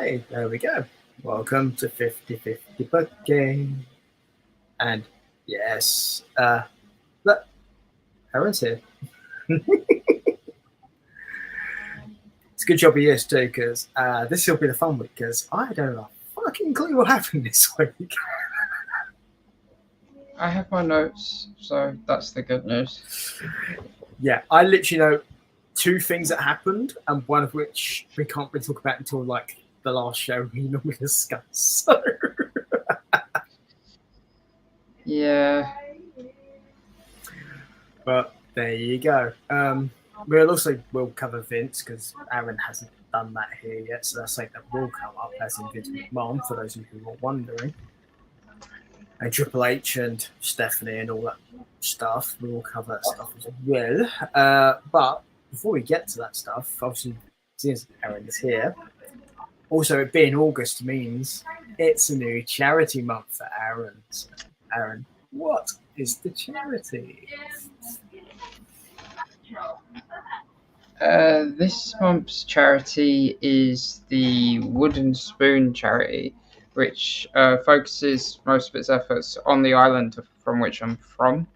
Okay, there we go. Welcome to 50/50 Book Game. And yes, look, Aaron's here. It's a good job he is too, because this will be the fun week, because I don't have a fucking clue what happened this week. I have my notes, so that's the good news. Yeah, I literally know two things that happened, and one of which we can't really talk about until like the last show we normally discuss. So. Yeah. But there you go. We'll cover Vince because Aaron hasn't done that here yet, so that's something that will come up as in Vince McMahon for those of you who are wondering. And Triple H and Stephanie and all that stuff. We will cover that stuff as well. But before we get to that stuff, obviously, since Aaron is here, also it being August means it's a new charity month for Aaron. So, Aaron, what is the charity? This month's charity is the Wooden Spoon charity, which focuses most of its efforts on the island from which I'm from.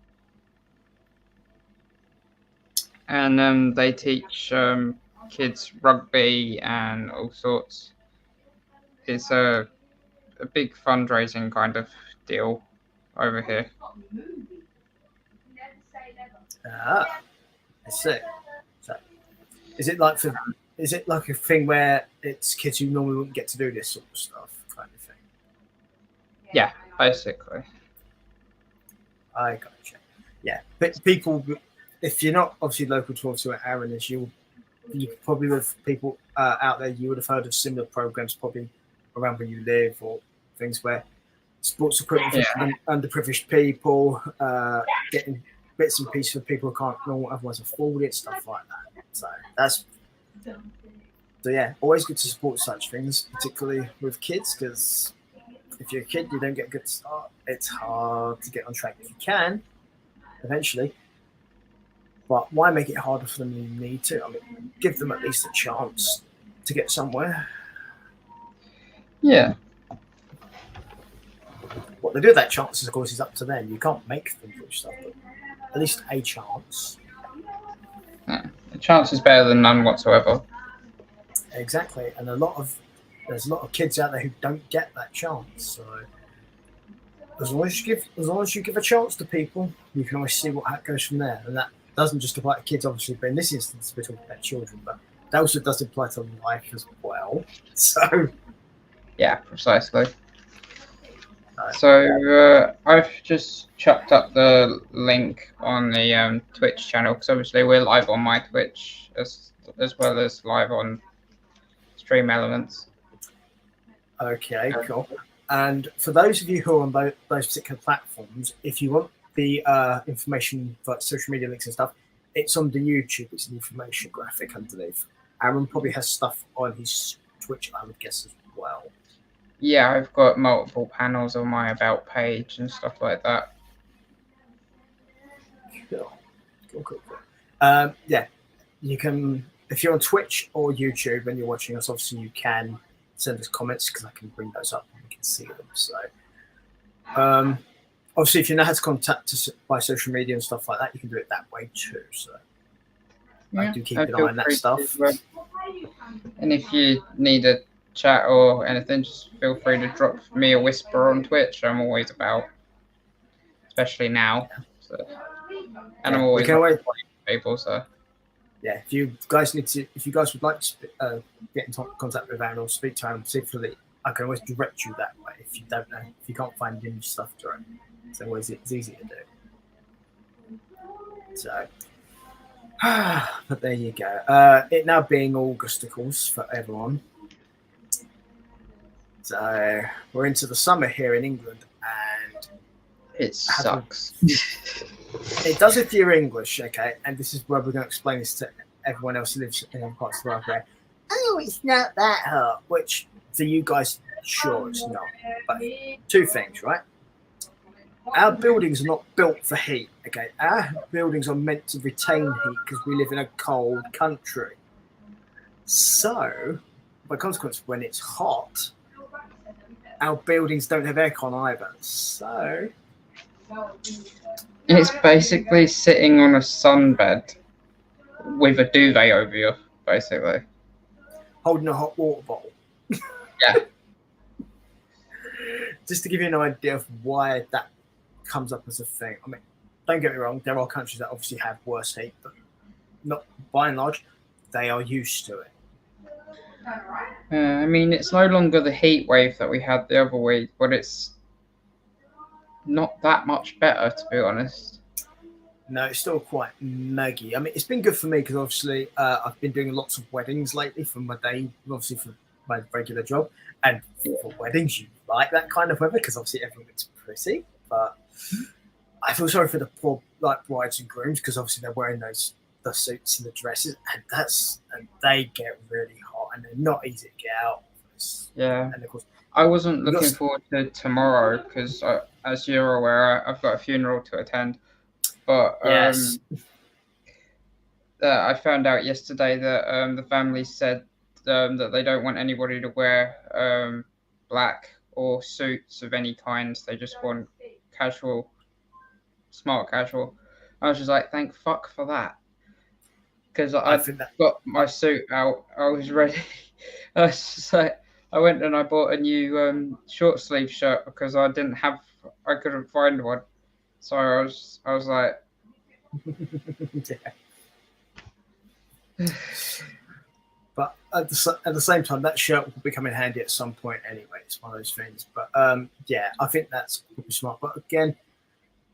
And they teach kids rugby and all sorts. It's a big fundraising kind of deal over here. I see. So, is it like a thing where it's kids who normally wouldn't get to do this sort of stuff, kind of thing? Yeah, basically. I gotcha. Yeah, but people, if you're not obviously local to where Aaron is, you probably with people out there, you would have heard of similar programs probably around where you live, or things where sports equipment for underprivileged people, getting bits and pieces for people who can't otherwise afford it, stuff like that. So yeah, always good to support such things, particularly with kids, because if you're a kid, you don't get a good start. It's hard to get on track if you can, eventually. But why make it harder for them than you need to? I mean, give them at least a chance to get somewhere. Yeah. What they do with that chance, of course, is up to them. You can't make them do stuff, but at least a chance. Yeah. The chance is better than none whatsoever. Exactly, and there's a lot of kids out there who don't get that chance. So as long as you give a chance to people, you can always see what goes from there. And that doesn't just apply to kids, obviously, but in this instance, we're talking about children. But that also does apply to life as well. So yeah, precisely. So I've just chucked up the link on the Twitch channel, because obviously we're live on my Twitch as well as live on Stream Elements. Okay, cool. And for those of you who are on those particular platforms, if you want the information for social media links and stuff, it's on the YouTube. It's an information graphic underneath. Aaron probably has stuff on his Twitch, I would guess, as well. Yeah, I've got multiple panels on my About page and stuff like that. Cool. Yeah, you can, if you're on Twitch or YouTube and you're watching us, obviously you can send us comments, because I can bring those up and we can see them. So obviously if you know how to contact us by social media and stuff like that, you can do it that way too. So yeah, I do keep an eye on that stuff. And if you need a chat or anything, just feel free to drop me a whisper on Twitch. I'm always about, especially now. So, and I'm always people. So yeah, if you guys would like to get in contact with Aaron or speak to Aaron particularly, I can always direct you that way. If you don't know, if you can't find any stuff directly, it's easy to do. So, but there you go. It now being August, of course, for everyone. So we're into the summer here in England, and it sucks. It does if you're English, okay? And this is where we're going to explain this to everyone else who lives in other parts of the world where, oh, it's not that hot, which for you guys, sure, it's not. But two things, right? Our buildings are not built for heat, okay? Our buildings are meant to retain heat because we live in a cold country. So, by consequence, when it's hot, our buildings don't have aircon either. So It's basically sitting on a sunbed with a duvet over you, basically. holding a hot water bottle. Yeah. Just to give you an idea of why that comes up as a thing. I mean, don't get me wrong, there are countries that obviously have worse heat, but not by and large, they are used to it. I mean, it's no longer the heat wave that we had the other week, but it's not that much better, to be honest. No, it's still quite muggy. I mean, it's been good for me because obviously I've been doing lots of weddings lately for my day, obviously for my regular job. And for weddings, you like that kind of weather because obviously everyone looks pretty. But I feel sorry for the poor brides and grooms because obviously they're wearing the suits and the dresses, and they get really hot and they're not easy to get out. Yeah. And of course, I wasn't looking forward to tomorrow because, as you're aware, I've got a funeral to attend. But yes. I found out yesterday that the family said that they don't want anybody to wear black or suits of any kind. They just want casual, smart casual. I was just like, thank fuck for that. Because I got my suit out. I was ready. I was just like, I went and I bought a new short sleeve shirt because I couldn't find one. So I was like, But at the same time, that shirt will become in handy at some point anyway. It's one of those things. But yeah, I think that's probably smart. But again,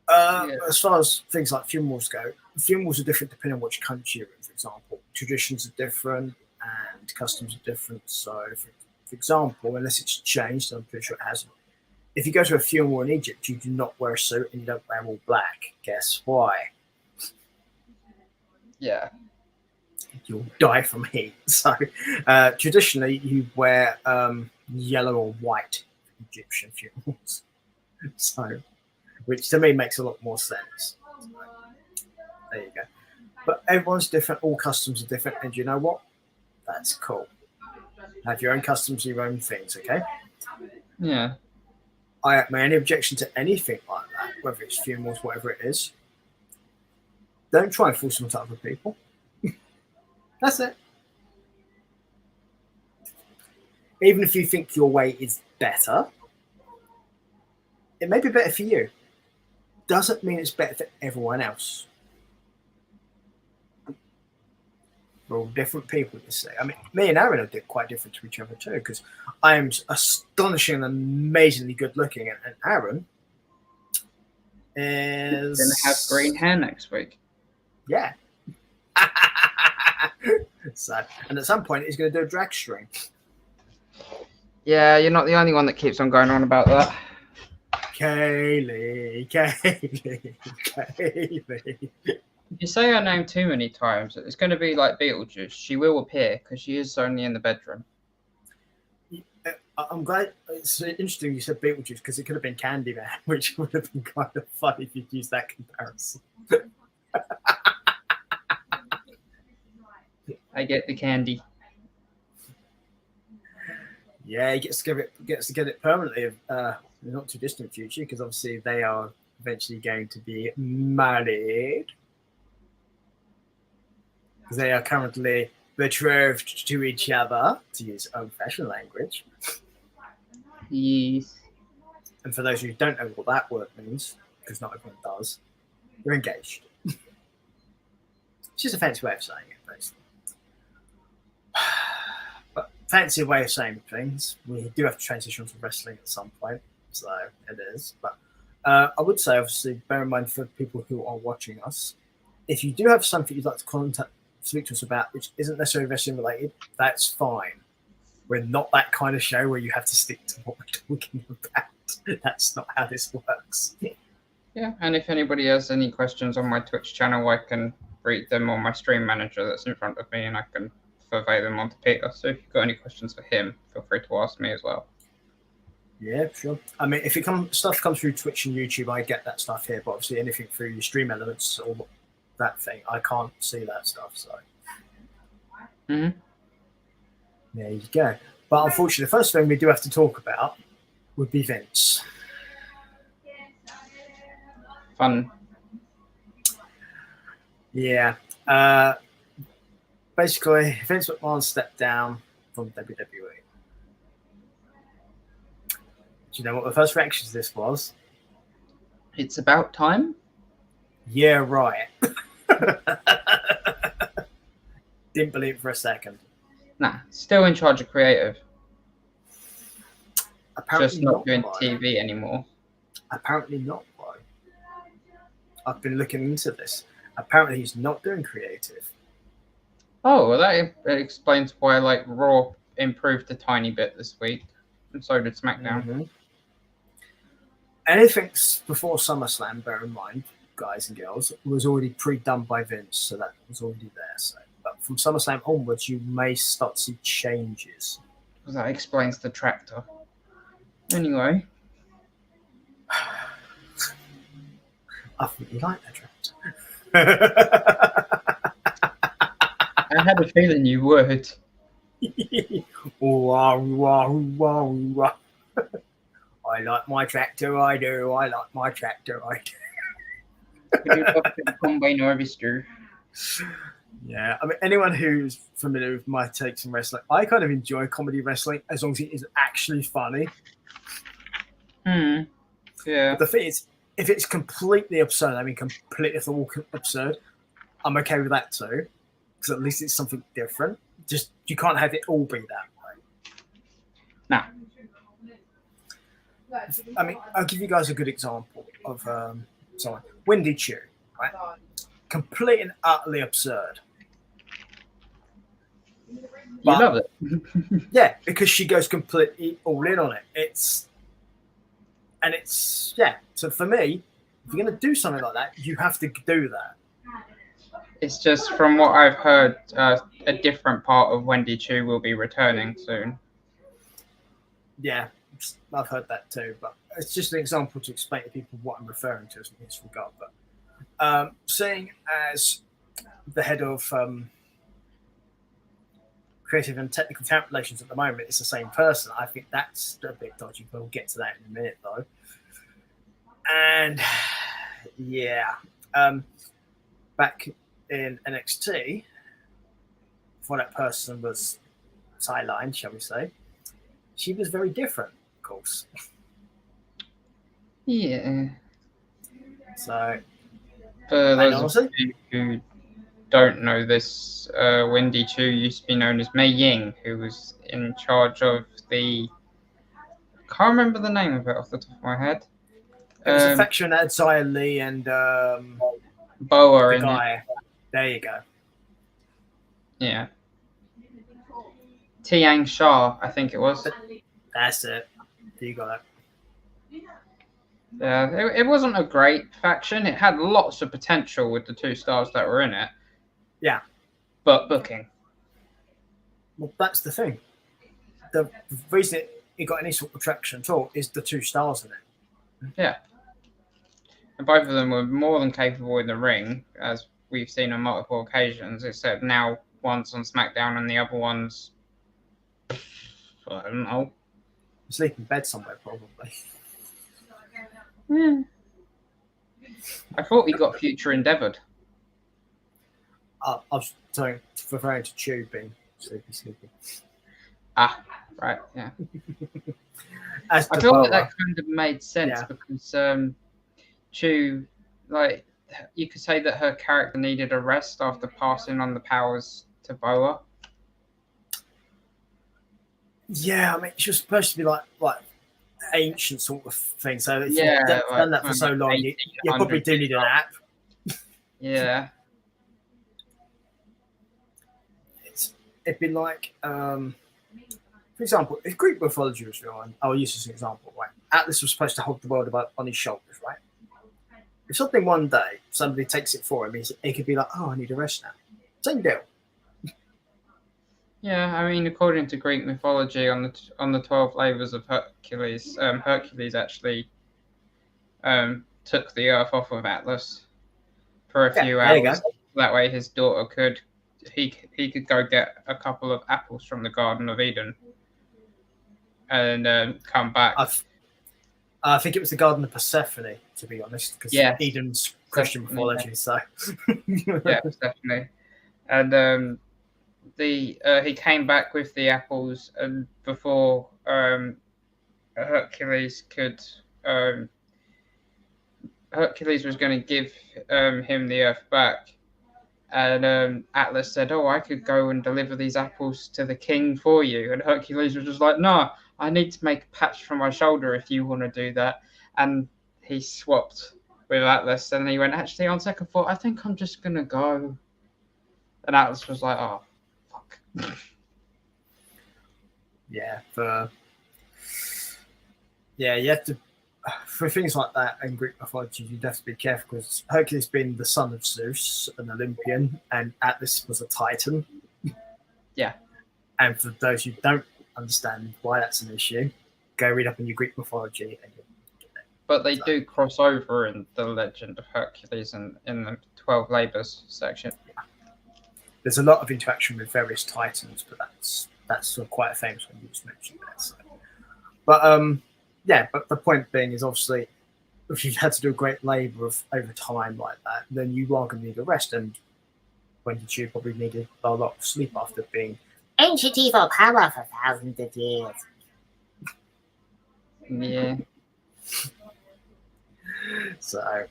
as far as things like funerals go, funerals are different depending on which country you're in. For example, traditions are different and customs are different. So, for example, unless it's changed, I'm pretty sure it hasn't. If you go to a funeral in Egypt, you do not wear a suit and you don't wear all black. Guess why? Yeah. You'll die from heat. So traditionally, you wear yellow or white Egyptian funerals. So, which to me makes a lot more sense. So, there you go. But everyone's different. All customs are different, and you know what? That's cool. Have your own customs, your own things. Okay. Yeah. I have my only objection to anything like that, whether it's funerals, whatever it is. Don't try and force them to other people. That's it. Even if you think your way is better, it may be better for you. Doesn't mean it's better for everyone else. We're all different people, you see. I mean, me and Aaron are quite different to each other too, because I am astonishing and amazingly good looking, and Aaron is going to have green hair next week. Yeah. So, and at some point, he's going to do a drag string. Yeah, you're not the only one that keeps on going on about that. Kaylee. If you say her name too many times, it's going to be like Beetlejuice. She will appear because she is only in the bedroom. I'm glad. It's interesting you said Beetlejuice because it could have been Candyman, which would have been kind of funny if you'd used that comparison. I get the candy. Yeah, he gets to get it permanently in the not too distant future because obviously they are eventually going to be married. Because they are currently betrothed to each other, to use old-fashioned language. Yes. And for those who don't know what that word means, because not everyone does, you're engaged. It's just a fancy way of saying it, basically. But fancy way of saying things, we do have to transition to wrestling at some point, so it is. But I would say, obviously, bear in mind for people who are watching us, if you do have something you'd like to speak to us about, which isn't necessarily wrestling related, that's fine. We're not that kind of show where you have to stick to what we're talking about. That's not how this works. Yeah, and if anybody has any questions on my Twitch channel, I can read them on my stream manager that's in front of me, and I can survey them onto Peter. So if you've got any questions for him, feel free to ask me as well. Yeah, sure. I mean, if stuff comes through Twitch and YouTube, I get that stuff here. But obviously, anything through your stream elements or that thing, I can't see that stuff. So. Mm-hmm. There you go. But unfortunately, the first thing we do have to talk about would be Vince. Fun. Yeah. Basically, Vince McMahon stepped down from WWE. Do you know what the first reaction to this was? It's about time. Yeah, right. Didn't believe it for a second. Nah, still in charge of creative. Apparently Just not doing right. TV anymore. Apparently not, right. I've been looking into this. Apparently he's not doing creative. Oh, well, that explains why like Raw improved a tiny bit this week, and so did SmackDown. Mm-hmm. Anything before SummerSlam, bear in mind, guys and girls, was already pre-done by Vince, so that was already there. So, but from SummerSlam onwards, you may start to see changes. That explains the tractor. Anyway. I think you like that tractor. I had a feeling you would. I like my tractor, I do. I like my tractor, I do. Would you love to combine harvester? Yeah, I mean, anyone who's familiar with my takes on wrestling, I kind of enjoy comedy wrestling as long as it is actually funny. Yeah. But the thing is, if it's completely absurd, I mean, completely absurd, I'm okay with that too, because at least it's something different. Just you can't have it all be that way. Nah. I mean, I'll give you guys a good example of someone. Wendy Chu, right? Complete and utterly absurd. You love it. Yeah, because she goes completely all in on it. It's So for me, if you're going to do something like that, you have to do that. It's just from what I've heard, a different part of Wendy Chu will be returning soon. Yeah, I've heard that too, but it's just an example to explain to people what I'm referring to in this regard. But seeing as the head of creative and technical talent relations at the moment, it's the same person. I think that's a bit dodgy, but we'll get to that in a minute, though. And yeah, back in NXT, before that person was sidelined, shall we say, she was very different, of course. Yeah. So, for those of you who don't know this, Wendy Chu used to be known as Mei Ying, who was in charge of the... I can't remember the name of it off the top of my head. It was a faction that had Xia Li and Boa the guy. There you go. Yeah. Tiang Shah, I think it was. That's it. You got it. Yeah, it wasn't a great faction. It had lots of potential with the 2 stars that were in it. Yeah. But booking. Well, that's the thing. The reason it got any sort of traction at all is the 2 stars in it. Yeah. And both of them were more than capable in the ring, as we've seen on multiple occasions, except now one's on SmackDown and the other one's... I don't know. Sleep in bed somewhere, probably. Yeah. I thought he got future endeavoured. I was referring to Chu being sleepy. Ah, right, yeah. I feel that kind of made sense because Chu, like, you could say that her character needed a rest after passing on the powers to Boa. Yeah, I mean, she was supposed to be like ancient sort of thing. So if yeah, you've done that for so long, you probably do need an app. Yeah. It'd be like, for example, if Greek mythology was real, and I'll use this as an example, right? Atlas was supposed to hold the world on his shoulders, right? If something one day somebody takes it for him, he could be like, "Oh, I need a rest now." Same deal. Yeah, I mean, according to Greek mythology, on the 12 labors of Hercules, Hercules actually took the earth off of Atlas for a few hours. That way, his daughter could he could go get a couple of apples from the Garden of Eden and come back. I think it was the Garden of Persephone, to be honest, because Eden's Christian mythology. So yeah, definitely. And he came back with the apples, and before Hercules could Hercules was going to give him the earth back, and Atlas said, "Oh, I could go and deliver these apples to the king for you." And Hercules was just like, "No, I need to make a patch for my shoulder if you want to do that." And he swapped with Atlas, and he went, "Actually, on second thought, I think I'm just gonna go." And Atlas was like, "Oh, fuck." Yeah, you have to, for things like that in Greek mythology, you'd have to be careful because Hercules being the son of Zeus, an Olympian, and Atlas was a Titan. Yeah. And for those who don't understand why that's an issue, go read up in your Greek mythology. But they do cross over in the Legend of Hercules and in the 12 Labours section. Yeah. There's a lot of interaction with various Titans, but that's quite a famous one you just mentioned there. So. But but the point being is obviously if you've had to do a great labour of over time like that, then you are going to need a rest. And when did you probably needed a lot of sleep after being ancient evil power for thousands of years? Yeah. So,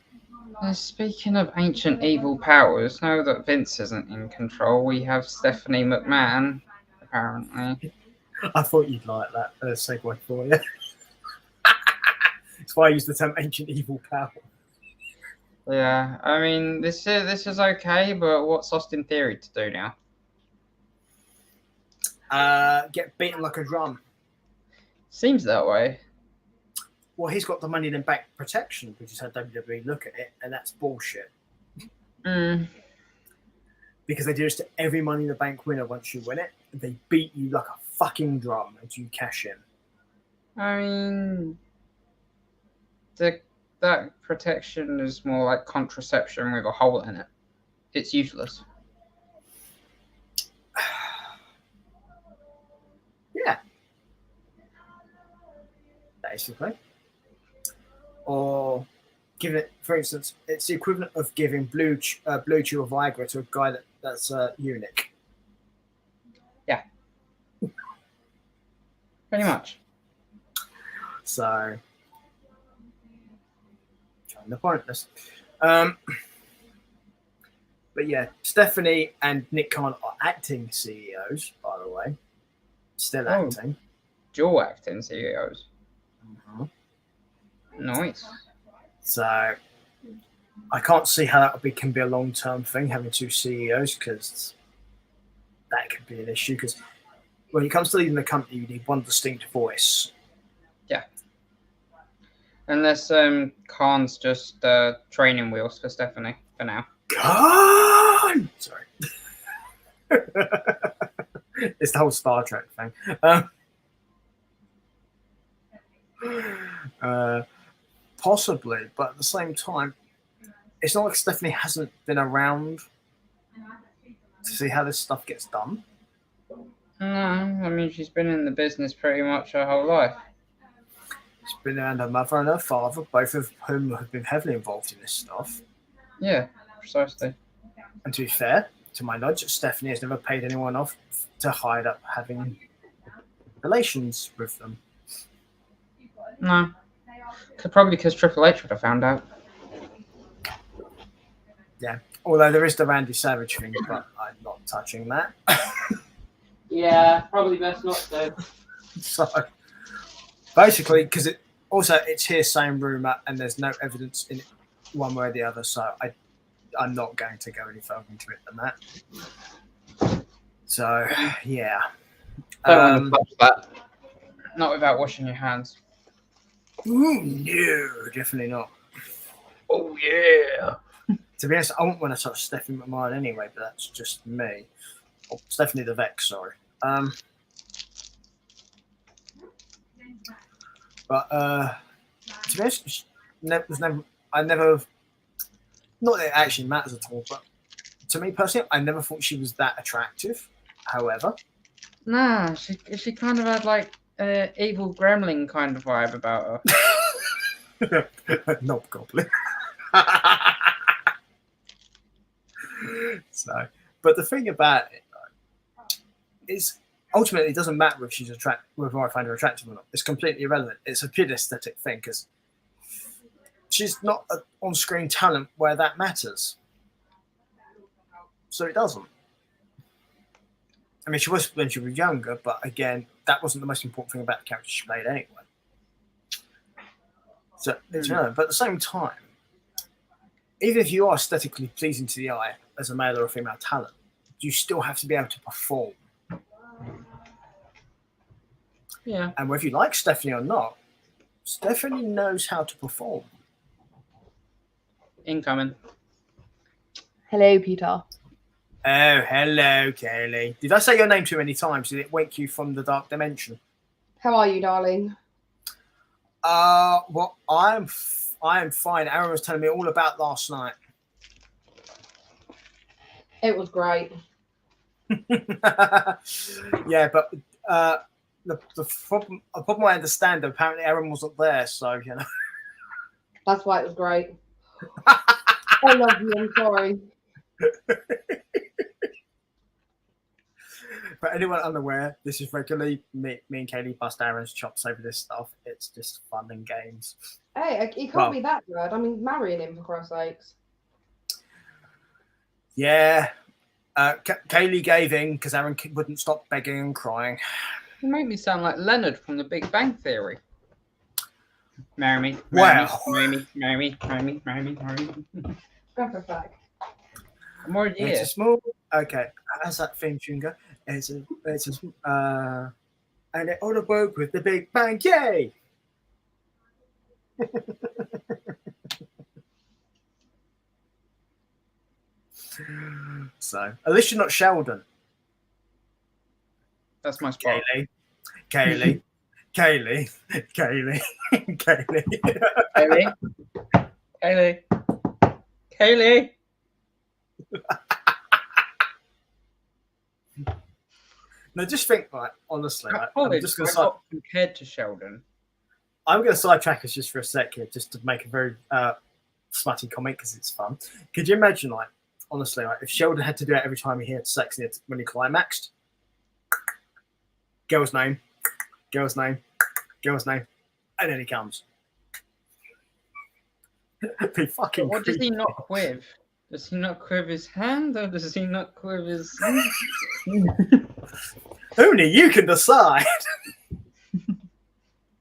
speaking of ancient evil powers, now that Vince isn't in control, we have Stephanie McMahon, apparently. I thought you'd like that segue for you. That's why I use the term ancient evil power. Yeah, I mean, this is okay, but what's Austin Theory to do now? Get beaten like a drum. Seems that way. Well, he's got the Money in the Bank protection. We just had WWE look at it, and that's bullshit. Because they do this to every Money in the Bank winner once you win it. They beat you like a fucking drum until you cash in. I mean, that protection is more like contraception with a hole in it. It's useless. Yeah. Basically. Or give it, for instance, it's the equivalent of giving blue chew or Viagra to a guy that's a eunuch. Yeah. Pretty much. So, kind of pointless. But yeah, Stephanie and Nick Khan are acting CEOs, by the way. Still acting. Dual acting CEOs. Mm-hmm. Nice. So I can't see how that can be a long-term thing, having two CEOs, because that could be an issue. Because when it comes to leading the company, you need one distinct voice. Yeah. Unless Khan's just training wheels for Stephanie for now. Khan! Sorry. It's the whole Star Trek thing. Possibly, but at the same time, it's not like Stephanie hasn't been around to see how this stuff gets done. No, I mean, she's been in the business pretty much her whole life. She's been around her mother and her father, both of whom have been heavily involved in this stuff. Yeah, precisely. And to be fair, to my knowledge, Stephanie has never paid anyone off to hide up having relations with them. No. Probably because Triple H would have found out. Yeah. Although there is the Randy Savage thing, but I'm not touching that. Yeah, probably best not to. So, basically, because it's hearsay and rumour, and there's no evidence in it one way or the other, so I'm not going to go any further into it than that. So, yeah. Don't want to touch that. Not without washing your hands. Ooh, no, definitely not. Oh, yeah. To be honest, I wouldn't want to touch Stephanie McMahon anyway, but that's just me. Oh, Stephanie the Vex, sorry. But to be honest, not that it actually matters at all, but to me personally, I never thought she was that attractive. However, Nah, she kind of had like evil gremlin kind of vibe about her. Knob goblin. So, but the thing about it is, ultimately, it doesn't matter if she's whether I find her attractive or not. It's completely irrelevant. It's a pure aesthetic thing because she's not an on-screen talent where that matters. So it doesn't. I mean, she was when she was younger, but again, that wasn't the most important thing about the character she played anyway. So it's relevant. But at the same time, even if you are aesthetically pleasing to the eye as a male or a female talent, you still have to be able to perform. Yeah. And whether you like Stephanie or not, Stephanie knows how to perform. Incoming. Hello, Peter. Oh, hello, Kaylee. Did I say your name too many times? Did it wake you from the dark dimension? How are you, darling? Well, I am fine. Aaron was telling me all about last night. It was great. Yeah, but the problem I understand, apparently Aaron wasn't there, so you know. That's why it was great. I love you. I'm sorry. For anyone unaware, this is regularly me and Kaylee bust Aaron's chops over this stuff. It's just fun and games. Hey, he can't be that bad. I mean, marrying him, for Christ's sakes. Yeah. Kaylee gave in because Aaron wouldn't stop begging and crying. You make me sound like Leonard from The Big Bang Theory. Marry me. Wow. Marry me. Marry me. Marry me. Marry me. Marry me. Go for a fact. I'm already here. It's a small. Okay, how's that theme tune go? And it all broke with the Big Bang. Yay! So, at least you're not Sheldon. That's my spot. Kaylee. Kaylee. Kaylee. Kaylee. Kaylee. No, just think, like, honestly, like, I'm just going to compared to Sheldon. I'm going to sidetrack us just for a sec here, just to make a very smutty comment because it's fun. Could you imagine, like, honestly, like, if Sheldon had to do it every time he had sex when he climaxed? Girl's name, girl's name, girl's name, and then he comes. Be fucking. But what does he knock with? Does he knock with his hand or does he knock with his? Only you can decide.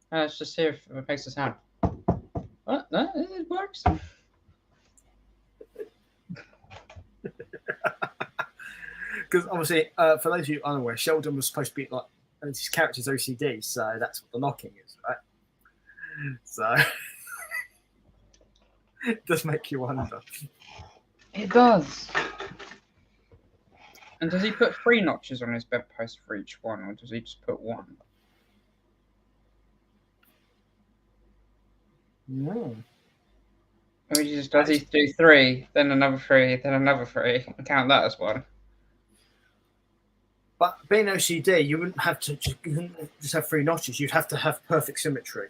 Let's just see if it makes a sound. What? No, it works. Because obviously, for those of you unaware, Sheldon was supposed to be like his character's OCD, so that's what the knocking is, right? So it does make you wonder. It does. And does he put 3 notches on his bedpost for each one, or does he just put 1? No. Or does he do 3, then another 3, then another 3, and count that as 1? But being OCD, you wouldn't have to just have 3 notches. You'd have to have perfect symmetry.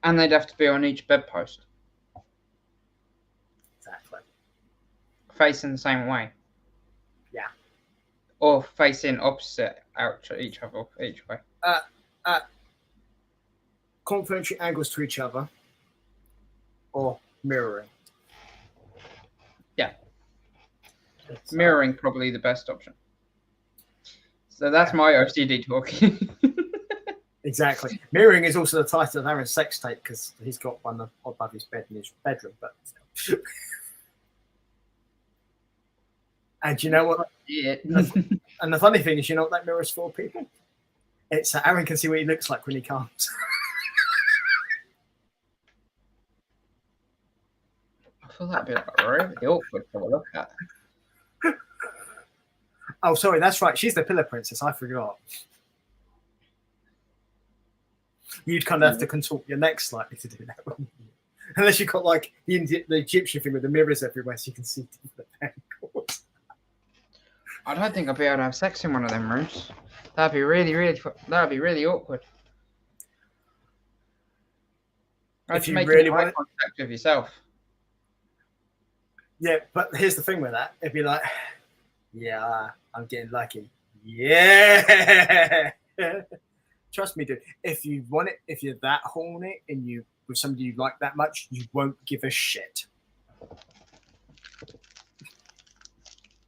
And they'd have to be on each bedpost. Exactly. Facing the same way. Yeah. Or facing opposite out to each other, each way. Complementary angles to each other, or mirroring. Yeah. Mirroring probably the best option. So that's my OCD talking. Exactly. Mirroring is also the title of Aaron's sex tape because he's got one above his bed in his bedroom. But and you know what? Yeah. And the funny thing is, you know what that mirror is for, people? It's Aaron can see what he looks like when he comes. I feel that'd be like really awkward to look at. Oh, sorry, that's right. She's the pillar princess. I forgot. You'd kind of have to contort your neck slightly to do that, wouldn't you? Unless you've got like the Egyptian thing with the mirrors everywhere so you can see different angles. I don't think I'll be able to have sex in one of them rooms. That'd be really awkward. If you make really eye want it- contact with yourself. Yeah, but here's the thing with that. It'd be like, yeah, I'm getting lucky. Yeah. Trust me, dude. If you want it, if you're that horny and you with somebody you like that much, you won't give a shit.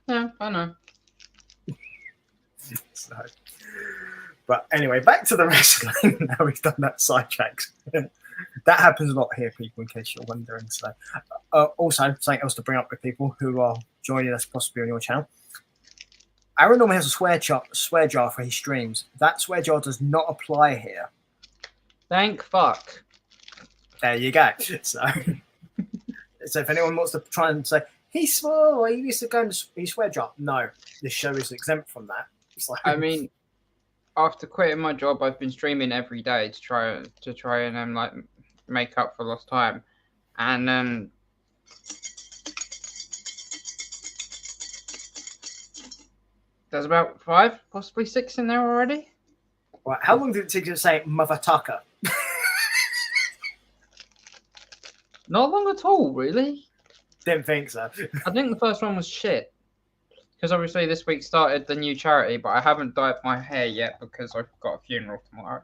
Yeah, I know. So, but anyway, back to the wrestling. Now we've done that sidetrack. That happens a lot here, people, in case you're wondering. So, also, something else to bring up with people who are joining us possibly on your channel. Aaron normally has a swear jar for his streams. That swear jar does not apply here. Thank fuck. There you go. So if anyone wants to try and say, he swore, he used to go and he swear jar. No, this show is exempt from that. So, I mean, after quitting my job, I've been streaming every day to try and like make up for lost time, and there's about 5, possibly 6 in there already. right, how long did it take you to say Mother Tucker? Not long at all, really. Didn't think so. I think the first one was shit. Because obviously this week started the new charity, but I haven't dyed my hair yet because I've got a funeral tomorrow.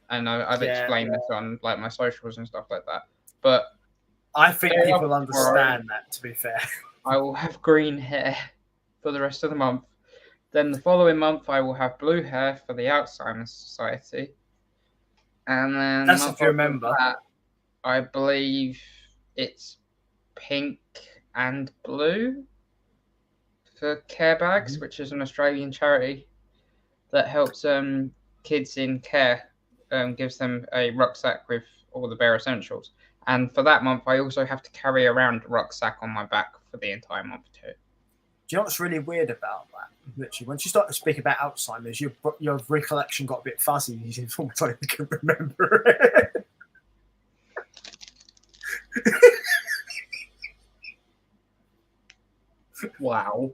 And I've explained this on like my socials and stuff like that. But I think people understand that, to be fair. I will have green hair for the rest of the month. Then the following month I will have blue hair for the Alzheimer's Society. And then That's if you remember. That, I believe it's pink and blue for Care Bags, which is an Australian charity that helps kids in care, gives them a rucksack with all the bare essentials. And for that month, I also have to carry around a rucksack on my back for the entire month too. Do you know what's really weird about that? Literally, once you start to speak about Alzheimer's, your recollection got a bit fuzzy. You almost like you can remember it. Wow.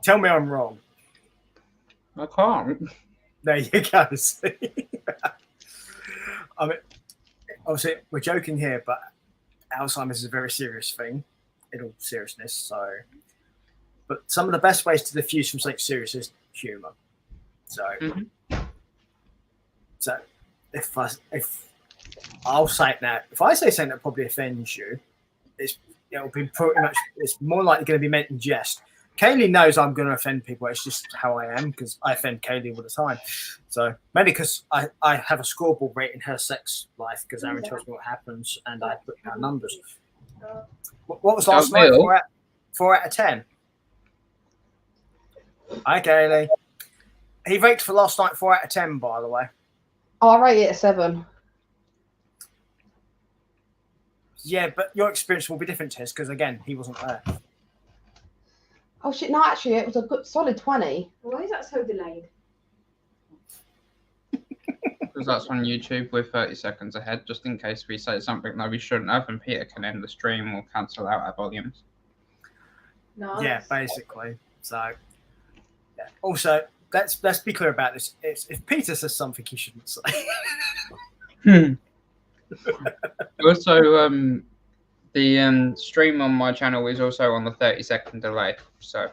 Tell me I'm wrong. I can't. There you go. See? I mean, obviously, we're joking here, but Alzheimer's is a very serious thing, in all seriousness. So, but some of the best ways to diffuse from something serious is humour. So, so if I'll say it now, if I say something that probably offends you, it'll be pretty much. It's more likely going to be meant in jest. Kaylee knows I'm going to offend people. It's just how I am because I offend Kaylee all the time. So maybe because I have a scoreboard rating her sex life because Aaron tells me what happens and I put down numbers. What was last night? 4 out of 10. Hi, Kaylee. He rated for last night 4 out of 10, by the way. Oh, I rate it a 7. Yeah, but your experience will be different to his because, again, he wasn't there. Oh, shit. No, actually, it was a good solid 20. Why is that so delayed? Because that's on YouTube. We're 30 seconds ahead, just in case we say something that we shouldn't have, and Peter can end the stream or cancel out our volumes. No. Yeah, basically. So, yeah. Also, let's be clear about this. If Peter says something he shouldn't say. Also, the stream on my channel is also on the 30-second delay. So,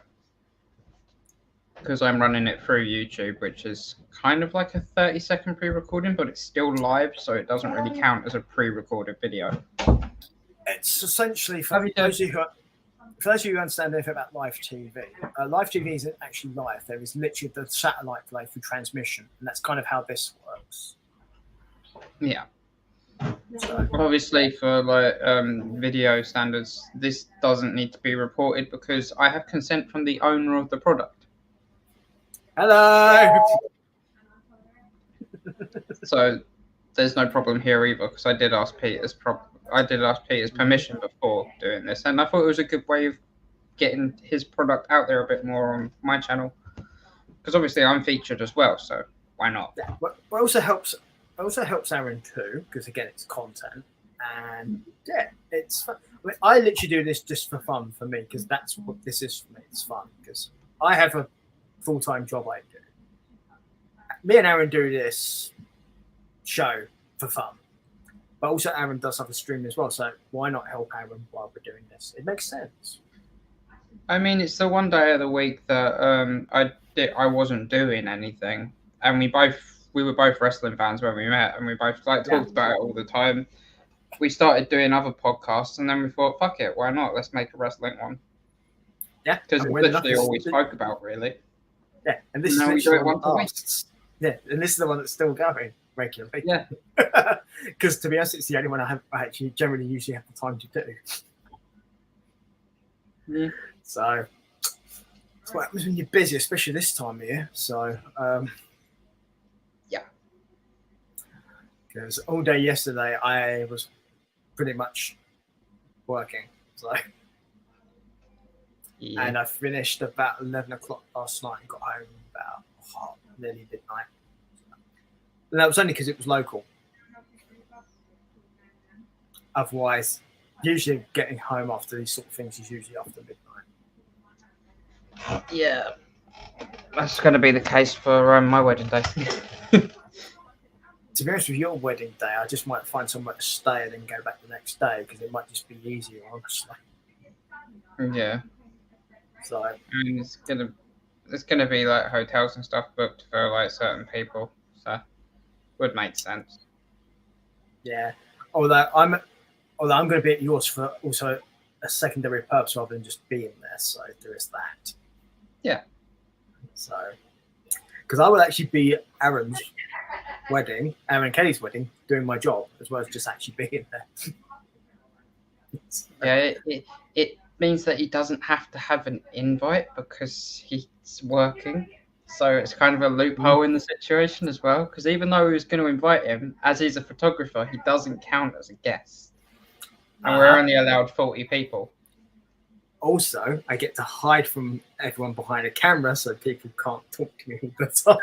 because I'm running it through YouTube, which is kind of like a 30-second pre-recording, but it's still live, so it doesn't really count as a pre-recorded video. It's essentially for those of you who understand anything about live TV. Live TV isn't actually live. There is literally the satellite delay for transmission, and that's kind of how this works. Yeah. So, Obviously, for like video standards, this doesn't need to be reported because I have consent from the owner of the product. hello. So there's no problem here either because I did ask Peter's permission before doing this, and I thought it was a good way of getting his product out there a bit more on my channel. because obviously I'm featured as well, so why not? Yeah, but it also helps. Also helps Aaron too, because again, it's content, and yeah, it's fun. I mean, I literally do this just for fun for me, because that's what this is for me. It's fun because I have a full-time job I do. Me and Aaron do this show for fun, but also Aaron does have a stream as well. So why not help Aaron while we're doing this? It makes sense. I mean, it's the one day of the week that I wasn't doing anything, and we were both wrestling fans when we met, and we both like Yeah. talked about it all the time. We started doing other podcasts, and then we thought, fuck it, why not? Let's make a wrestling one. Yeah, Because and it's we're literally lucky- all we spoke about, really. Yeah, and this No, we is do literally it one once a week. lasts. Yeah, and this is the one that's still going regularly. Yeah. Because to be honest, it's the only one I actually generally usually have the time to do. Yeah. So it's what happens when you're busy, especially this time of year. So Yeah. Because all day yesterday I was pretty much working. So Yeah. and I finished about 11 o'clock last night and got home about nearly midnight. And that was only because it was local. Otherwise, usually getting home after these sort of things is usually after midnight. Yeah. That's going to be the case for my wedding day. To be honest with your wedding day, I just might find somewhere to stay and then go back the next day because it might just be easier, honestly. Yeah. So I mean, it's gonna be like hotels and stuff booked for like certain people, so would make sense. yeah, although I'm going to be at yours for also a secondary purpose rather than just being there. So there is that. Yeah. So because I will actually be at Aaron and Kelly's wedding, doing my job as well as just actually being there. Yeah, it means that he doesn't have to have an invite because he's working. So it's kind of a loophole in the situation as well. Because even though we was going to invite him, as he's a photographer, he doesn't count as a guest. And we're only allowed 40 people. Also, I get to hide from everyone behind a camera so people can't talk to me all the time.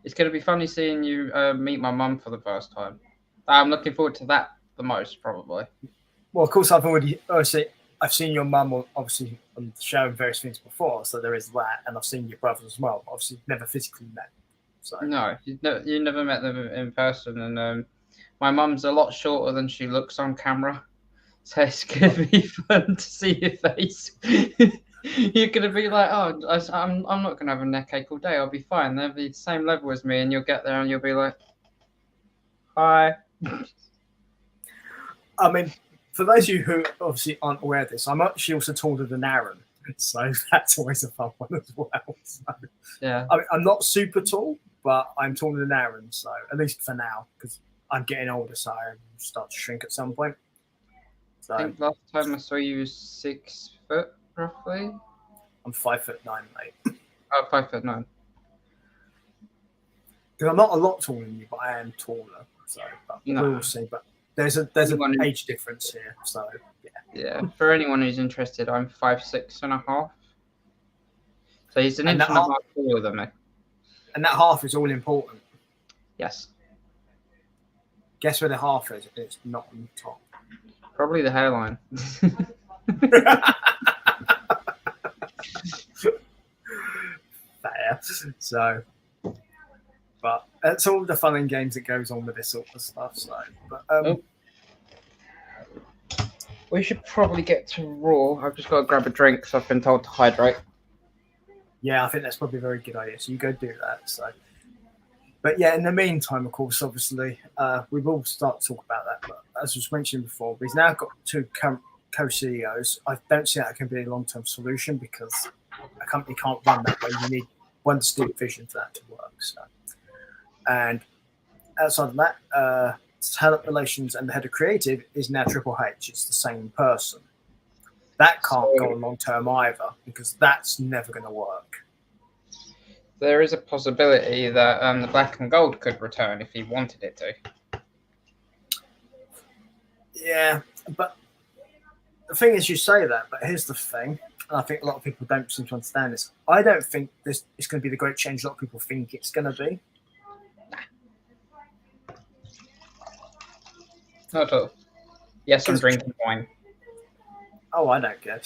It's going to be funny seeing you meet my mum for the first time. I'm looking forward to that the most, probably. Well, of course, I've seen your mum obviously on the show and various things before, so there is that, and I've seen your brothers as well. Obviously, never physically met. So No, you never met them in person, and my mum's a lot shorter than she looks on camera, so it's gonna be fun to see your face. You're gonna be like, oh, I'm not gonna have a neck ache all day. I'll be fine. They'll be the same level as me, and you'll get there and you'll be like, hi. I mean, for those of you who obviously aren't aware of this, I'm actually also taller than Aaron, so that's always a fun one as well. So, Yeah. I mean, I'm not super tall, but I'm taller than Aaron, so at least for now, because I'm getting older, so I start to shrink at some point. So I think last time I saw you was 6 foot, roughly. I'm 5'9", mate. Oh, 5'9". Because I'm not a lot taller than you, but I am taller. So but No. we'll see. But there's an age difference here, so yeah. Yeah. For anyone who's interested, I'm 5'6.5". So he's an And inch that and a half taller than me. And that half is all important. Yes. Guess where the half is? It's not on the top. Probably the hairline. Fair. So, but that's all the fun and games that goes on with this sort of stuff. So, but We should probably get to Raw. I've just got to grab a drink because I've been told to hydrate. yeah, I think that's probably a very good idea. So you go do that. So, but yeah, in the meantime, of course, obviously, we will start to talk about that. But as was mentioned before, we've now got two co-CEOs. I don't see that can be a long-term solution because a company can't run that way. You need one distinct vision for that to work. So, and outside of that, talent relations and the head of creative is now Triple H. It's the same person. That can't go on long term either because that's never going to work. There is a possibility that the black and gold could return if he wanted it to. Yeah, but the thing is, you say that, but here's the thing. and I think a lot of people don't seem to understand this. I don't think this is going to be the great change a lot of people think it's going to be. Not at all. Yes, I'm drinking wine. Oh, I don't care.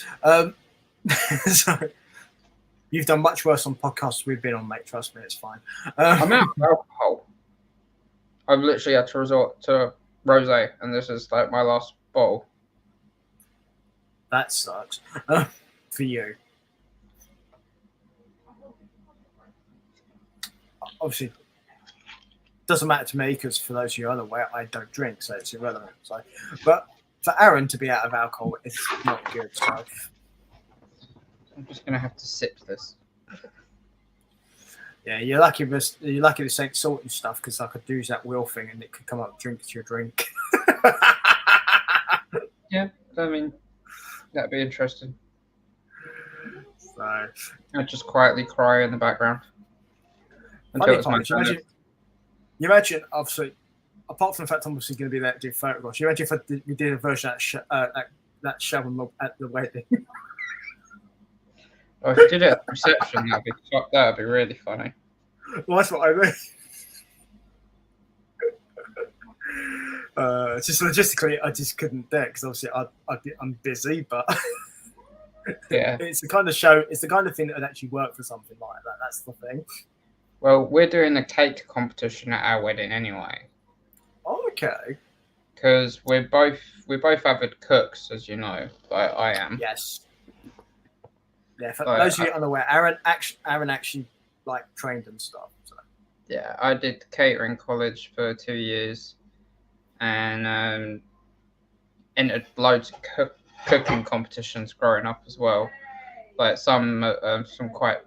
So, you've done much worse on podcasts we've been on, mate. Trust me, it's fine. I'm out of alcohol. I've literally had to resort to rosé, and this is like my last bottle. That sucks for you. Obviously, doesn't matter to me because for those of you unaware, I don't drink, so it's irrelevant. So, but for Aaron to be out of alcohol is not good. So, I'm just gonna have to sip this. yeah, you're lucky this ain't salt and stuff because I could do that wheel thing and it could come up drink to your drink. Yeah, I mean, that'd be interesting. So, I'd just quietly cry in the background until it's my turn. You imagine, obviously, apart from the fact I'm obviously going to be there to do photographs, you imagine if we did a version of that show at the wedding. Oh, if you did it at the reception, that'd be really funny. Well, that's what I mean. Just logistically, I just couldn't do it because obviously I'm busy, but Yeah. It's the kind of show, it's the kind of thing that would actually work for something like that. That's the thing. Well, we're doing a cake competition at our wedding anyway, Oh, okay. because we're both avid cooks, as you know. Like I am. Yes. Yeah, for Like, those of you unaware, Aaron actually like trained and stuff. So. Yeah, I did catering college for 2 years, and entered loads of cooking competitions growing up as well. Like some quite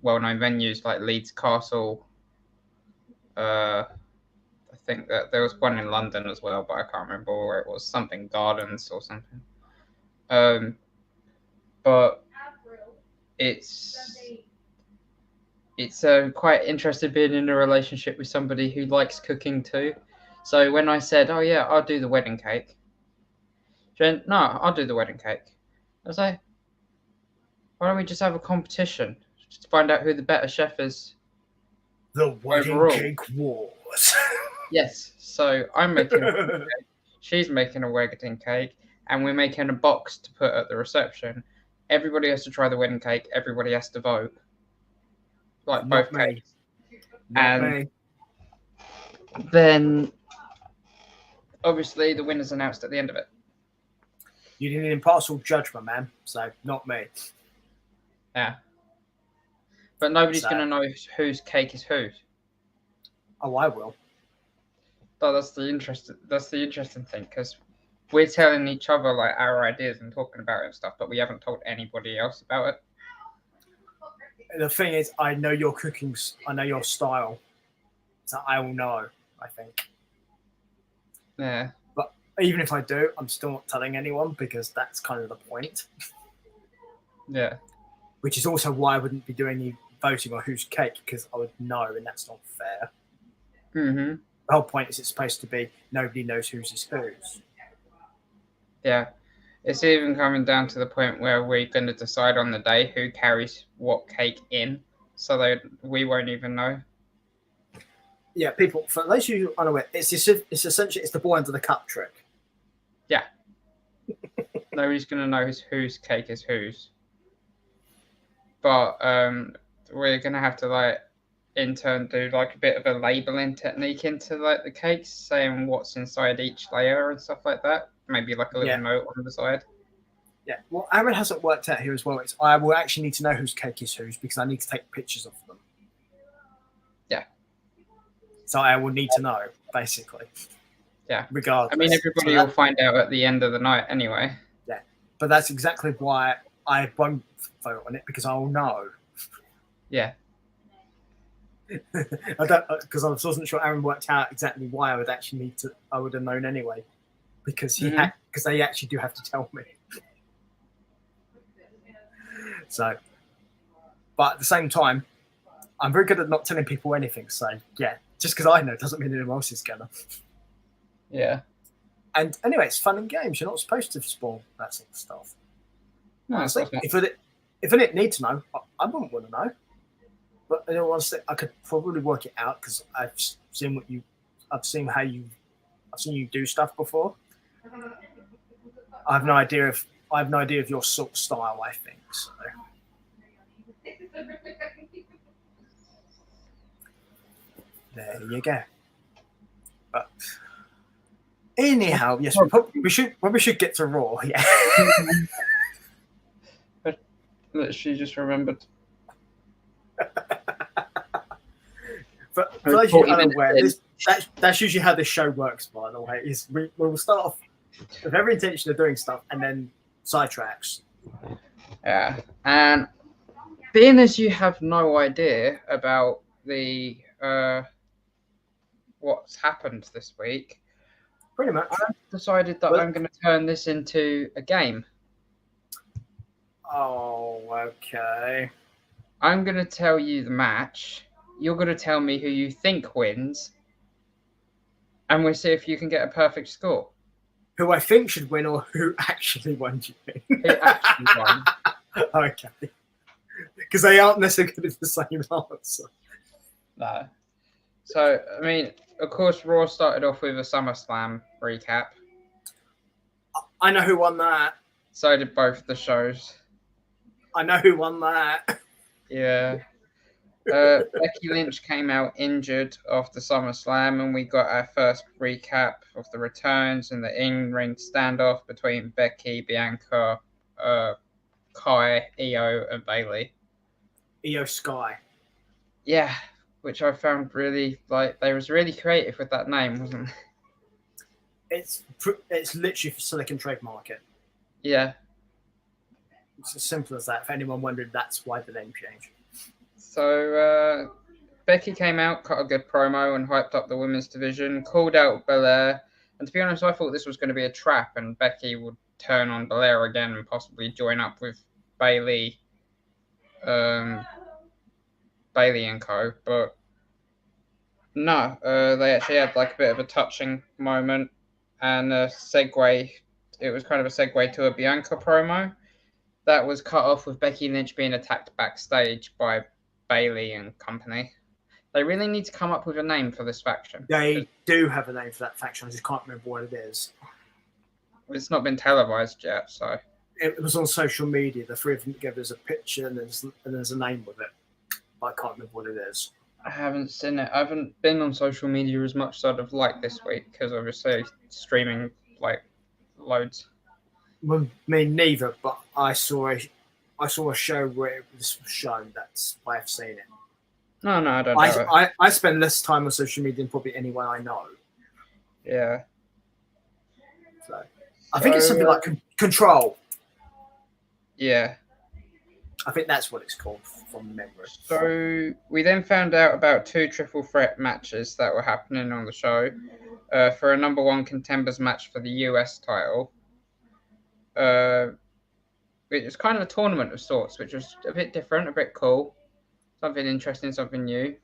well-known venues like Leeds Castle. I think that there was one in London as well, but I can't remember where it was. Something Gardens or something. But it's quite interesting being in a relationship with somebody who likes cooking too. So when I said, "Oh yeah, I'll do the wedding cake," she went, "No, I'll do the wedding cake." I was like, "Why don't we just have a competition to find out who the better chef is?" The wedding Overall. cake wars. Yes. So I'm making a wedding cake. She's making a wedding cake, and we're making a box to put at the reception. Everybody has to try the wedding cake. Everybody has to vote. Like Not both me. cakes. Not And- me. Then, obviously, the winner's announced at the end of it. You need an impartial judgment, man. So not me. Yeah. But nobody's So- going to know whose cake is whose. Oh, I will. But that's the interesting thing, because we're telling each other like our ideas and talking about it and stuff, but we haven't told anybody else about it. The thing is, I know your cooking. I know your style, so I will know. I think. Yeah. Even if I do, I'm still not telling anyone because that's kind of the point. Yeah. Which is also why I wouldn't be doing any voting on whose cake because I would know, and that's not fair. Mm-hmm. The whole point is it's supposed to be nobody knows whose is whose. Yeah. It's even coming down to the point where we're going to decide on the day who carries what cake in, so that we won't even know. Yeah, people. For those of you unaware, it's essentially the ball under the cup trick. Nobody's going to know whose cake is whose. But we're going to have to, like, in turn do, like, a bit of a labeling technique into, like, the cakes, saying what's inside each layer and stuff like that. Maybe, like, a little note on the side. Yeah. Well, Aaron hasn't worked out here as well. I will actually need to know whose cake is whose because I need to take pictures of them. Yeah. So I will need to know, basically. Yeah. Regardless. I mean, everybody will find out at the end of the night anyway. But that's exactly why I won't vote on it because I'll know. Yeah. I don't because I wasn't sure Aaron worked out exactly why I would actually need to. I would have known anyway because because they actually do have to tell me. So, but at the same time, I'm very good at not telling people anything. So yeah, just because I know doesn't mean anyone else is gonna. Yeah. And anyway, it's fun and games. You're not supposed to spoil that sort of stuff. No, Honestly, it's not. If I didn't need to know, I wouldn't want to know. But in all honesty, I could probably work it out because I've seen I've seen you do stuff before. I have no idea of your sort of style. I think so. There you go. But anyhow, yes, we should get to Raw. Yeah. Literally just remembered. For those of you unaware, that's usually how this show works. By the way, is we'll start off with every intention of doing stuff and then sidetracks. Yeah, and being as you have no idea about the what's happened this week, Pretty much, I've decided that I'm going to turn this into a game. Oh, okay. I'm going to tell you the match. You're going to tell me who you think wins, and we'll see if you can get a perfect score. Who I think should win, or who actually won? Do you think? Who actually won? Okay. Because they aren't necessarily going to be the same answer. No. So, I mean, of course, Raw started off with a SummerSlam recap. I know who won that. So did both the shows. I know who won that. Yeah. Becky Lynch came out injured after SummerSlam, and we got our first recap of the returns and the in-ring standoff between Becky, Bianca, Kai, Io, and Bayley. Io Sky. Yeah, which I found really, they was really creative with that name, wasn't it? It's literally so they can trademark it. Yeah. It's as simple as that. If anyone wondered, that's why the name changed. So Becky came out, cut a good promo, and hyped up the women's division, called out Belair. And to be honest, I thought this was going to be a trap, and Becky would turn on Belair again and possibly join up with Bayley and co. But no, they actually had a bit of a touching moment and a segue. It was kind of a segue to a Bianca promo that was cut off with Becky Lynch being attacked backstage by Bayley and company. They really need to come up with a name for this faction. They do have a name for that faction. I just can't remember what it is. It's not been televised yet, so it was on social media. The three of them together as a picture, and there's a name with it. But I can't remember what it is. I haven't seen it. I haven't been on social media as much as I'd have liked this week because obviously streaming loads. Well, me neither, but I saw a show where this was shown. That's why I've seen it. No, I don't know. I spend less time on social media than probably anyone I know. Yeah. So I think it's something like Control. Yeah. I think that's what it's called from memory. So we then found out about 2 triple threat matches that were happening on the show for a number 1 contenders match for the US title. It was kind of a tournament of sorts, which was a bit different, a bit cool. Something interesting, something new.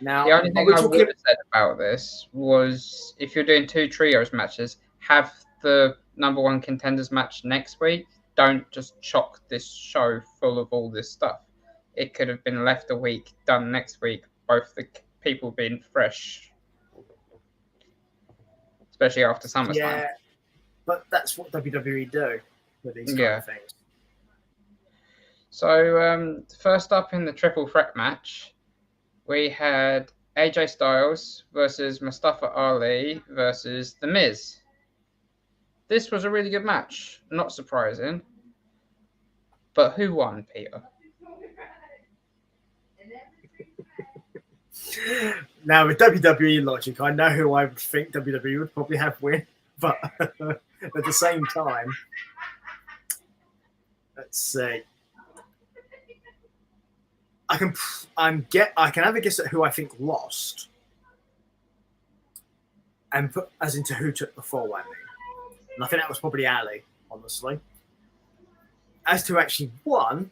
Now, the only thing I would have said about this was if you're doing 2 trios matches, have the number 1 contenders match next week. Don't just chock this show full of all this stuff. It could have been left a week, done next week, both the people being fresh. Especially after SummerSlam. Yeah, but that's what WWE do with these kind of things. So, first up in the triple threat match, we had AJ Styles versus Mustafa Ali versus The Miz. This was a really good match. Not surprising. But who won, Peter? Now, with WWE logic, I know who I would think WWE would probably have win. But at the same time, let's see. I can have a guess at who I think lost, and put as into who took the fall. I mean, and I think that was probably Ali, honestly. As to who actually won,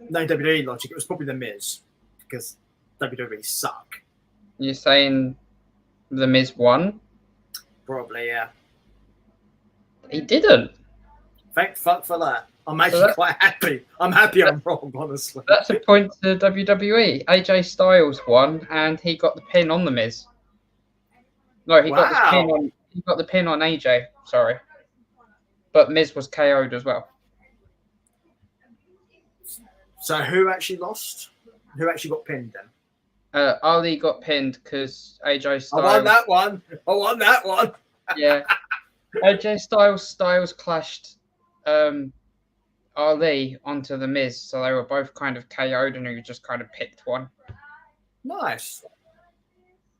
no WWE logic. It was probably The Miz because WWE suck. You're saying The Miz won? Probably, yeah. He didn't. Thank fuck for that. I'm actually that- quite happy. I'm happy I'm wrong, honestly. That's a point to WWE. AJ Styles won, and he got the pin on the Miz. No, he got the pin Wow. on. He got the pin on AJ. Sorry, but Miz was KO'd as well. So who actually lost? Who actually got pinned then? Ali got pinned because AJ Styles. I won that one. I won that one. Yeah, AJ Styles clashed Ali onto the Miz, so they were both kind of KO'd, and he just kind of picked one. Nice.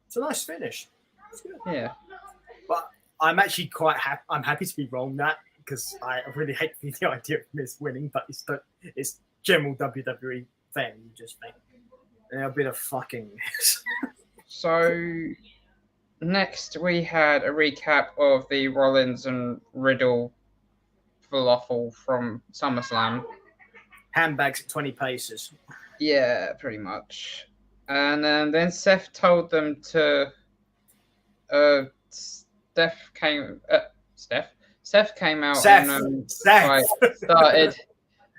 It's a nice finish. It's good. Yeah. But I'm actually quite happy. I'm happy to be wrong that because I really hate the idea of Miz winning, but it's general WWE fan. You just think they're a bit of fucking Miz. So next we had a recap of the Rollins and Riddle falafel from SummerSlam. Handbags at 20 paces. Yeah, pretty much. And then Seth told them to. Seth came out Seth. and Seth.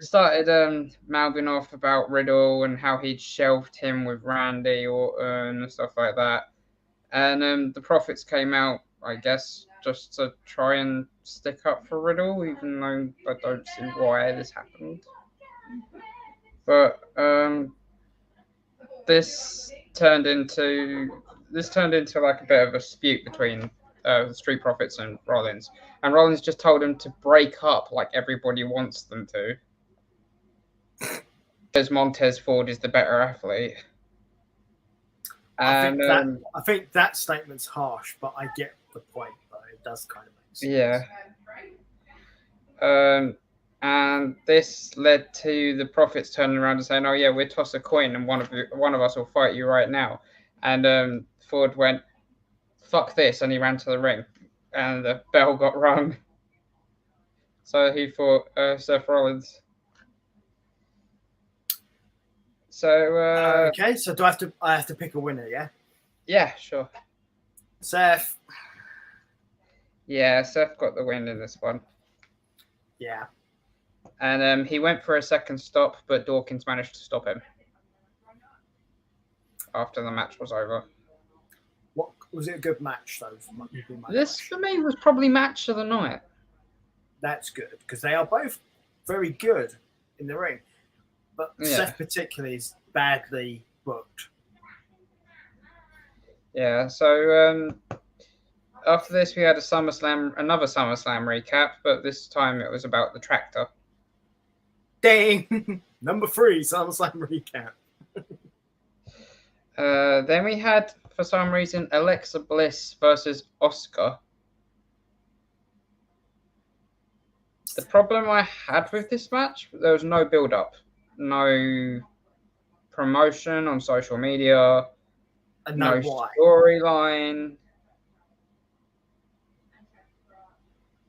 started mouthing off about Riddle and how he'd shelved him with Randy Orton and stuff like that. And the Profits came out, I guess, just to try and stick up for Riddle, even though I don't see why this happened. But this turned into like a bit of a dispute between the Street Profits and Rollins. And Rollins just told him to break up like everybody wants them to. Because Montez Ford is the better athlete. And I think that statement's harsh, but I get the point, though. It does kind of make sense. Yeah. And this led to the Profits turning around and saying, "Oh yeah, we'll toss a coin, and one of us will fight you right now." And Ford went, "Fuck this," and he ran to the ring, and the bell got rung. So he fought Seth Rollins. So Okay, so I have to pick a winner, yeah? yeah, sure. Seth. Yeah, Seth got the win in this one. Yeah. And he went for a second stop, but Dawkins managed to stop him after the match was over. What was it a good match though? This for me was probably match of the night. That's good because they are both very good in the ring. But Yeah. Seth particularly is badly booked. Yeah, so after this we had another SummerSlam recap, but this time it was about the tractor. Dang! Number 3, SummerSlam recap. Then we had, for some reason, Alexa Bliss versus Asuka. The problem I had with this match, there was no build-up, no promotion on social media, And no why. storyline,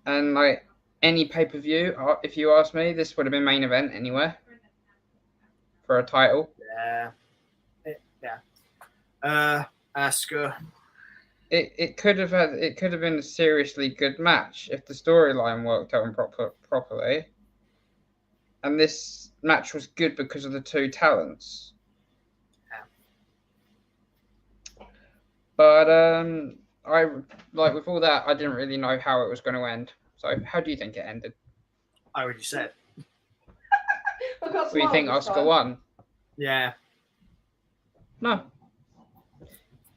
and like any pay-per-view, if you ask me, this would have been main event anywhere for a title. Yeah. Asuka. It could have been a seriously good match if the storyline worked out properly. And this match was good because of the two talents. Yeah. But I like with all that, I didn't really know how it was going to end. So how do you think it ended? I already said. Do you think Asuka won? Yeah. No.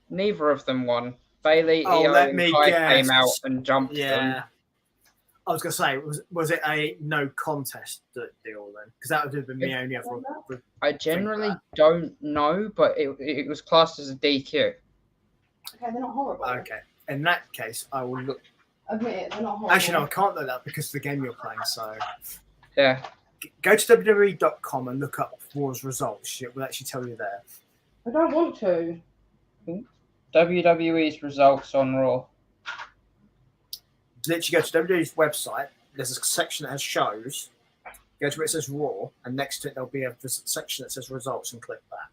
Neither of them won. Bailey, Oh, Io, let and me Kai guess. came out and jumped them. Yeah. I was going to say, was it a no contest deal then? Because that would have been the only other. I generally don't know, but it was classed as a DQ. Okay, they're not horrible. Okay. In that case, I will look. Admit it, they're not horrible. Actually, no, I can't look that because of the game you're playing. So Yeah. go to WWE.com and look up Raw's results. It will actually tell you there. I don't want to. WWE's results on Raw. Literally go to WWE's website. There's a section that has shows. Go to where it says Raw, and next to it there'll be a section that says results, and click that.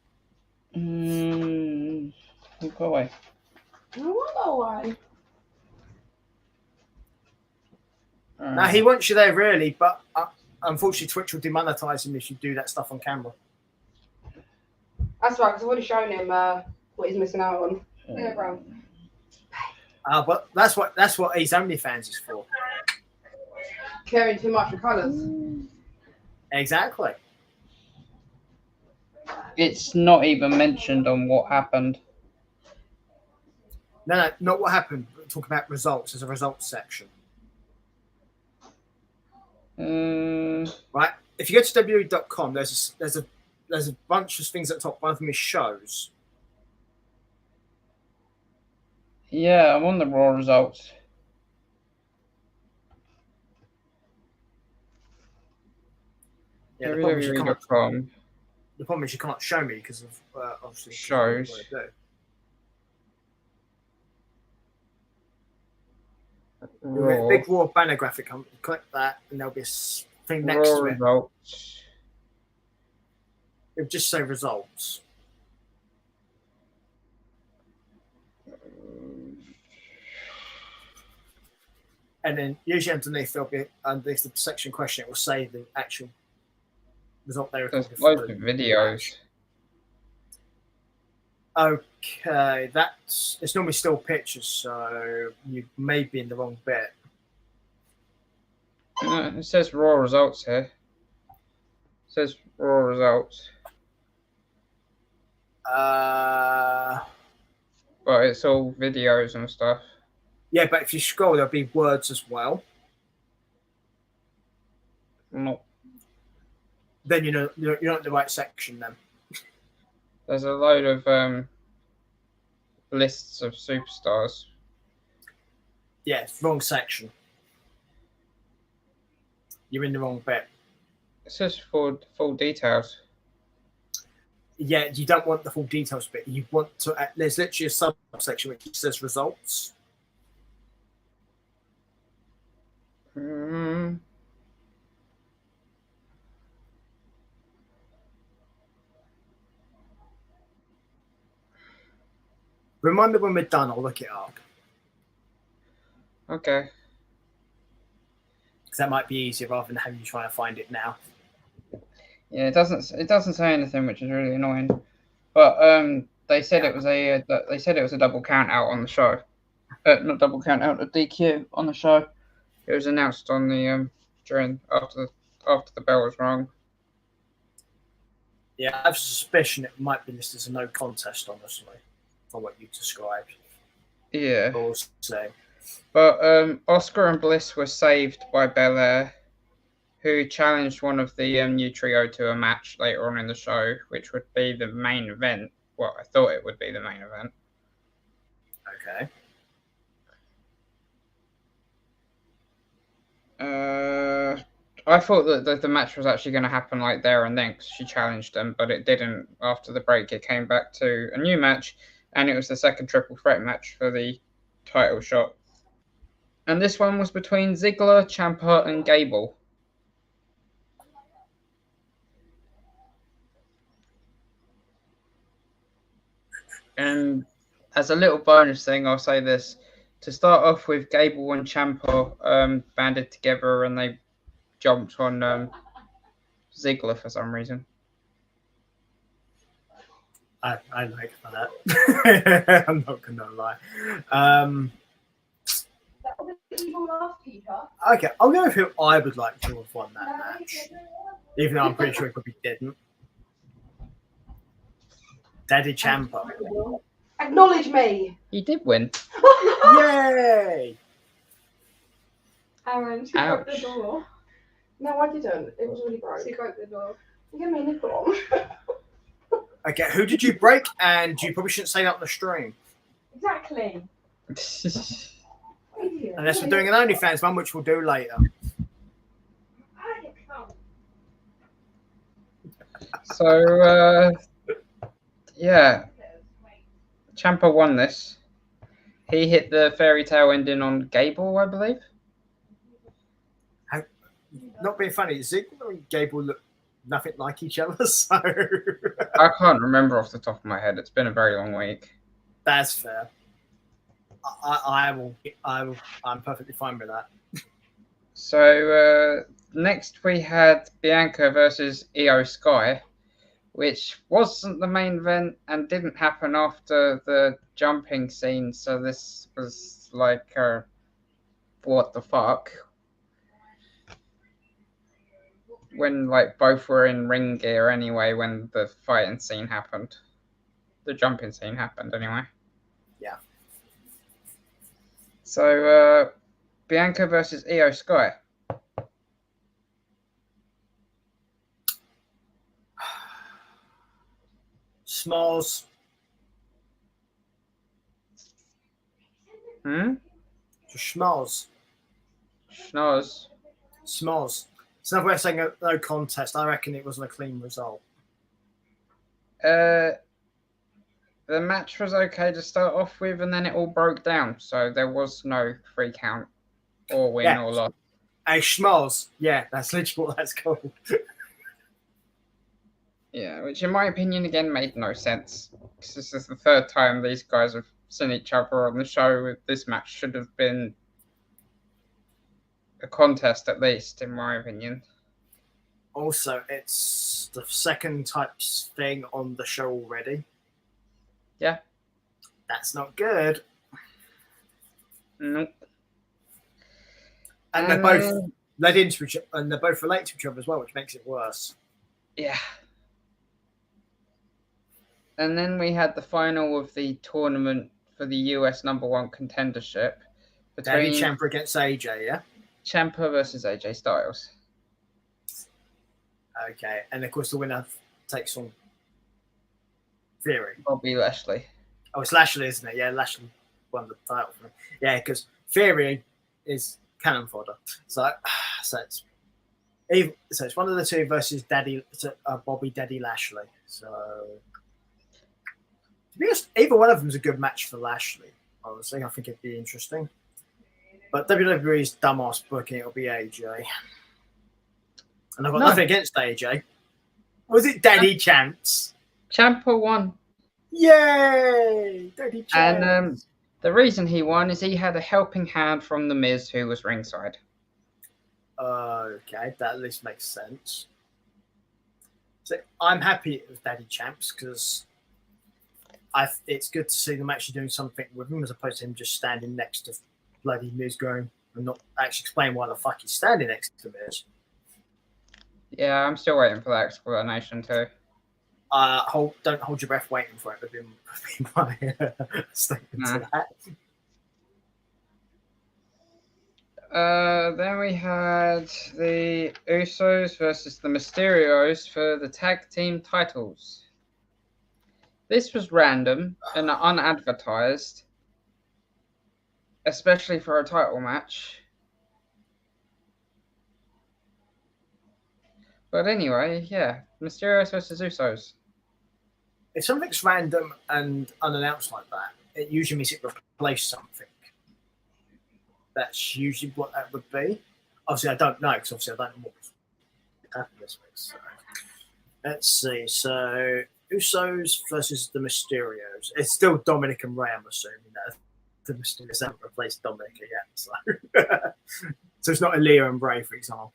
Go away. I won't go away. Now he wants you there really, but unfortunately, Twitch will demonetize him if you do that stuff on camera. That's right, because I've already shown him what he's missing out on. Yeah, bro. But that's what his OnlyFans is for. Caring too much for colours. Exactly. It's not even mentioned on what happened. No, not what happened. We're talking about results. There's a results section. Right. If you go to WWE.com, there's a bunch of things at the top. One of them is shows. Yeah, I'm on the Raw results. Yeah, the problem WWE.com is you can't show me because of obviously shows. what I do. You'll get a big Raw banner graphic. Click that, and there'll be a thing next Raw to it. results. It'll just say results. And then usually underneath the section question, it will say the actual result they There's recorded. loads of videos. Okay, it's normally still pictures, so you may be in the wrong bit. No, it says Raw results here. It says Raw results. But it's all videos and stuff. Yeah, but if you scroll, there'll be words as well. No. Then you're not in the right section then. There's a load of lists of superstars. Yeah, it's wrong section. You're in the wrong bit. It says full details. Yeah, you don't want the full details bit. You want to. There's literally a subsection which says results. Remind me when we're done. I'll look it up. Okay. Because that might be easier rather than having you try to find it now. Yeah, it doesn't say anything, which is really annoying. But they said it was a double count out on the show. Not double count out, a DQ on the show. It was announced on the after the bell was rung. Yeah, I have a suspicion it might be listed as a no contest, honestly, from what you described. Yeah. Also. But Oscar and Bliss were saved by Belair, who challenged one of the new trio to a match later on in the show, which would be the main event. Well, I thought it would be the main event. Okay. I thought that the match was actually going to happen like there and then because she challenged them, but it didn't. After the break, it came back to a new match, and it was the second triple threat match for the title shot. And this one was between Ziggler, Ciampa, and Gable. And as a little bonus thing, I'll say this. To start off with, Gable and Ciampa banded together and they jumped on Ziggler for some reason. I like that. I'm not going to lie. Okay, I'll go with who I would like to have won that match. Even though I'm pretty sure he probably didn't. Daddy Ciampa. Acknowledge me. He did win. Yay! Aaron, she broke the Ouch. door. No, I didn't. It was really broke. She broke the door. Give me a nipple on. Okay, who did you break? And you probably shouldn't say that on the stream. Exactly. Idiot. Unless we're doing an OnlyFans one, which we'll do later. So, yeah. Ciampa won this. He hit the fairy tale ending on Gable, I believe. Not being funny, Ziggler and Gable look nothing like each other, so I can't remember off the top of my head. It's been a very long week. that's fair. I'm perfectly fine with that. So next we had Bianca versus Io Sky, which wasn't the main event and didn't happen after the jumping scene. So this was like, what the fuck? When like both were in ring gear anyway when the fighting scene happened. The jumping scene happened anyway. Yeah. So Bianca versus Io Sky. Smalls. Just schmalls. Schnoz. Smalls. It's another way of saying no contest. I reckon it wasn't a clean result. The match was okay to start off with, and then it all broke down. So there was no 3 count or win Yeah. or loss. Hey, schmalls. Yeah, that's literally what that's called. Yeah, which in my opinion again made no sense. Because this is the 3rd time these guys have seen each other on the show. This match should have been a contest at least, in my opinion. Also, it's the 2nd types thing on the show already. Yeah. That's not good. Nope. And they're both led into each other, and they're both relate to each other as well, which makes it worse. Yeah. And then we had the final of the tournament for the US #1 contendership Daddy between Ciampa against AJ, yeah? Ciampa versus AJ Styles. Okay. And of course, the winner takes on Theory. Bobby Lashley. Oh, it's Lashley, isn't it? Yeah, Lashley won the title for him. Yeah, because Theory is cannon fodder. So it's one of the two versus Bobby Daddy Lashley. So to be honest, either one of them is a good match for Lashley. Honestly, I think it'd be interesting. But WWE's dumbass booking, it'll be AJ. And I've got nothing against AJ. Was it Daddy Champs? Ciampa won. Yay! Daddy Champs. And the reason he won is he had a helping hand from The Miz, who was ringside. Okay, that at least makes sense. So I'm happy it was Daddy Champs because it's good to see them actually doing something with him as opposed to him just standing next to bloody Miz going and not actually explain why the fuck he's standing next to Miz. Yeah, I'm still waiting for that explanation too. Don't hold your breath waiting for it. Would be my statement to that. Then we had the Usos versus the Mysterios for the tag team titles. This was random and unadvertised, especially for a title match. But anyway, yeah, Mysterios versus Usos. If something's random and unannounced like that, it usually means it replaced something. That's usually what that would be. Obviously, I don't know because obviously I don't know what happened this week. So let's see. So Usos versus the Mysterios. It's still Dominic and Rey, I'm assuming. That the Mysterios haven't replaced Dominic yet. So, so it's not Aaliyah and Rey, for example.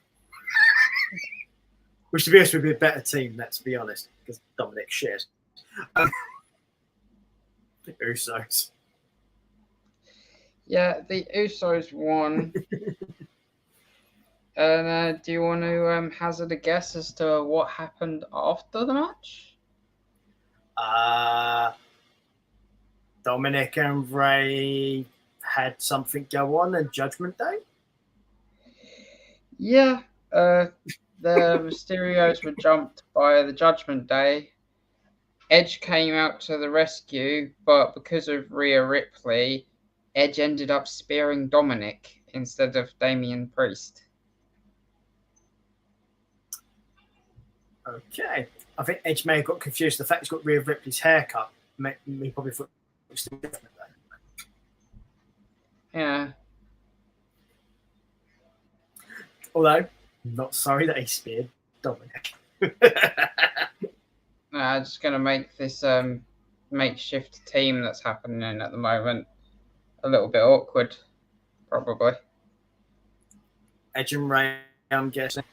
Which, to be honest, would be a better team, let's be honest, because Dominic's shit. Usos. Yeah, the Usos won. And do you want to hazard a guess as to what happened after the match? Dominic and Rey had something go on in Judgment Day? Yeah, the Mysterios were jumped by the Judgment Day. Edge came out to the rescue, but because of Rhea Ripley, Edge ended up spearing Dominic instead of Damian Priest. Okay. I think Edge may have got confused. The fact he's got Rhea Ripley's haircut, he probably thought it was different. Yeah. Although, not sorry that he speared Dominic. I'm just going to make this makeshift team that's happening at the moment a little bit awkward, probably. Edge and Ray, I'm guessing.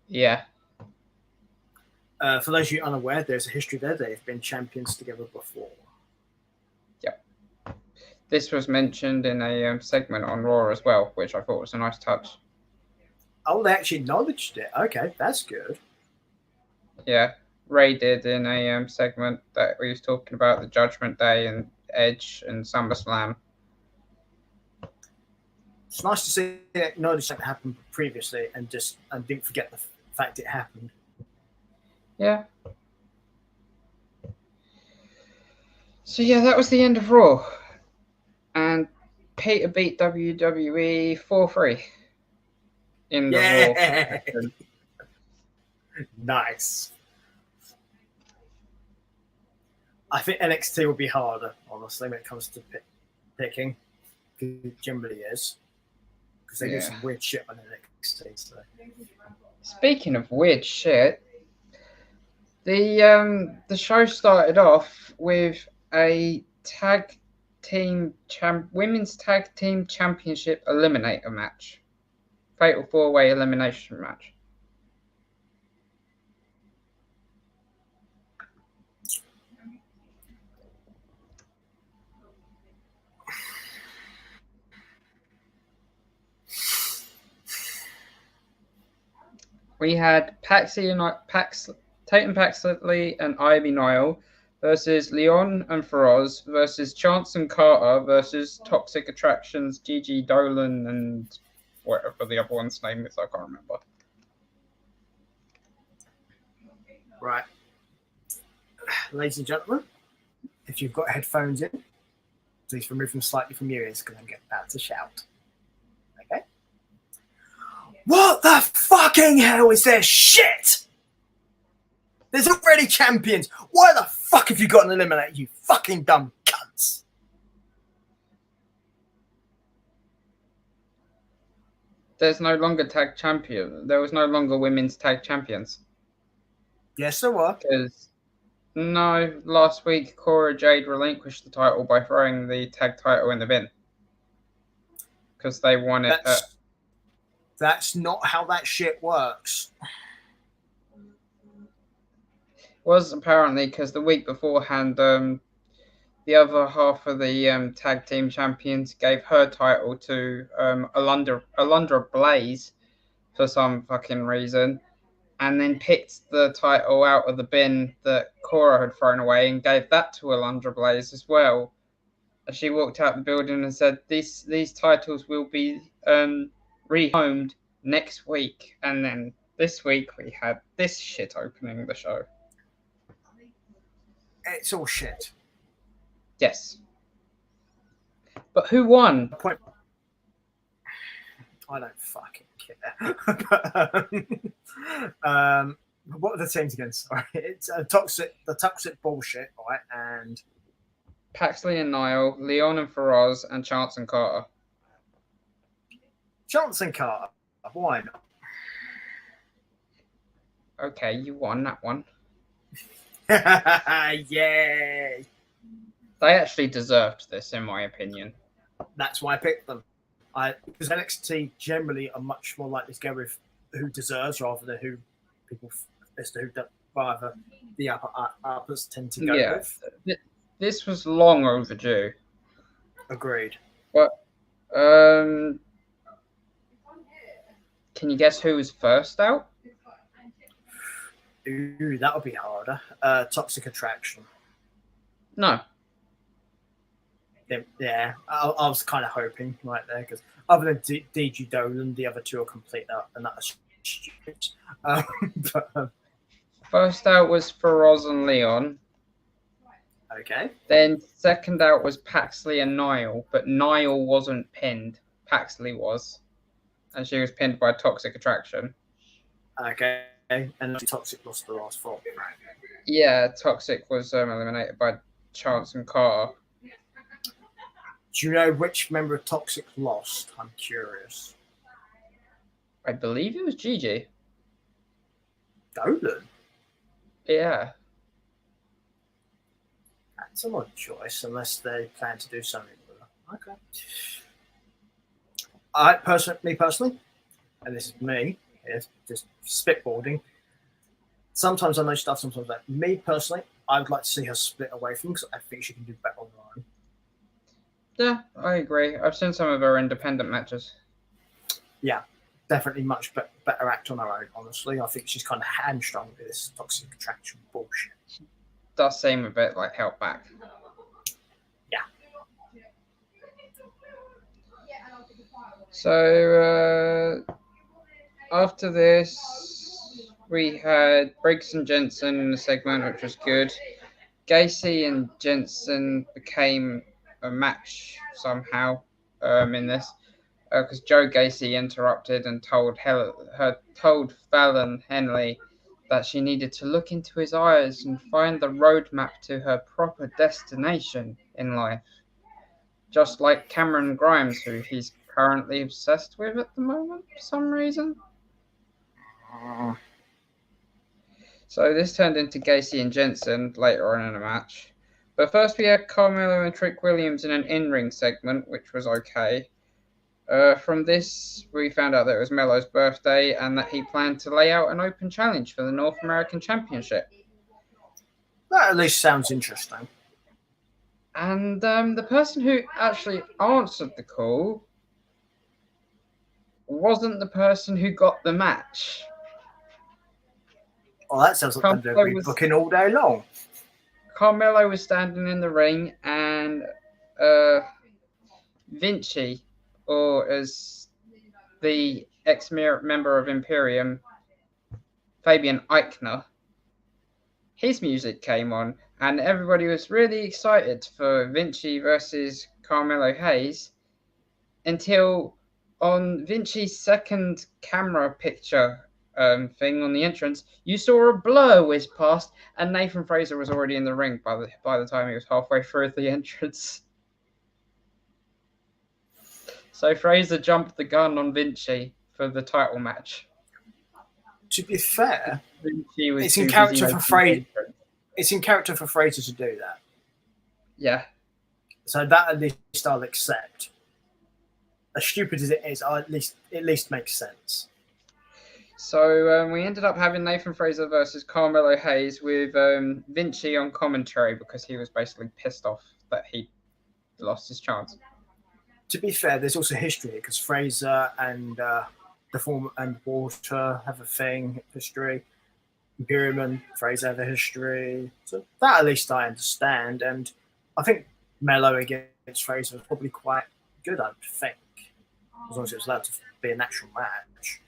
Yeah. For those of you unaware, there's a history there. They've been champions together before. This was mentioned in a segment on Raw as well, which I thought was a nice touch. Oh, they actually acknowledged it. Okay, that's good. Yeah, Ray did in a segment that we was talking about the Judgment Day and Edge and SummerSlam. It's nice to see they acknowledge something happened previously and didn't forget the fact it happened. Yeah. So yeah, that was the end of Raw. And Peter beat WWE 4-3 in the Raw. Nice. I think NXT will be harder, honestly, when it comes to picking. It generally is. Because they do some weird shit on NXT. So. Speaking of weird shit, the show started off with a women's tag team championship eliminator match, fatal 4-way elimination match. We had Tatum Paxley and Ivy Nile versus Leon and Feroz versus Chance and Carter versus Toxic Attractions, Gigi Dolan and whatever the other one's name is, I can't remember. Right. Ladies and gentlemen, if you've got headphones in, please remove them slightly from your ears because I'm about to shout. Okay? What the fucking hell is this shit? There's already champions. Why the fuck have you got an eliminator, you fucking dumb cunts? There's no longer tag champion. There was no longer women's tag champions. Yes, there were. Because no, last week Cora Jade relinquished the title by throwing the tag title in the bin. Because they won it. That's not how that shit works. Was apparently because the week beforehand, the other half of the tag team champions gave her title to Alundra Blaze for some fucking reason, and then picked the title out of the bin that Cora had thrown away and gave that to Alundra Blaze as well. And she walked out the building and said, "These titles will be rehomed next week." And then this week we had this shit opening the show. It's all shit. Yes. But who won? I don't fucking care. What are the teams again? Sorry. It's the toxic bullshit, right? And Paxley and Niall, Leon and Feroz, and Chance and Carter. Chance and Carter. Why not? Okay, you won that one. Yay! They actually deserved this, in my opinion. That's why I picked them. Because NXT generally are much more likely to go with who deserves rather than who people as to who rather the uppers tend to go with. This was long overdue. Agreed. But can you guess who was first out? Ooh, that would be harder. Toxic Attraction. No. Yeah, I was kind of hoping right there because other than DG Dolan, the other two are complete and that's stupid. First out was Feroz and Leon. Okay. Then second out was Paxley and Niall, but Niall wasn't pinned. Paxley was, and she was pinned by Toxic Attraction. Okay. And Toxic lost the last 4. Yeah, Toxic was eliminated by Chance and Carter. Do you know which member of Toxic lost? I'm curious. I believe it was Gigi. Dolan? Yeah. That's an odd choice, unless they plan to do something with her. Okay. Me personally, and this is me, it's just spitballing. Sometimes I know stuff, sometimes that. Me personally, I would like to see her split away from because I think she can do better on her own. Yeah, I agree. I've seen some of her independent matches. Yeah, definitely much better act on her own, honestly. I think she's kind of hamstrung with this toxic attraction bullshit. Does seem a bit like held back. Yeah. So after this, we had Briggs and Jensen in the segment, which was good. Gacy and Jensen became a match somehow in this because Joe Gacy interrupted and told Fallon Henley that she needed to look into his eyes and find the roadmap to her proper destination in life. Just like Cameron Grimes, who he's currently obsessed with at the moment for some reason. So this turned into Gacy and Jensen later on in the match. But first we had Carmelo and Trick Williams in an in-ring segment, which was okay. From this, we found out that it was Melo's birthday and that he planned to lay out an open challenge for the North American Championship. That at least sounds interesting. And the person who actually answered the call wasn't the person who got the match. Well, that sounds like they've been booking all day long. Carmelo was standing in the ring and Vinci, or as the ex-member of Imperium, Fabian Eichner, his music came on and everybody was really excited for Vinci versus Carmelo Hayes until on Vinci's second camera picture thing on the entrance, you saw a blur whiz past and Nathan Fraser was already in the ring by the time he was halfway through the entrance. So Fraser jumped the gun on Vinci for the title match. To be fair, Vinci was it's in character for Fraser. It's in character for Fraser to do that. Yeah. So that at least I'll accept. As stupid as it is, at least makes sense. So we ended up having Nathan Fraser versus Carmelo Hayes with Vinci on commentary because he was basically pissed off that he lost his chance. To be fair, there's also history because Fraser and the former and Walter have a history. Imperium and Fraser have a history. So that at least I understand. And I think Melo against Fraser was probably quite good, I think. As long as it was allowed to be a natural match.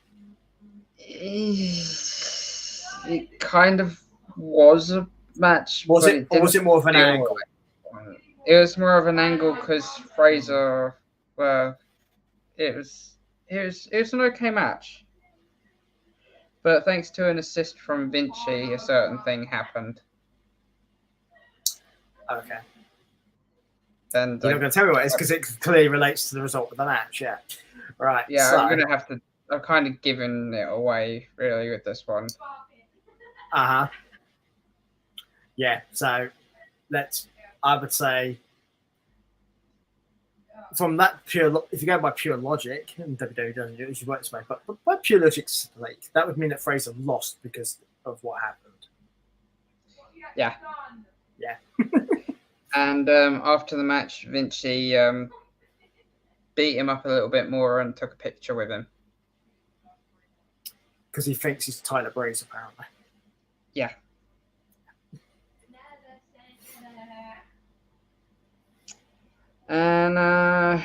It kind of was a match. Was it, or was it more of an angle? It was more of an angle because Fraser, it was an okay match. But thanks to an assist from Vinci, a certain thing happened. Okay. And you're not going to tell me what it is because it clearly relates to the result of the match, yeah. Right. Yeah, so, I'm going to have to. I've kind of given it away, really, with this one. Uh-huh. Yeah, so I would say, from that if you go by pure logic, and WWE doesn't do it, you won't but by pure logic's sake, that would mean that Fraser lost because of what happened. Yeah. Yeah. And after the match, Vinci beat him up a little bit more and took a picture with him. Because he thinks he's Tyler Breeze, apparently. Yeah. And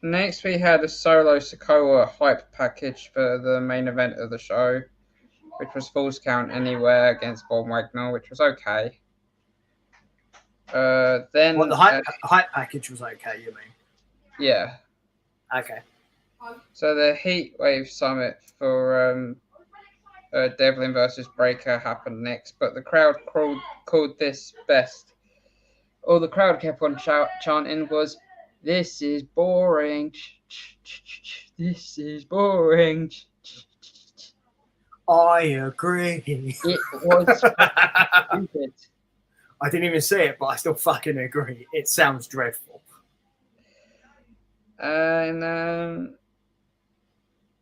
next we had a Solo Sikoa hype package for the main event of the show, which was Falls Count Anywhere against Von Wagner, which was okay. Then the hype package was okay, you mean? Yeah. Okay. So the Heatwave Summit for Devlin versus Breaker happened next, but the crowd called this best. All the crowd kept on chanting was, "This is boring. This is boring." I agree. It was stupid. I didn't even say it, but I still fucking agree. It sounds dreadful. And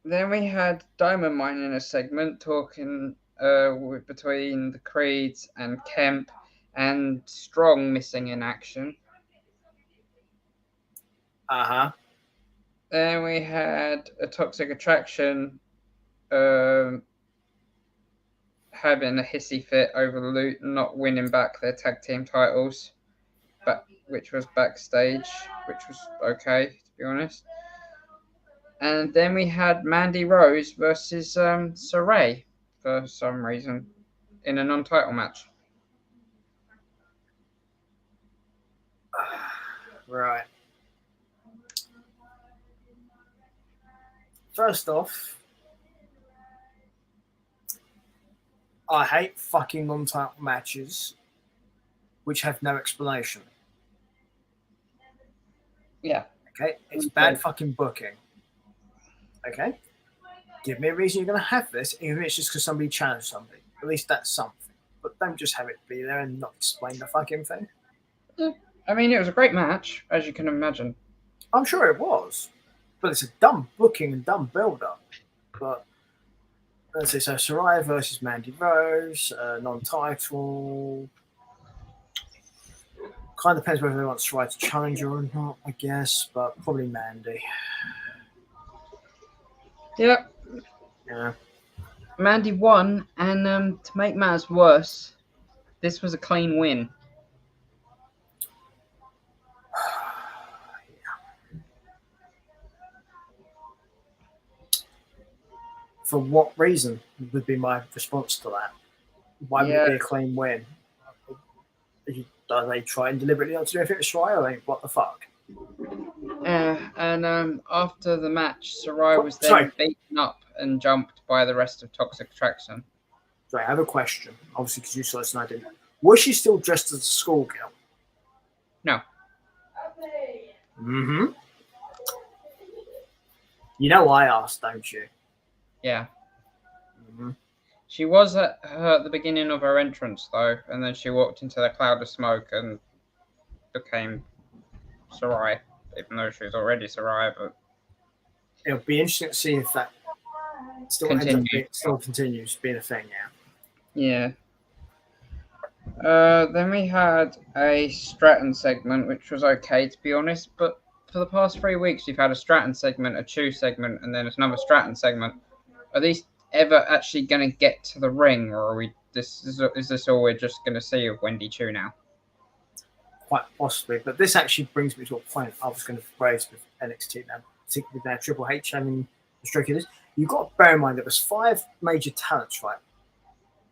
then we had Diamond Mine in a segment talking between the Creeds and Kemp, and Strong missing in action. Then we had a Toxic Attraction having a hissy fit over Loot not winning back their tag team titles, which was backstage, which was okay, to be honest. And then we had Mandy Rose versus Saray for some reason in a non-title match. Right. First off, I hate fucking non-title matches which have no explanation. Yeah. Okay? It's bad fucking booking. Okay? Give me a reason you're going to have this, even if it's just because somebody challenged somebody. At least that's something. But don't just have it be there and not explain the fucking thing. Yeah. I mean, it was a great match, as you can imagine. I'm sure it was. But it's a dumb booking and dumb build-up. But let's say so Saraya versus Mandy Rose, non-title. Kind of depends whether they want Saraya to challenge her or not, I guess, but probably Mandy. Yep. Yeah. Mandy won, and to make matters worse, this was a clean win. For what reason would be my response to that? Why would it be a clean win? Are they trying deliberately not to do anything with Saraya? Like, what the fuck? And after the match, Saraya was then beaten up and jumped by the rest of Toxic Attraction. Sorry, I have a question. Obviously, because you saw this and I didn't. Was she still dressed as a schoolgirl? No. Mm-hmm. You know I asked, don't you? Yeah. Mm-hmm. She was at the beginning of her entrance, though, and then she walked into the cloud of smoke and became Saraya, even though she was already Saraya. But it'll be interesting to see if that still continues being a thing now. Yeah. Then we had a Stratton segment, which was okay, to be honest, but for the past 3 weeks, we've had a Stratton segment, a Chew segment, and then another Stratton segment. Are these ever actually going to get to the ring, or is this all we're just going to see of Wendy Chew now? Quite possibly, but this actually brings me to a point I was going to raise with NXT now, particularly now Triple H having the stroke of this. You've got to bear in mind there was 5 major talents, right,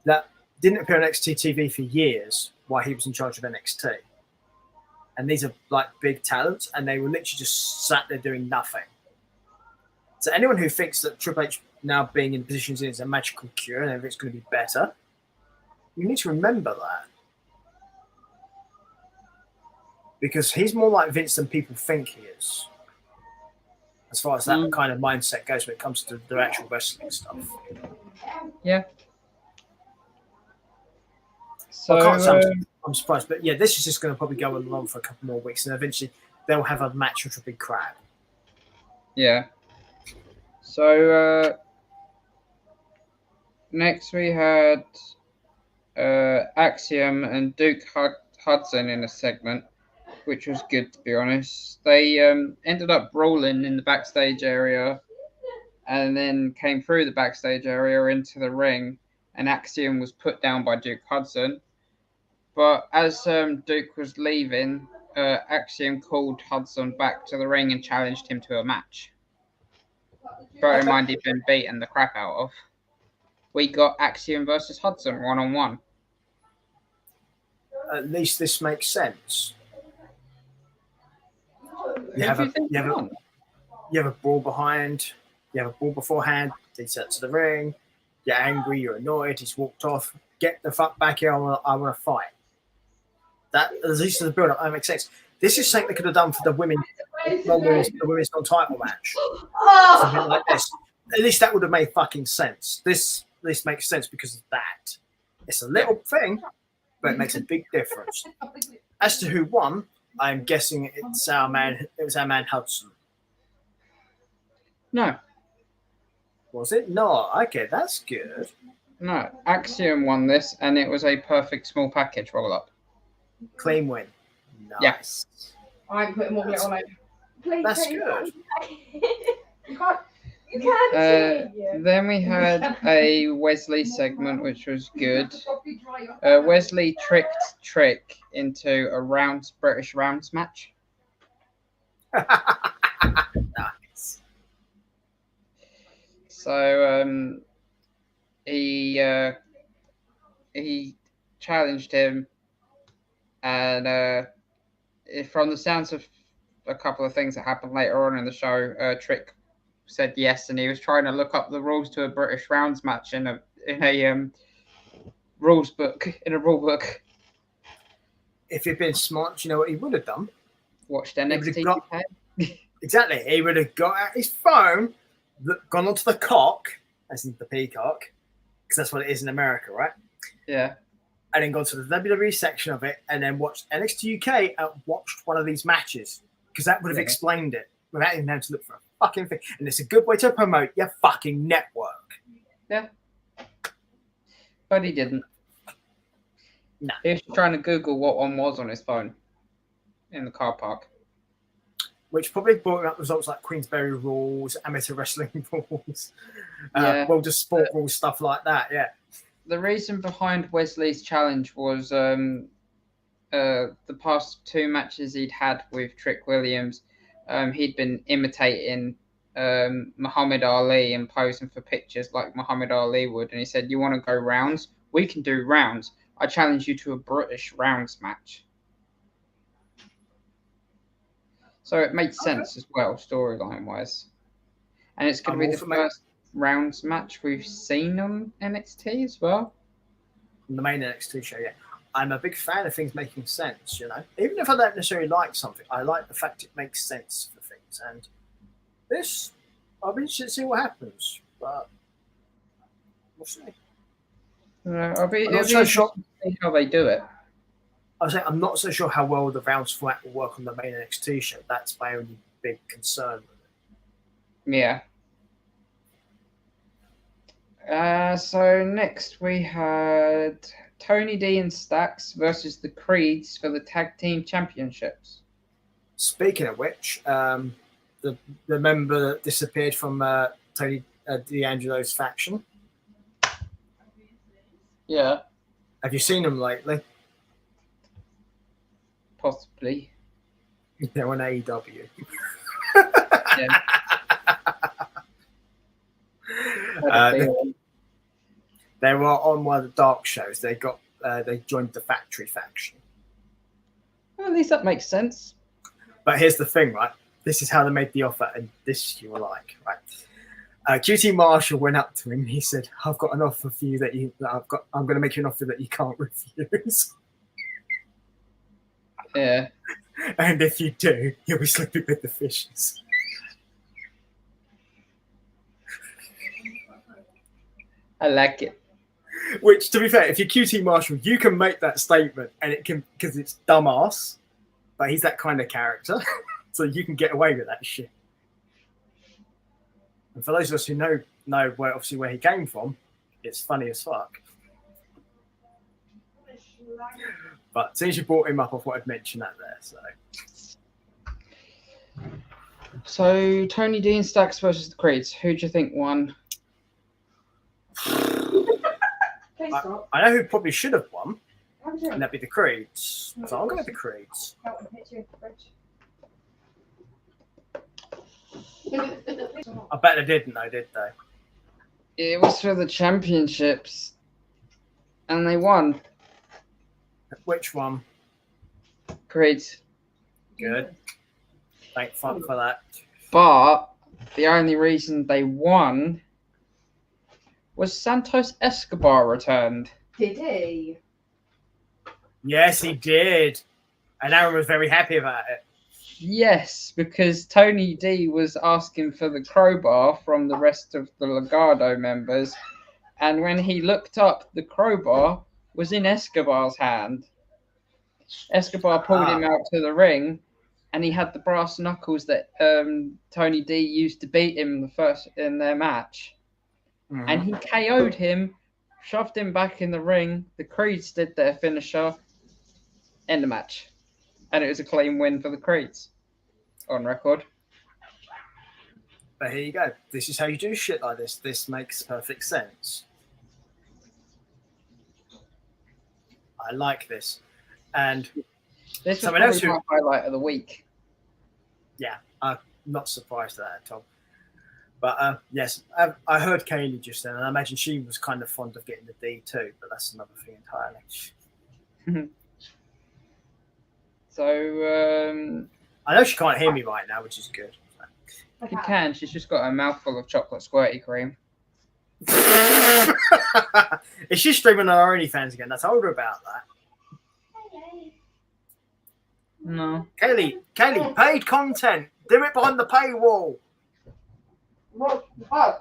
that didn't appear on NXT TV for years while he was in charge of NXT. And these are like big talents, and they were literally just sat there doing nothing. So anyone who thinks that Triple H now being in positions is a magical cure and everything's going to be better, you need to remember that. Because he's more like Vince than people think he is. As far as that kind of mindset goes when it comes to the actual wrestling stuff. Yeah. So I can't say I'm surprised, but yeah, this is just going to probably go along for a couple more weeks, and eventually they'll have a match which will be crap. Yeah. So next we had Axiom and Duke Hudson in a segment, which was good, to be honest. They ended up brawling in the backstage area and then came through the backstage area into the ring, and Axiom was put down by Duke Hudson. But as Duke was leaving, Axiom called Hudson back to the ring and challenged him to a match. Bear in mind he'd been beaten the crap out of. We got Axiom versus Hudson 1-on-1. At least this makes sense. You have a brawl behind, you have a brawl beforehand, they set to the ring, you're angry, you're annoyed, he's walked off, get the fuck back here, I want to fight. That, at least in the build-up, that makes sense. This is something they could have done for the women's non-title match. Something like this. At least that would have made fucking sense. This makes sense because of that. It's a little thing, but it makes a big difference. As to who won, I'm guessing it was our man Hudson. No, Was it not? Okay, that's good. no. Axiom won this, and it was a perfect small package roll up. Clean win. Yeah. Nice. I'm putting more glitter on it. Please That's tell you good. You can't. You can see. Then we had a Wesley segment, which was good. Wesley tricked Trick into a British rounds match. Nice. So he challenged him, and from the sounds of a couple of things that happened later on in the show, Trick said yes, and he was trying to look up the rules to a British rounds match in a rules book, in a rule book. If he'd been smart, you know what he would have done? Watched would've NXT got- UK. Exactly. He would have got out his phone, gone onto the cock, as in the peacock, because that's what it is in America, right? Yeah. And then gone to the WWE section of it, and then watched NXT UK and watched one of these matches, because that would have Yeah. explained it without even having to look for a fucking thing. And it's a good way to promote your fucking network. But he didn't. No. He was trying to Google what one was on his phone in the car park. Which probably brought up results like Queensberry rules, amateur wrestling rules, Yeah. world of sport rules, stuff like that. Yeah. The reason behind Wesley's challenge was the past two matches he'd had with Trick Williams, he'd been imitating Muhammad Ali and posing for pictures like Muhammad Ali would, and he said, "You want to go rounds? We can do rounds. I challenge you to a British rounds match." So it made sense as well, storyline wise, and it's going I'm to be all the for first rounds match we've seen on NXT as well. The main NXT show, yeah. I'm a big fan of things making sense, you know. Even if I don't necessarily like something, I like the fact it makes sense for things. And this, I'll be interested to see what happens. But we'll see. I'll be I'm not interested so sure. to see how they do it. I was saying I'm not so sure how well the rounds format will work on the main NXT show. That's my only big concern with it. Yeah. So next we had Tony D and Stacks versus the Creeds for the Tag Team Championships. Speaking of which, the member that disappeared from Tony D'Angelo's faction, Yeah. have you seen them lately? Possibly. They're on AEW. Yeah. They were on one of the dark shows. They joined the Factory faction. Well, at least that makes sense. But here's the thing, right? This is how they made the offer, and this you will like, right? QT Marshall went up to him. He said, "I've got an offer for you I'm going to make you an offer that you can't refuse. Yeah. And if you do, you'll be sleeping with the fishes." I like it. Which, to be fair, if you're QT Marshall, you can make that statement, and it can, because it's dumbass, but he's that kind of character, so you can get away with that shit. And for those of us who know where he came from, it's funny as fuck. But as soon as you brought him up, I thought I'd mention that there. So Tony D and Stacks versus the Creeds. Who do you think won? Please stop. I know who probably should have won, Have a drink. and that'd be the Creeds. So I'm going with the Creeds. Don't want to picture in the fridge. I bet they didn't, though, did they? It was for the championships, and they won. Which one? Creeds. Good. Thank fuck for that. But the only reason they won was Santos Escobar returned. Did he? Yes, he did. And Aaron was very happy about it. Yes, because Tony D was asking for the crowbar from the rest of the Legado members, and when he looked up, the crowbar was in Escobar's hand. Escobar pulled him out to the ring, and he had the brass knuckles that Tony D used to beat him the first in their match, and he KO'd him, shoved him back in the ring. The Creeds did their finisher, end the match, and it was a clean win for the Creeds, on record. But here you go. This is how you do shit like this. This makes perfect sense. I like this. And This was Someone probably else who- my highlight of the week. yeah, I'm not surprised at that at all. But yes, I heard Kaylee just then, and I imagine she was kind of fond of getting the D too, but that's another thing entirely. So I know she can't hear me right now, which is good. you can. She's just got a mouthful of chocolate squirty cream. Is she streaming on her OnlyFans again? I told her about that. No. Kaylee, paid content. Do it behind the paywall. What? Hug.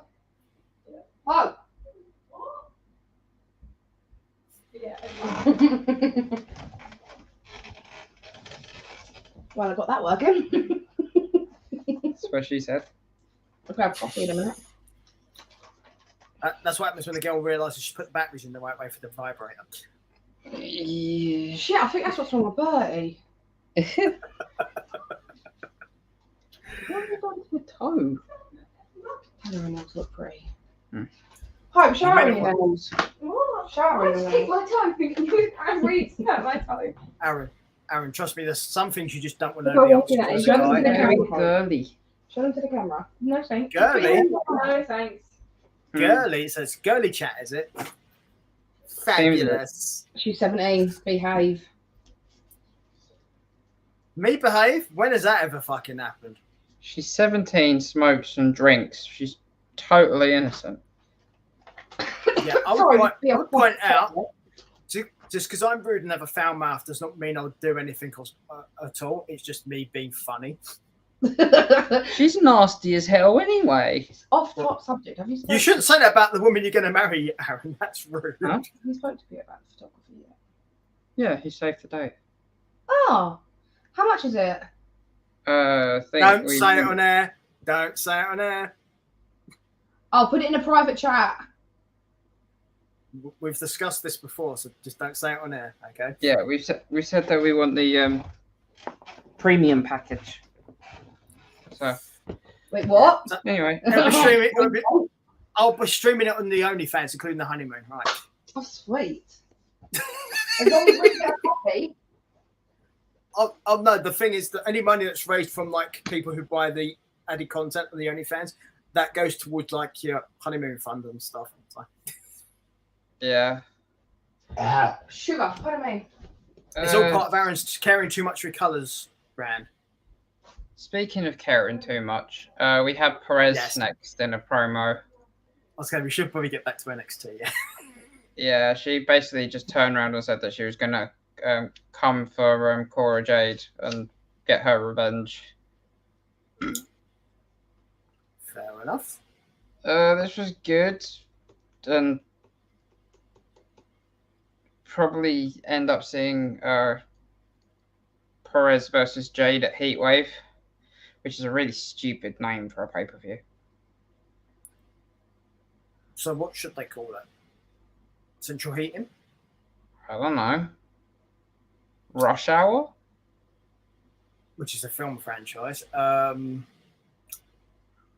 Hug. Yeah. Well, I got that working. That's what she said. I'll grab coffee in a minute. That's what happens when the girl realises she put the batteries in the right way for the vibrator. Yeah. Shit, I think that's what's wrong with Bertie. Why have you gone to the toe? Her nails look pretty. Hope, shower You made your it nails. What? Shower I your just keep nails. my toe thinking you and reach at my toe. Aaron, trust me, there's some things you just don't want to Go be walking answered at it. as a Go guy. to the Very camera. girly. Show them to the camera. No, thanks. Girly? No, thanks. Girly, it says girly chat, is it? Fabulous. She's 17. Behave. Me behave? When has that ever fucking happened? She's 17, smokes and drinks. She's totally innocent. Yeah, I Sorry, would yeah, point out, just because I'm rude and have a foul mouth does not mean I'll do anything at all. It's just me being funny. She's nasty as hell anyway. Off top subject. Have you spoken You shouldn't say that about the woman you're going to marry, Aaron. That's rude. Huh? Have you spoken to me about photography yet? Yeah, he's safe to date. Oh, how much is it? Don't say it on air. Don't say it on air. I'll put it in a private chat. We've discussed this before, so just don't say it on air, okay? Yeah, we said that we want the premium package. So Wait, what? anyway, I'll be streaming it on the OnlyFans, including the honeymoon. Right. Oh, sweet. As long as we get a copy. Oh no, the thing is that any money that's raised from like people who buy the added content on the OnlyFans, that goes towards like your honeymoon fund and stuff. So, yeah. Sugar, pardon me. it's all part of Aaron's caring too much for colours brand. Speaking of caring too much, we have Perez Yes. next in a promo. I was going. We should probably get back to NXT. Yeah. Yeah, she basically just turned around and said that she was going to come for Cora Jade and get her revenge. Fair enough. This was good, and probably end up seeing Perez versus Jade at Heatwave, which is a really stupid name for a pay-per-view. So what should they call it? Central Heating? I don't know. Rush Hour? Which is a film franchise.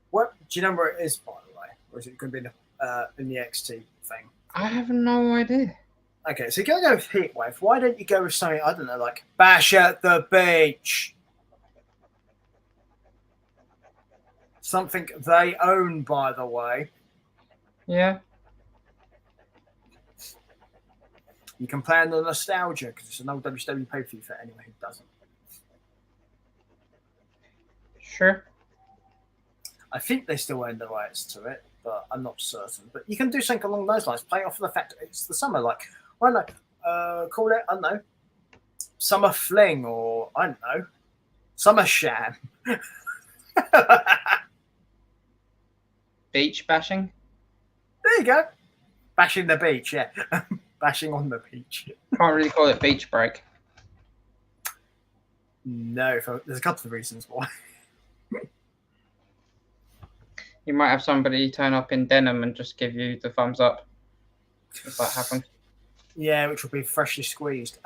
What do you know where it is, by the way, or is it going to be in the XT thing? I have no idea. Okay, so you're going to go with Heatwave. Why don't you go with something, I don't know, like Bash at the Beach? Something they own, by the way. Yeah. You can play on the nostalgia because it's an old WCW pay-per-view for anyone who doesn't. Sure. I think they still own the rights to it, but I'm not certain. But you can do something along those lines. Play off of the fact that it's the summer. Like, I don't know, call it, I don't know, Summer Fling or, I don't know, Summer Sham. Beach bashing? There you go. Bashing the beach, yeah. Bashing on the beach. Can't really call it beach break. No, there's a couple of reasons why. You might have somebody turn up in denim and just give you the thumbs up if that happens. Yeah, which will be freshly squeezed.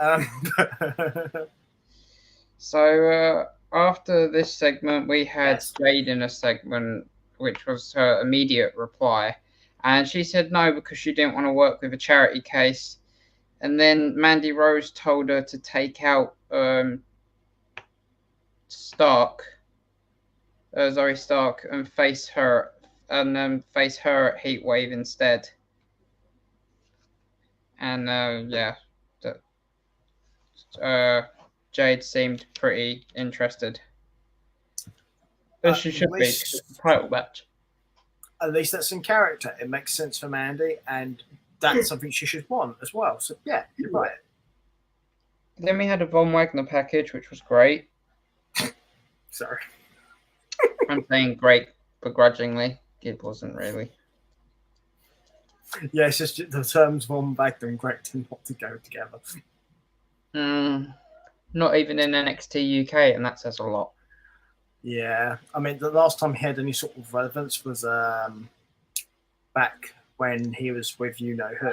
So after this segment, we had Yes. Jade in a segment, which was her immediate reply. And she said no because she didn't want to work with a charity case. And then Mandy Rose told her to take out Zoe Stark, and face her at Heatwave instead. And Jade seemed pretty interested. As she should be. 'Cause it's a title match. At least that's in character. It makes sense for Mandy, and that's something she should want as well. So yeah, you're right. Then we had a Von Wagner package, which was great. Sorry. I'm saying great begrudgingly. It wasn't really. Yeah, it's just the terms Von Wagner and Greg tend not to go together. Not even in NXT UK, and that says a lot. Yeah, I mean, the last time he had any sort of relevance was back when he was with You Know Who.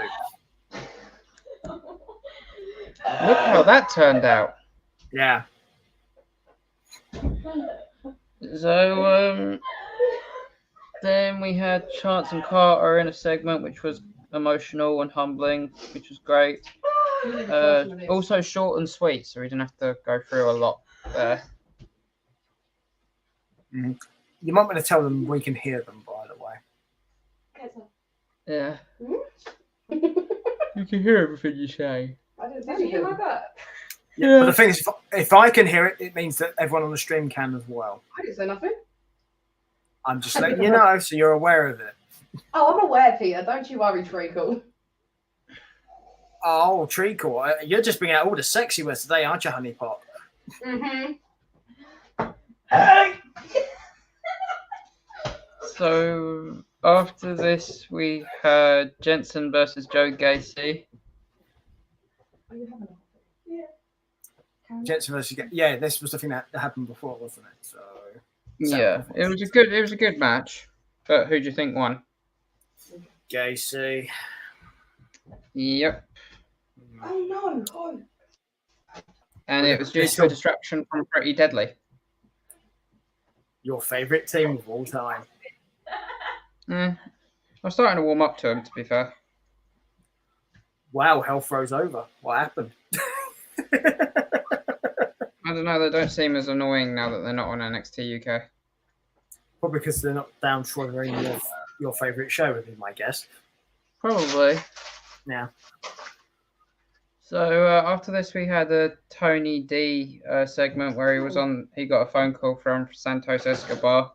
Look how that turned out. Yeah. So then we had Chance and Carter in a segment which was emotional and humbling, which was great. Also short and sweet, so we didn't have to go through a lot there. You might want to tell them we can hear them, by the way. Yeah. You can hear everything you say. I didn't Did you hear my burp? Yeah. But the thing is, if I can hear it, it means that everyone on the stream can as well. I didn't say nothing. I'm just letting you know, so you're aware of it. Oh, I'm aware, Peter. Don't you worry, Treacle. Oh, Treacle, you're just bringing out all the sexy words today, aren't you, Honey Pot? Mm-hmm. So after this, we had Jensen versus Joe Gacy. Are you having Yeah. Jensen versus yeah, this was the thing that happened before, wasn't it? So Yeah, it was a good match. But who do you think won? Gacy. Yep. Oh no! Oh. And it was due to a distraction from Pretty Deadly. Your favourite team of all time. I'm starting to warm up to him, to be fair. Wow, hell froze over. What happened? I don't know, they don't seem as annoying now that they're not on NXT UK. Probably because they're not down furthering your favourite show, would be my guess. Probably. Yeah. So after this, we had a Tony D segment where he got a phone call from Santos Escobar.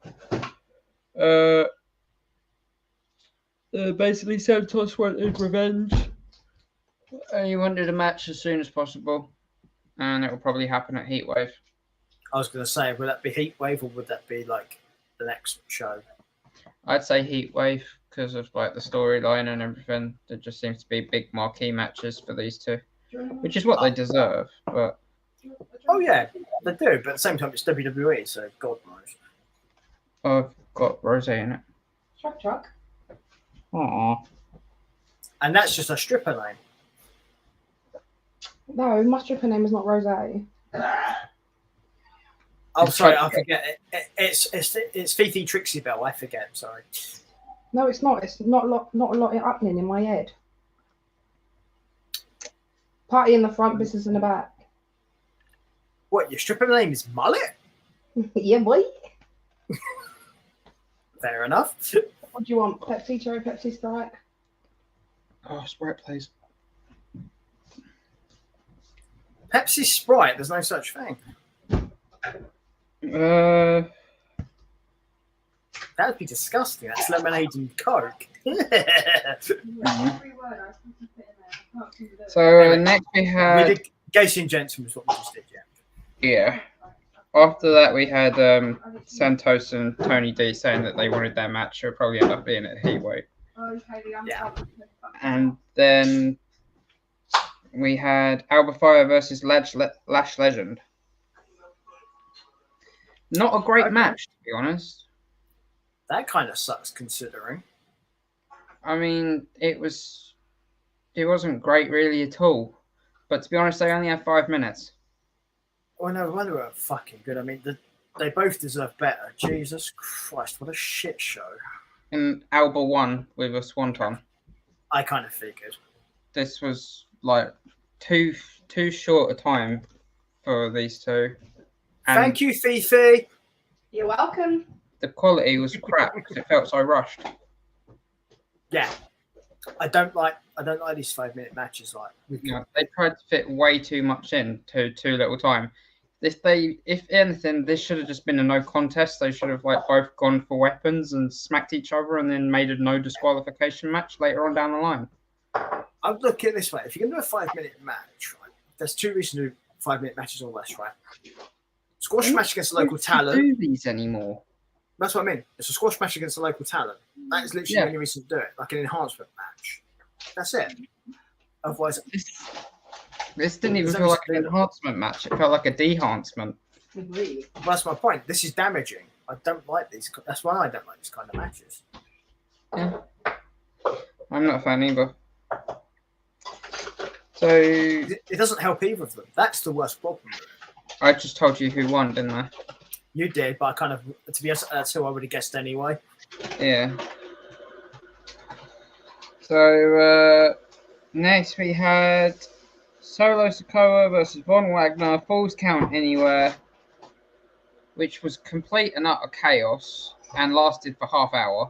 Basically, Santos wanted revenge. He wanted a match as soon as possible, and it will probably happen at Heatwave. I was going to say, would that be Heatwave or would that be like the next show? I'd say Heatwave because of like the storyline and everything. There just seems to be big marquee matches for these two, which is what they deserve. But Oh yeah, they do. But at the same time, it's WWE, so God knows. I've got Rose in it. Truck. Aww. And that's just a stripper name. No, my stripper name is not Rose. Oh, sorry, I forget. It's Fifi Trixie Bell. I forget. Sorry. No, it's not. It's not a lot happening in my head. Party in the front, business in the back. What, your stripper name is Mullet? Yeah, boy. Fair enough. What do you want? Pepsi, cherry Pepsi, Sprite? Oh, Sprite, please. Pepsi Sprite. There's no such thing. Uh, That'd be disgusting. That's lemonade and Coke. Every word I was supposed to put in there. I can't do that. so next we We had did Gacy and Jensen was what we just did, yeah. yeah. After that we had Santos and Tony D saying that they wanted their match. It'll probably end up being at Heatwave. Okay, the Yeah. And then we had Alba Fire versus Lash Legend. Not a great Okay. match, to be honest. That kind of sucks considering. I mean, it wasn't great really at all. But to be honest, they only had 5 minutes. Oh no, they were fucking good. I mean, they both deserve better. Jesus Christ, what a shit show. And Alba won with a swanton. I kind of figured. This was like too short a time for these two. And Thank you, Fifi. You're welcome. the quality was crap because it felt so rushed. Yeah, I don't like these 5-minute matches. Like, They tried to fit way too much in to too little time. If anything, this should have just been a no contest. They should have like both gone for weapons and smacked each other, and then made a no disqualification match later on down the line. I'm looking at it this way: if you're gonna do a 5-minute match, right, there's 2 reasons to do 5-minute matches or less, right? Squash match against a local talent. Do these anymore? That's what I mean. It's a squash match against a local talent. That is literally the only reason to do it, like an enhancement match. That's it. Otherwise, This didn't even feel like an enhancement match. It felt like a dehancement. Agreed. that's my point. This is damaging. I don't like these. That's why I don't like these kind of matches. Yeah. I'm not a fan either. So It doesn't help either of them. That's the worst problem with it. I just told you who won, didn't I? You did, but I kind of, to be honest, that's who I would have guessed anyway. Yeah. So next we had Solo Sikoa versus Von Wagner, Falls Count Anywhere, which was complete and utter chaos and lasted for half hour.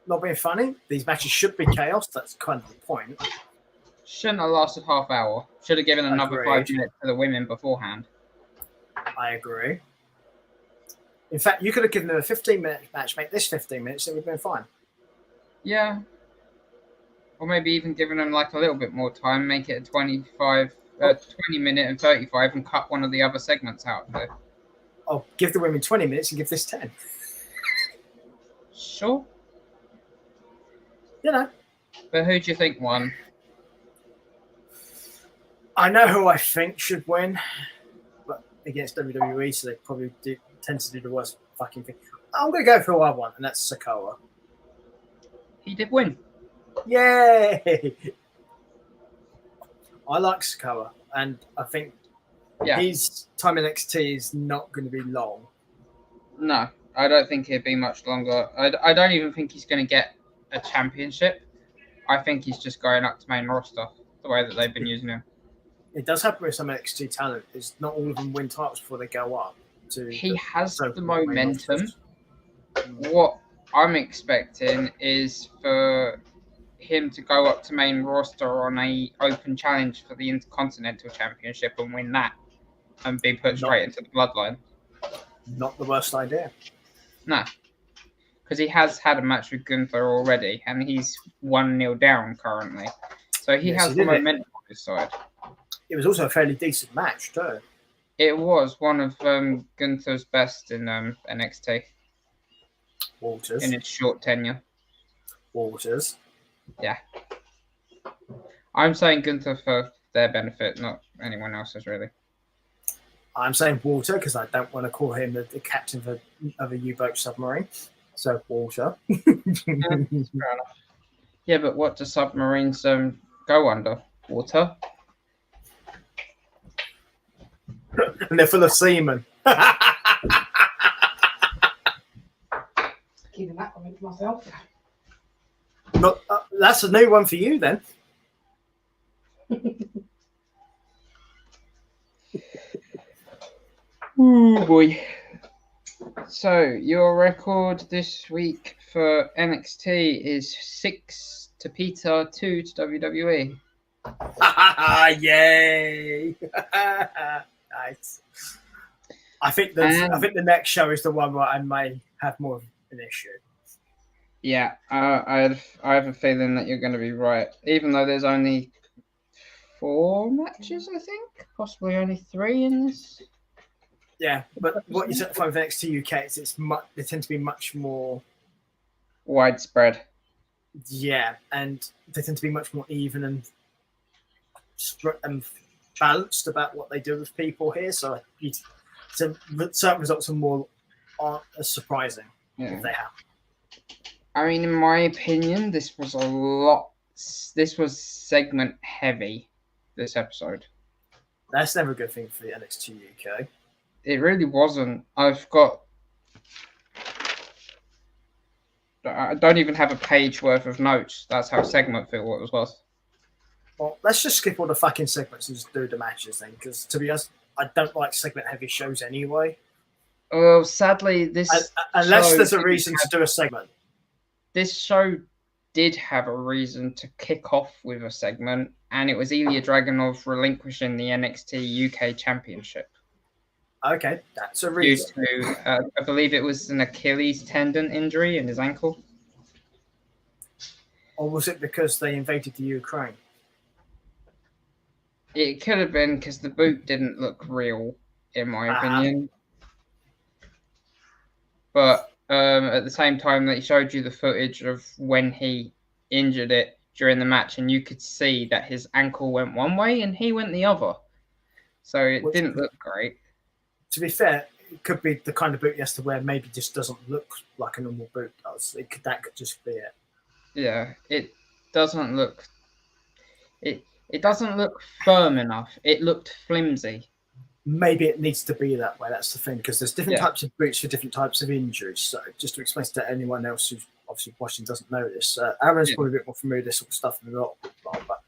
Not being funny, these matches should be chaos. That's kind of the point. Shouldn't have lasted half hour. Should have given another Agreed. 5 minutes to the women beforehand. I agree. In fact, you could have given them a 15-minute match, make this 15 minutes, it would have been fine. Yeah. Or maybe even giving them like a little bit more time, make it a 20 minute and 35 and cut one of the other segments out of it. Oh, give the women 20 minutes and give this 10. Sure. You know, But who do you think won? I know who I think should win, but against WWE, so they probably tend to do the worst fucking thing. I'm going to go for who I want, and that's Sikoa. He did win. Yay! I like Sikoa, and I think his time in NXT is not going to be long. No, I don't think it'd be much longer. I don't even think he's going to get a championship. I think he's just going up to main roster, the way that they've been using him. It does happen with some NXT talent. Is not all of them win titles before they go up. He has the momentum. What I'm expecting is for him to go up to main roster on a open challenge for the Intercontinental Championship and win that, and be put straight into the Bloodline. Not the worst idea. No, because he has had a match with Gunther already, and he's 1-0 down currently, so he has the momentum on his side. It was also a fairly decent match too. It was one of Gunther's best in NXT. Walters. In its short tenure. Walters. Yeah. I'm saying Gunther for their benefit, not anyone else's, really. I'm saying Walter because I don't want to call him the captain of a U-boat submarine. So, Walter. Fair enough. Yeah, but what do submarines go under? Water? And they're full of semen. Keeping that comment to myself. Not, that's a new one for you then. Oh boy. So your record this week for NXT is 6 to Peter, 2 to WWE. Yay! Nice. I think the next show is the one where I may have more of an issue. Yeah, I have a feeling that you're going to be right. Even though there's only 4 matches, I think, possibly only 3 in this. Yeah, but what you said for NXT UK is they tend to be much more widespread. Yeah, and they tend to be much more even and balanced about what they do with people here. So So certain results aren't as surprising Yeah. if they happen. I mean, in my opinion, this was segment heavy, this episode. That's never a good thing for the NXT UK. It really wasn't. I don't even have a page worth of notes. That's how segment feel it was. Well, let's just skip all the fucking segments and just do the matches then, because to be honest, I don't like segment heavy shows anyway. Well, sadly, unless there's a reason to do a segment. This show did have a reason to kick off with a segment, and it was Ilya Dragunov relinquishing the NXT UK Championship. Okay, that's a Due reason. to, I believe it was an Achilles tendon injury in his ankle. Or was it because they invaded the Ukraine? It could have been because the boot didn't look real, in my opinion. But at the same time, they showed you the footage of when he injured it during the match, and you could see that his ankle went one way and he went the other. So it didn't look great. To be fair, it could be the kind of boot he has to wear maybe just doesn't look like a normal boot does. That could just be it. Yeah, it doesn't look... It doesn't look firm enough. It looked flimsy. Maybe it needs to be that way. That's the thing, because there's different types of boots for different types of injuries. So just to explain to anyone else who's obviously watching doesn't know this, Aaron's probably a bit more familiar with this sort of stuff than a lot of people are, but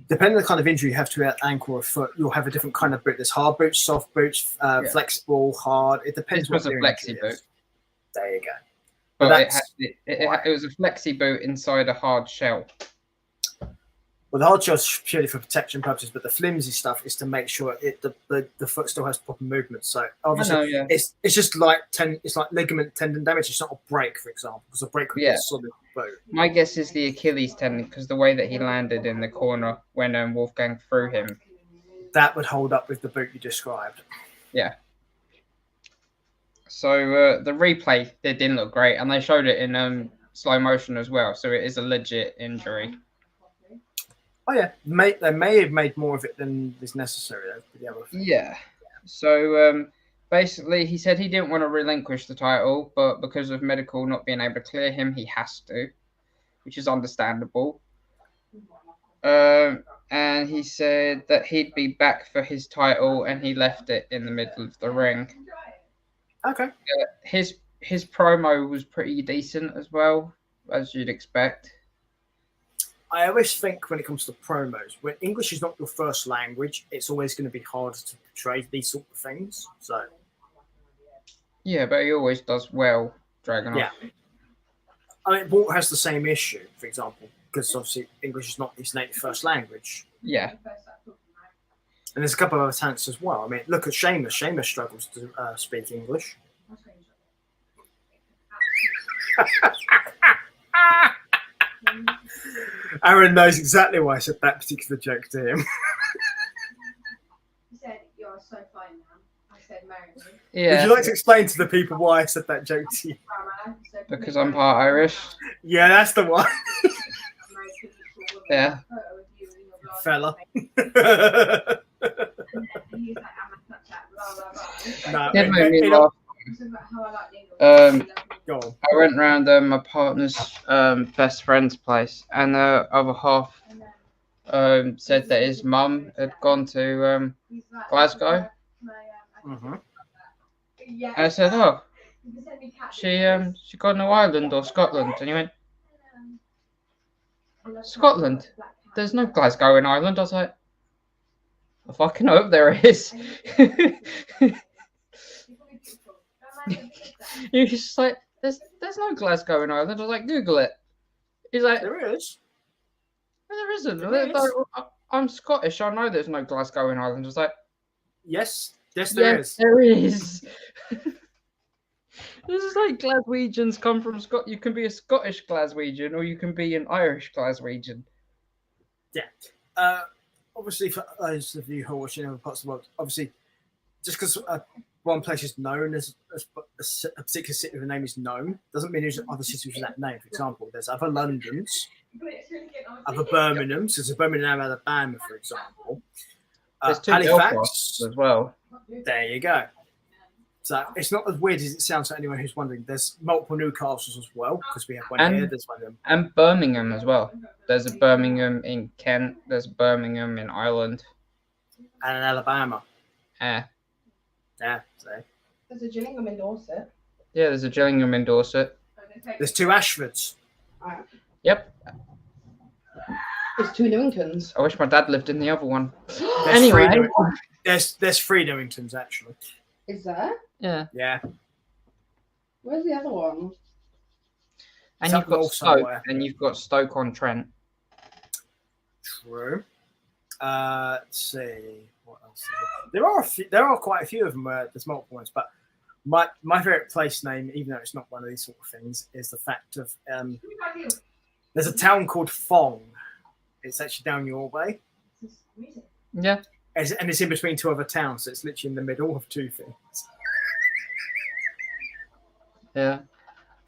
depending on the kind of injury you have to an ankle or a foot, you'll have a different kind of boot. There's hard boots, soft boots, flexible, hard. It depends. This was a flexi boot. There you go. But it was a flexi boot inside a hard shell. Well, the hard shell is purely for protection purposes, but the flimsy stuff is to make sure the foot still has proper movement. So obviously, it's just like it's like ligament tendon damage. It's not a break, for example, because a break would be a solid boot. My guess is the Achilles tendon, because the way that he landed in the corner when Wolfgang threw him, that would hold up with the boot you described. Yeah. So the replay, it didn't look great, and they showed it in slow motion as well. So it is a legit injury. Oh yeah, they may have made more of it than is necessary. Yeah. So basically, he said he didn't want to relinquish the title, but because of medical not being able to clear him, he has to, which is understandable. And he said that he'd be back for his title, and he left it in the middle of the ring. Okay. His promo was pretty decent as well, as you'd expect. I always think when it comes to promos, when English is not your first language, it's always going to be harder to portray these sort of things. So, yeah, but he always does well, Dragunov. Yeah, I mean, Walt has the same issue, for example, because obviously English is not his native first language. Yeah, and there's a couple of other talents as well. I mean, look at Sheamus. Sheamus struggles to speak English. Aaron knows exactly why I said that particular joke to him. He said, "You're so fine now." I said, "Marry me." Yeah. Would you like to explain to the people why I said that joke to you? Because I'm part Irish. Yeah, that's the one. Yeah. Fella. It made me laugh. I went round my partner's best friend's place, and the other half said that his mum had gone to Glasgow. Mm-hmm. And I said, "Oh, she gone to Ireland or Scotland?" And he went, "Scotland? There's no Glasgow in Ireland." I was like, "I fucking hope there is." He was just like, there's no Glasgow in Ireland. I was like, Google it. He's like, there is. No, there isn't. There is. I'm Scottish. I know there's no Glasgow in Ireland. I was like, yes, there is. There is. This is like Glaswegians come from Scotland. You can be a Scottish Glaswegian or you can be an Irish Glaswegian. Yeah. Obviously, for those of you who are watching other parts of the world, obviously, just because one place is known as a particular city with a name is known, doesn't mean there's other cities with that name. For example, there's other Londons, other Birminghams. There's a Birmingham, Alabama, for example. There's two Halifax Belfasts as well. There you go. So it's not as weird as it sounds to anyone who's wondering. There's multiple Newcastles as well, because we have one And- here, there's one in And Birmingham as well. There's a Birmingham in Kent. There's a Birmingham in Ireland. and in Alabama. Yeah, Yeah, so There's a Gillingham in Dorset. there's a Gillingham in Dorset. there's 2 Ashfords. Yep. There's 2 Newingtons. I wish my dad lived in the other one. There's Anyway. 3 there's 3 Newingtons actually. Is there? Yeah. Yeah. Where's the other one? And It's you've up got north Stoke, somewhere. and you've got Stoke-on-Trent. True. Let's see what else. There are quite a few of them. There's multiple ones, but my favorite place name, even though it's not one of these sort of things, is the fact of there's a town called Fong. It's actually down your way, Yeah. and it's in between 2 other towns. So it's literally in the middle of 2 things. Yeah.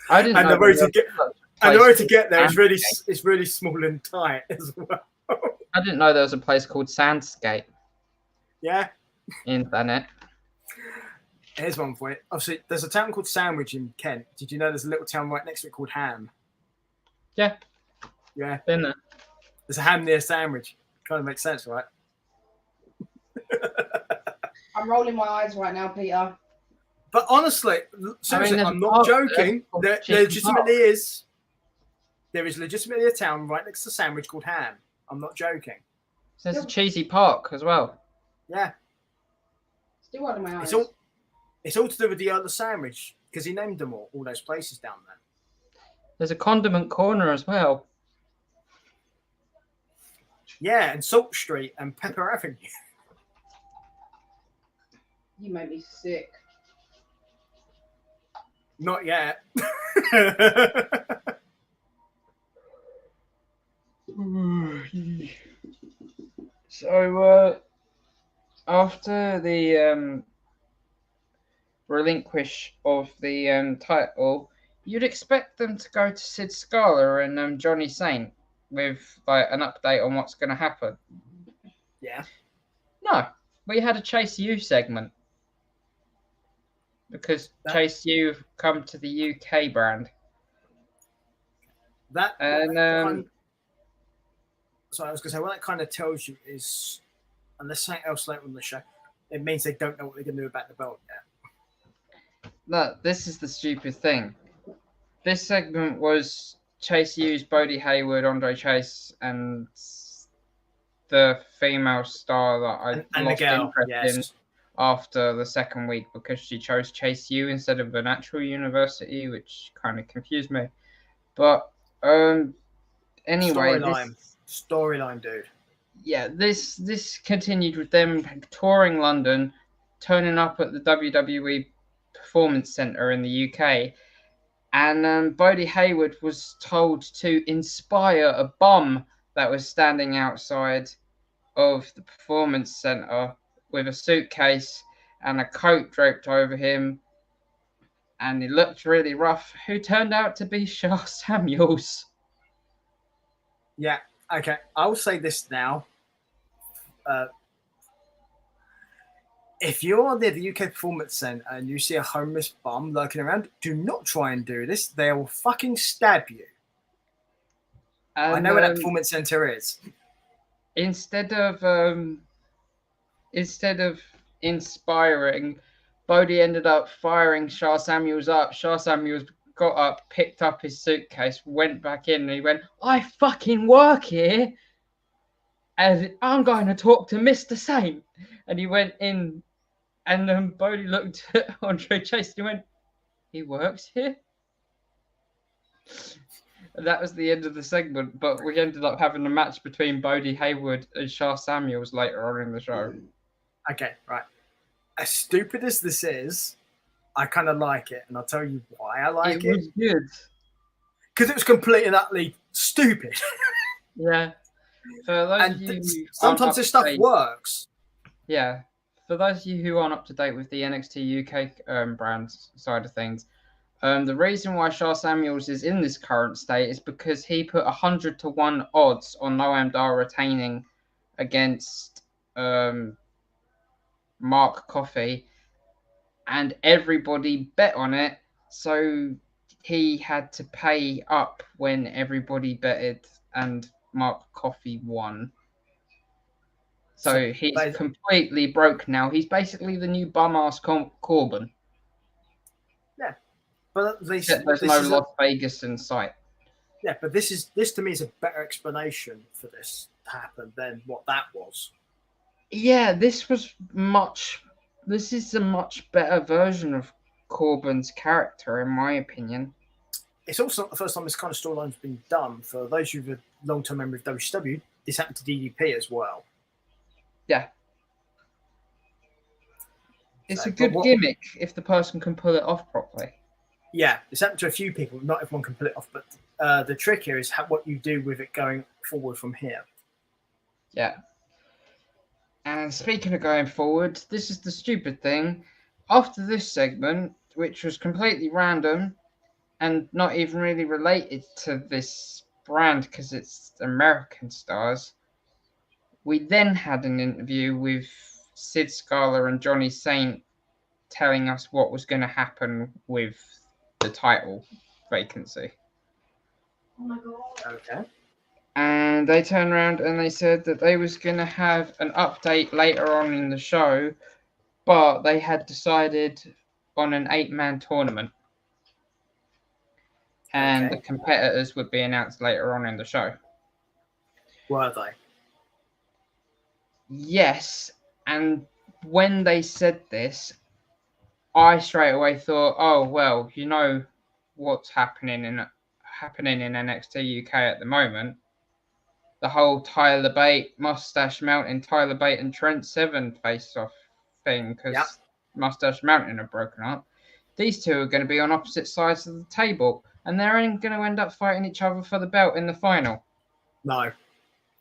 I didn't And know the road there to get was such a and the place road to get there is called really Sandscape. it's really small and tight as well. I didn't know there was a place called Sandscape Yeah. in Thanet. Here's one for you. Obviously, there's a town called Sandwich in Kent. Did you know there's a little town right next to it called Ham? Yeah. Yeah. Been there. There's a ham near Sandwich. Kind of makes sense, right? I'm rolling my eyes right now, Peter. But honestly, seriously, there's I'm a not park joking. there called There Chicken legitimately is. There is legitimately a town right next to Sandwich called Ham. I'm not joking. There's a cheesy park as well. Yeah. Still rolling my eyes. It's all to do with the other Sandwich because he named them all those places down there. There's a condiment corner as well. Yeah, and Salt Street and Pepper Avenue. You make me sick. Not yet. So, after the relinquish of the title, you'd expect them to go to Sid Scala and Johnny Saint with like an update on what's going to happen. Yeah. No, we had a Chase U segment because Chase U have come to the UK brand. That And so I was going to say, what that kind of tells you is, and there's something else later on the show, it means they don't know what they're going to do about the belt yet. no, this is the stupid thing. This segment was Chase U's Bodie Hayward, Andre Chase, and the female star that I And lost Miguel, interest in yes. after the second week because she chose Chase U instead of the Natural University, which kind of confused me. But anyway, Storyline, dude. yeah, this continued with them touring London, turning up at the WWE Performance Centre in the UK, and Bodie Hayward was told to inspire a bum that was standing outside of the Performance Centre with a suitcase and a coat draped over him, and he looked really rough, who turned out to be Shah Samuels. Yeah, okay. I'll say this now. If you're near the UK Performance Centre and you see a homeless bum lurking around, do not try and do this. They will fucking stab you. And, I know where that Performance Centre is. Instead of inspiring, Bodie ended up firing Shah Samuels up. Shah Samuels got up, picked up his suitcase, went back in, and he went, "I fucking work here, and I'm going to talk to Mr. Saint." And he went in, and Bodie looked at Andre Chase and he went, "He works here?" And that was the end of the segment, but we ended up having a match between Bodie Hayward and Shah Samuels later on in the show. Okay, right. As stupid as this is, I kind of like it, and I'll tell you why I like It it. was good. Because it was completely and utterly stupid. Yeah. For those And of you who aren't sometimes up this to stuff date- works. Yeah. For those of you who aren't up to date with the NXT UK brand side of things, the reason why Shah Samuels is in this current state is because he put 100-1 odds on Noam Dar retaining against Mark Coffey, and everybody bet on it. So he had to pay up when everybody betted, and Mark Coffey won. So he's completely broke now. He's basically the new bum-ass Corbin. Yeah, but there's no Las Vegas in sight. Yeah, but this to me is a better explanation for this to happen than what that was. Yeah, this is a much better version of Corbin's character, in my opinion. It's also not the first time this kind of storyline's been done. For those who've a long-term memory of WCW, this happened to DDP as well. Yeah. It's a good gimmick if the person can pull it off properly. Yeah, it's happened to a few people. Not everyone can pull it off, but the trick here is what you do with it going forward from here. Yeah. And speaking of going forward, this is the stupid thing. After this segment, which was completely random and not even really related to this brand because it's American stars, we then had an interview with Sid Scala and Johnny Saint telling us what was going to happen with the title vacancy. Oh my god. Okay. And they turned around and they said that they was going to have an update later on in the show, but they had decided on an 8-man tournament. And the competitors would be announced later on in the show. Were they? Yes. And when they said this, I straight away thought, oh, well, you know what's happening in NXT UK at the moment. The whole Tyler Bate, Mustache Mountain, Tyler Bate and Trent Seven face-off thing because Mustache Mountain are broken up. These two are going to be on opposite sides of the table and they're going to end up fighting each other for the belt in the final. No,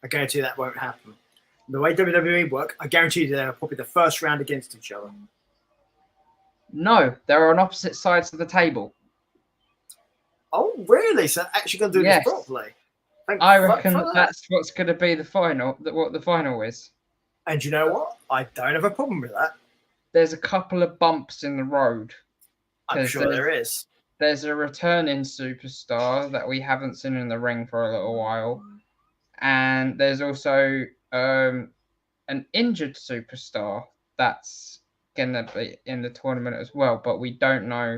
I guarantee you that won't happen. The way WWE work, I guarantee you they're probably the first round against each other. No, they're on opposite sides of the table. Oh, really? So they're actually going to do this properly? I reckon that's what's going to be the final. What the final is. And you know what? I don't have a problem with that. There's a couple of bumps in the road. I'm sure there is. There's a returning superstar that we haven't seen in the ring for a little while, and there's also an injured superstar that's going to be in the tournament as well, but we don't know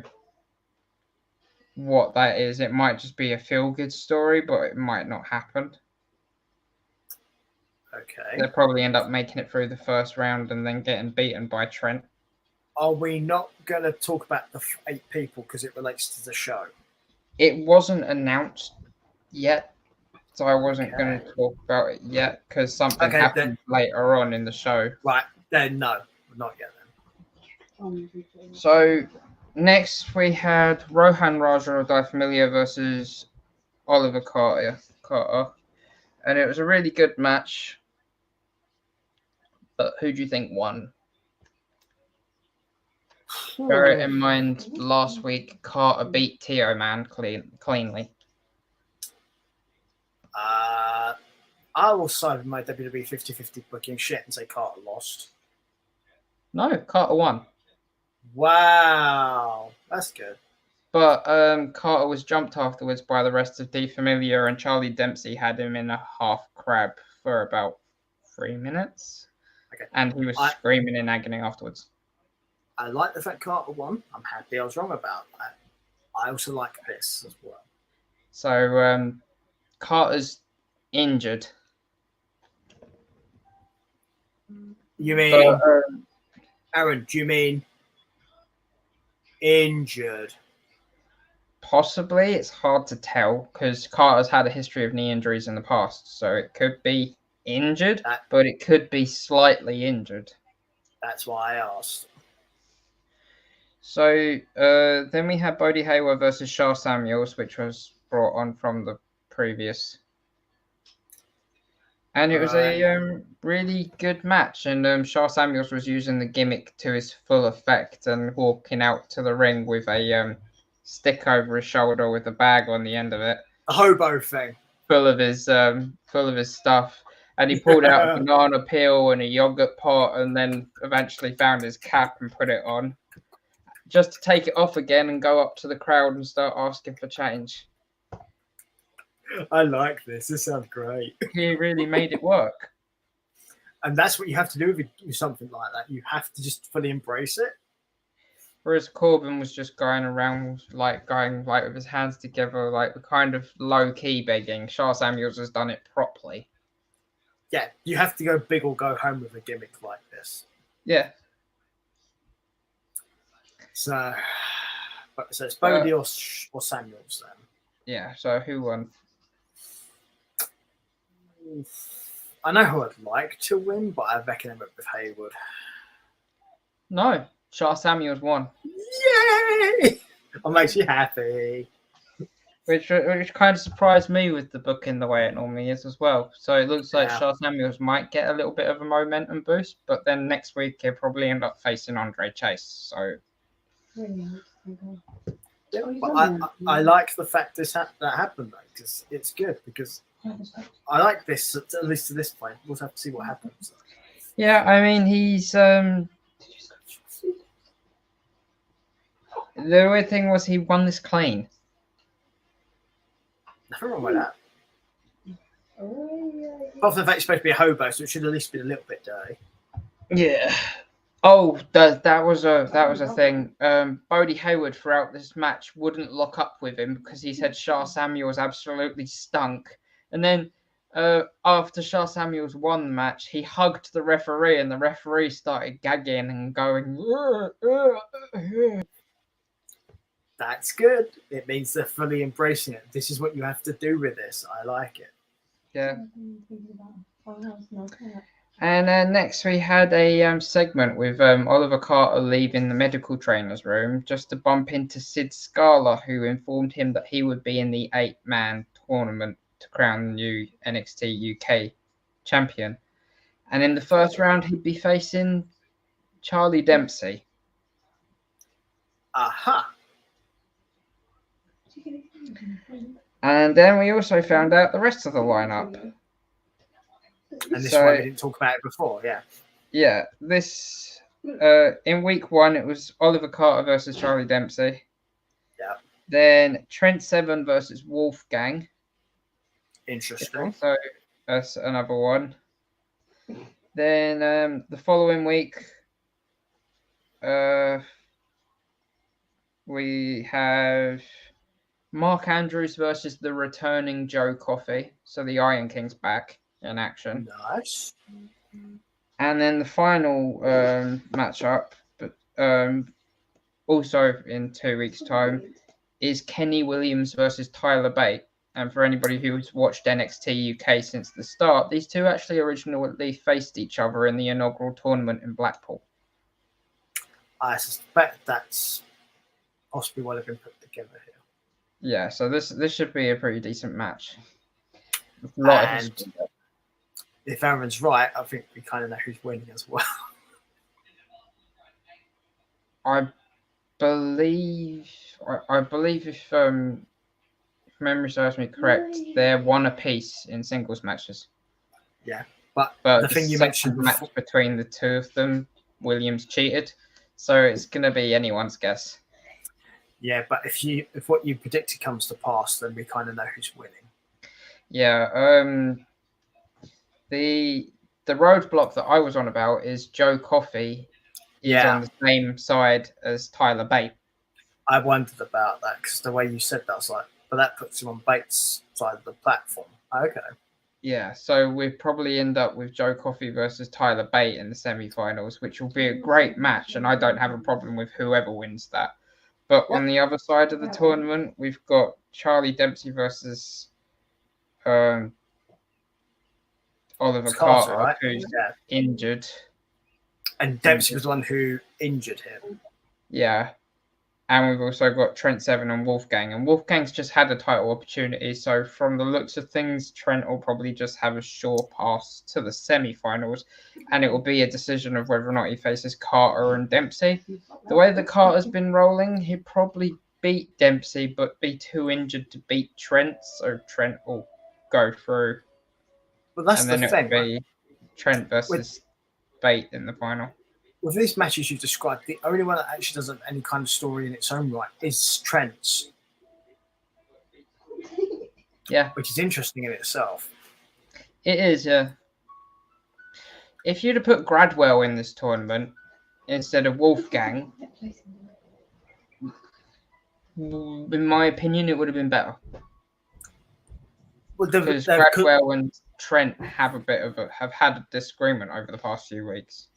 what that is. It might just be a feel-good story, but it might not happen. Okay. They'll probably end up making it through the first round and then getting beaten by Trent. Are we not going to talk about the 8 people because it relates to the show? It wasn't announced yet, so I wasn't going to talk about it yet because something happened later on in the show. Right, then no, not yet then. So next we had Rohan Raja of Die Familia versus Oliver Carter, and it was a really good match. But who do you think won? Bear it in mind, last week Carter beat Tio Man cleanly. I will side with my WWE 50-50 booking shit and say Carter lost. No, Carter won. Wow, that's good. But Carter was jumped afterwards by the rest of Die Familia, and Charlie Dempsey had him in a half crab for about 3 minutes. Okay. And he was screaming in agony afterwards. I like the fact Carter won. I'm happy I was wrong about that. I also like this as well. So Carter's injured. You mean, Aaron, do you mean injured? Possibly. It's hard to tell because Carter's had a history of knee injuries in the past. So it could be injured, but it could be slightly injured. That's why I asked. So then we had Bodhi Hayward versus Shah Samuels, which was brought on from the previous. And it was a really good match. And Shah Samuels was using the gimmick to his full effect and walking out to the ring with a stick over his shoulder with a bag on the end of it. A hobo thing. Full of his stuff. And he pulled out a banana peel and a yogurt pot and then eventually found his cap and put it on. just to take it off again and go up to the crowd and start asking for change. I like this. This sounds great. He really made it work. And that's what you have to do with something like that. You have to just fully embrace it. Whereas Corbin was just going around going with his hands together, like kind of low key begging. Sha Samuels has done it properly. Yeah, you have to go big or go home with a gimmick like this. Yeah. So it's Bodie or Samuels then. Yeah. So who won? I know who I'd like to win, but I reckon I went with Haywood. No, Sha Samuels won. Yay! I'm actually happy. Which kind of surprised me with the booking the way it normally is as well. So it looks like Sha Samuels might get a little bit of a momentum boost, but then next week he'll probably end up facing Andre Chase. So I like the fact that happened though, because it's good. Because I like this at least to this point. We'll have to see what happens. Yeah, I mean he's the weird thing was he won this clean. Nothing wrong with that. Apart from the fact it's supposed to be a hobo, so it should at least be a little bit dirty. Yeah. Oh, that was a thing. Bodie Haywood throughout this match wouldn't lock up with him because he said Sha Samuels absolutely stunk. And then after Sha Samuels won the match, he hugged the referee, and the referee started gagging and going. That's good. It means they're fully embracing it. This is what you have to do with this. I like it. Yeah. And next we had a segment with Oliver Carter leaving the medical trainer's room just to bump into Sid Scala, who informed him that he would be in the 8-man tournament to crown the new NXT UK champion. And in the first round, he'd be facing Charlie Dempsey. Aha. And then we also found out the rest of the lineup. And this is why we didn't talk about it before, yeah. Yeah, this in week 1 it was Oliver Carter versus Charlie Dempsey. Yeah. Then Trent Seven versus Wolfgang. Interesting. So that's another one. Then the following week, we have Mark Andrews versus the returning Joe Coffey. So the Iron King's back in action. Nice. And then the final matchup, but also in 2 weeks' time, is Kenny Williams versus Tyler Bate. And for anybody who's watched NXT UK since the start, these two actually originally faced each other in the inaugural tournament in Blackpool. I suspect that's possibly what they've been put together here. Yeah, so this should be a pretty decent match. And if Aaron's right, I think we kind of know who's winning as well. I believe if memory serves me correct, they're one apiece in singles matches. Yeah, but the thing you mentioned match between the two of them, Williams cheated, so it's going to be anyone's guess. Yeah, but if what you predicted comes to pass, then we kind of know who's winning. Yeah, the roadblock that I was on about is Joe Coffey is on the same side as Tyler Bate. I wondered about that because the way you said that, I was like, but that puts him on Bates' side of the platform. Okay. Yeah, so we'll probably end up with Joe Coffey versus Tyler Bate in the semi-finals, which will be a great match, and I don't have a problem with whoever wins that. But on the other side of the tournament, we've got Charlie Dempsey versus Oliver Carter, right? Who's injured. And Dempsey was the one who injured him. Yeah. And we've also got Trent Seven and Wolfgang. And Wolfgang's just had a title opportunity. So from the looks of things, Trent will probably just have a sure pass to the semi-finals. And it will be a decision of whether or not he faces Carter and Dempsey. The way that Carter's been rolling, he'd probably beat Dempsey, but be too injured to beat Trent. So Trent will go through. But that's and then the thing. It'll be Trent versus Bate in the final. with these matches you've described, the only one that actually doesn't have any kind of story in its own right is Trent's, Yeah, which is interesting in itself. it is. If you'd have put Gradwell in this tournament instead of Wolfgang, in my opinion, it would have been better. Well, Because Gradwell and Trent have had a disagreement over the past few weeks.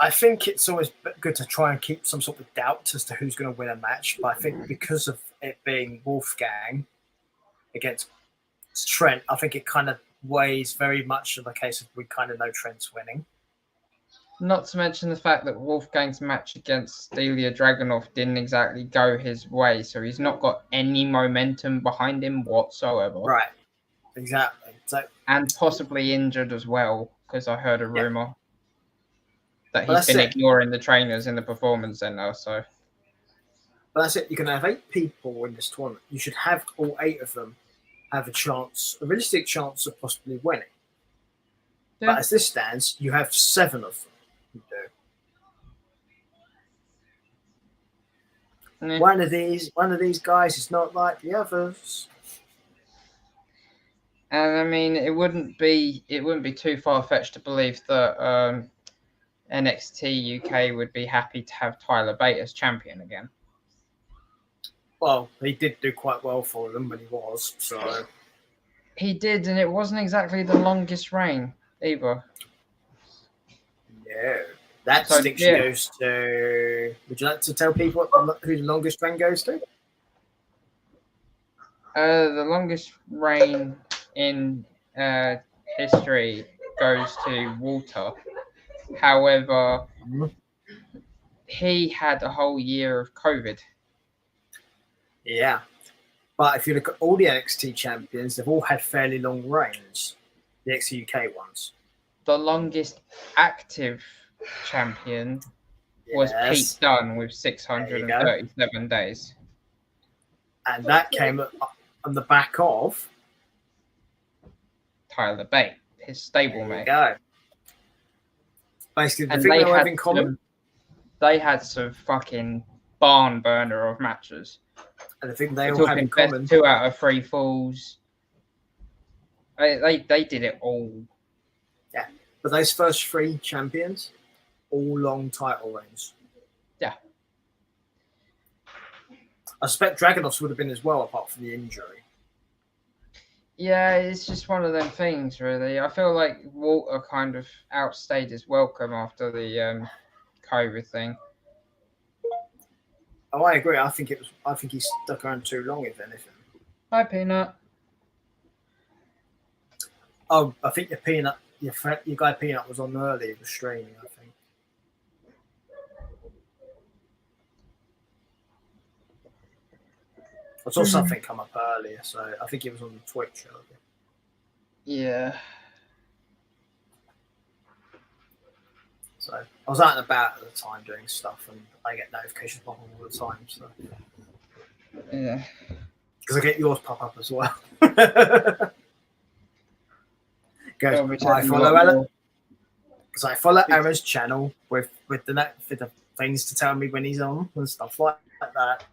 I think it's always good to try and keep some sort of doubt as to who's going to win a match. But I think because of it being Wolfgang against Trent, I think it kind of weighs very much in the case of we kind of know Trent's winning. Not to mention the fact that Wolfgang's match against Ilya Dragunov didn't exactly go his way, so he's not got any momentum behind him whatsoever. Right, exactly. So, and possibly injured as well, because I heard a rumor that Well, he's been that's it. ignoring the trainers in the performance center. So, but that's it. You can have 8 people in this tournament. You should have all 8 of them have a realistic chance of possibly winning. yeah. But as this stands, you have 7 of them who do. Yeah. One of these guys is not like the others. And I mean, it wouldn't be too far fetched to believe that NXT UK would be happy to have Tyler Bate as champion again. Well, he did do quite well for them when he was. So He did, and it wasn't exactly the longest reign either. yeah, that So, distinction yeah. goes to. Would you like to tell people who the longest reign goes to? The longest reign in history goes to Walter. However, he had a whole year of COVID. Yeah, but if you look at all the NXT champions, they've all had fairly long reigns. The NXT UK ones. The longest active champion was Yes. Pete Dunne with 637 days. And that came on the back of. Tyler Bate, his stablemate. There you go. Basically, the And thing they they have had in common, they had some fucking barn burner of matches. and the thing they We're all have talking in common, best 2 out of 3 falls. They did it all. but those first 3 champions, all long title reigns. Yeah. I suspect Dragunov's would have been as well, apart from the injury. Yeah, it's just one of them things, really. I feel like Walter kind of outstayed his welcome after the COVID thing. Oh, I agree. I think he stuck around too long, if anything. Hi, Peanut. Oh, I think your guy Peanut was on early. He was streaming, I think. I saw something come up earlier, so I think it was on Twitch earlier. Yeah. So I was out and about at the time doing stuff, and I get notifications pop up all the time. So Yeah. because I get yours pop up as well. Well, we Goes, I said follow a lot Alan more. because I follow Aaron's channel with the things to tell me when he's on and stuff like that.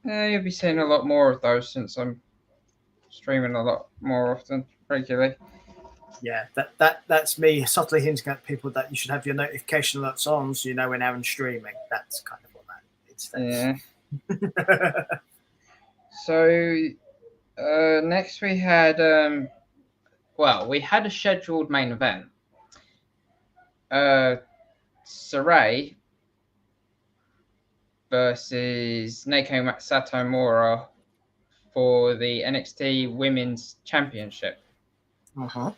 Yeah, you'll be seeing a lot more of those since I'm streaming a lot more often, regularly. Yeah, that's me subtly hinting at people that you should have your notification alerts on so you know when Aaron's streaming. That's kind of what that is. Yeah. So next we had we had a scheduled main event. Sarai versus Naoko Satomura for the NXT Women's Championship. Uh-huh.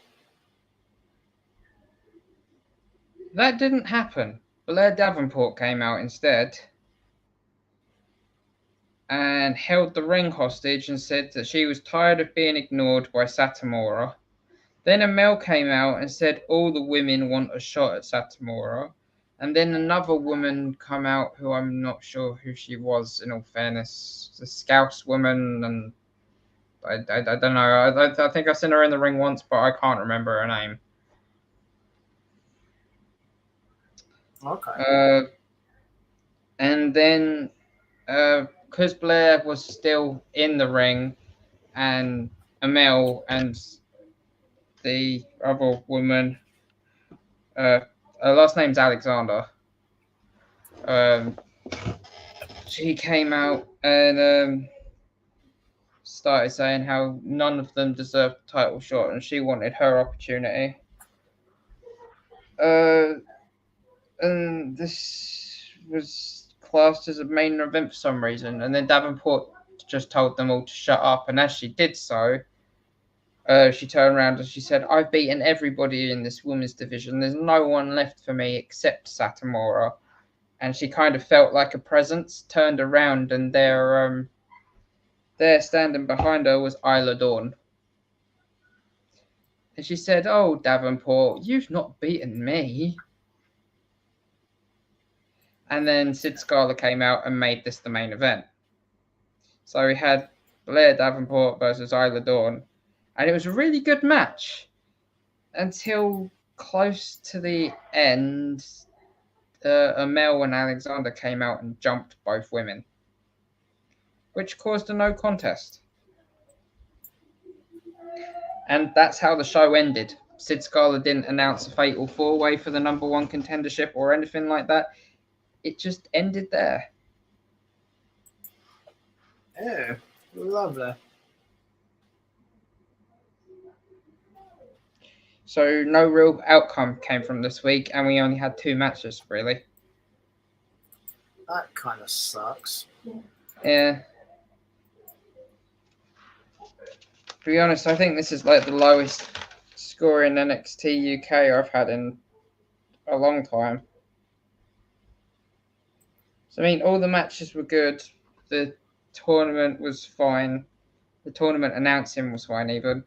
That didn't happen. Blair Davenport came out instead and held the ring hostage and said that she was tired of being ignored by Satomura. Then Amel came out and said all the women want a shot at Satomura. And then another woman come out who I'm not sure who she was, in all fairness. The Scouse woman, and I don't know. I think I've seen her in the ring once, but I can't remember her name. Okay. And then, because Blair was still in the ring, and Amel and the other woman, her last name's Alexander. She came out and started saying how none of them deserved the title shot, and she wanted her opportunity. And this was classed as a main event for some reason, and then Davenport just told them all to shut up, and as she did so, she turned around and she said, "I've beaten everybody in this women's division. There's no one left for me except Satomura." And she kind of felt like a presence, turned around, and there standing behind her was Isla Dawn. And she said, "Oh, Davenport, you've not beaten me." And then Sid Scala came out and made this the main event. So we had Blair Davenport versus Isla Dawn. And it was a really good match until close to the end. Amel and Alexander came out and jumped both women, which caused a no contest. And that's how the show ended. Sid Scala didn't announce a fatal four-way for the number one contendership or anything like that. It just ended there. Yeah, lovely. So no real outcome came from this week, and we only had 2 matches, really. That kind of sucks. Yeah. To be honest, I think this is like the lowest scoring NXT UK I've had in a long time. So, I mean, all the matches were good. The tournament was fine. The tournament announcing was fine, even.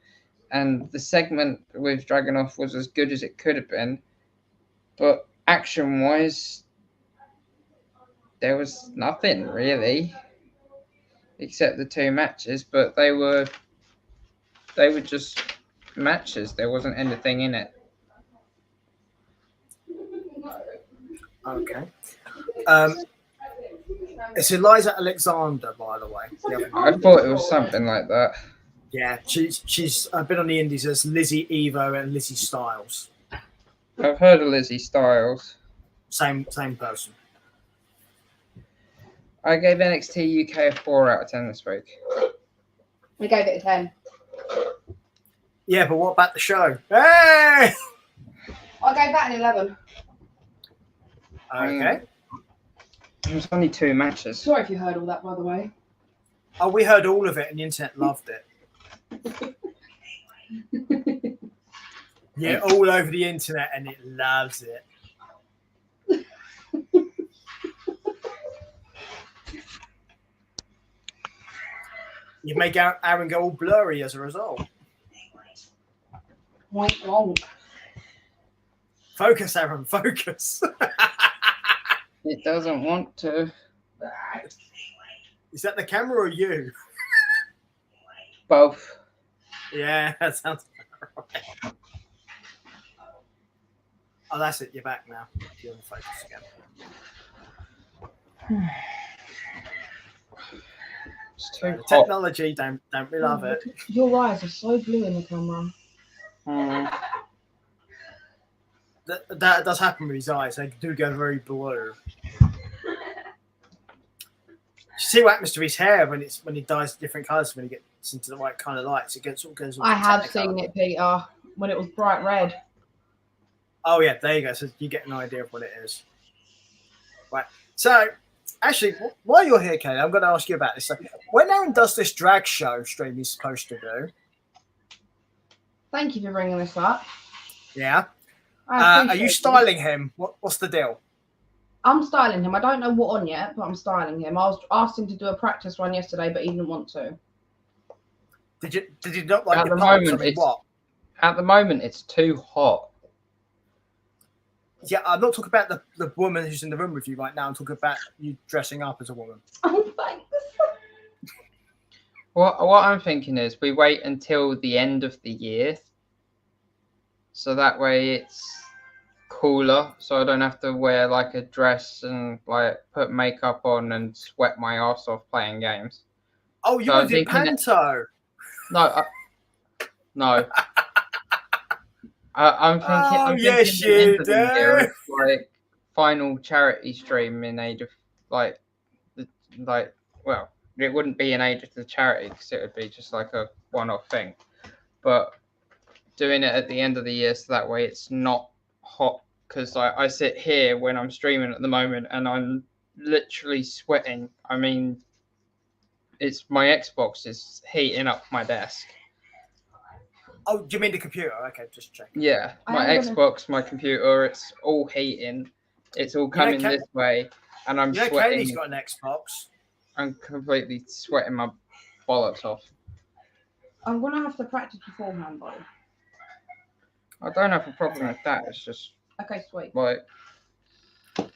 And the segment with Dragunov was as good as it could have been. But action-wise, there was nothing, really. Except the 2 matches. But they were just matches. There wasn't anything in it. Okay. It's Eliza Alexander, by the way. I thought it was something like that. Yeah, she's been on the indies as Lizzie Evo and Lizzie Styles. I've heard of Lizzie Styles. Same person. I gave NXT UK a 4 out of 10 this week. We gave it a 10. Yeah, but what about the show? Hey! I gave that an 11. Okay. It was only 2 matches. Sorry if you heard all that, by the way. Oh, we heard all of it and the internet loved it. Yeah, all over the internet and it loves it. You make Aaron go all blurry as a result. Wonk, wonk. Focus, Aaron, focus. It doesn't want to. Is that the camera or you? Both. Yeah, that sounds right. Oh, that's it. You're back now. You're on the focus again. It's too hot. Technology, don't we love it? Your eyes are so blue in the camera. That does happen with his eyes. They do go very blue. You see what happens to his hair when he dyes different colours when he gets into the right kind of lights. It goes all I have seen it, Peter, when it was bright red. Oh yeah, there you go. So you get an idea of what it is. Right. So actually, while you're here, Kate, I'm going to ask you about this. So, when Aaron does this drag show stream he's supposed to do. Thank you for bringing this up. Yeah. I Are you appreciate styling him? What's the deal? I'm styling him. I don't know what on yet, but I'm styling him. I was asked him to do a practice run yesterday, but he didn't want to. Did you not like At your the parts? moment, I mean, what? At the moment, it's too hot. Yeah, I'm not talking about the woman who's in the room with you right now. I'm talking about you dressing up as a woman. Oh, thanks. What I'm thinking is we wait until the end of the year, so that way it's cooler, so I don't have to wear like a dress and like put makeup on and sweat my ass off playing games. Oh, you So I'm moved in thinking that- Panto. No, no. I'm thinking. Oh, I'm yes, thinking the end you of the year do. is like final charity stream in aid of like, well, it wouldn't be in aid of the charity because it would be just like a one-off thing, but doing it at the end of the year so that way it's not hot because I sit here when I'm streaming at the moment and I'm literally sweating. I mean, it's my Xbox is heating up my desk. Oh, do you mean the computer? Okay, just checking. Yeah, my I am gonna- Xbox, my computer, it's all heating. It's all coming Ka- this way, and I'm You know, sweating. Kaylee's got an Xbox. I'm completely sweating my bollocks off. I'm gonna have to practice beforehand, buddy. I don't have a problem with that. It's just Okay, sweet. like,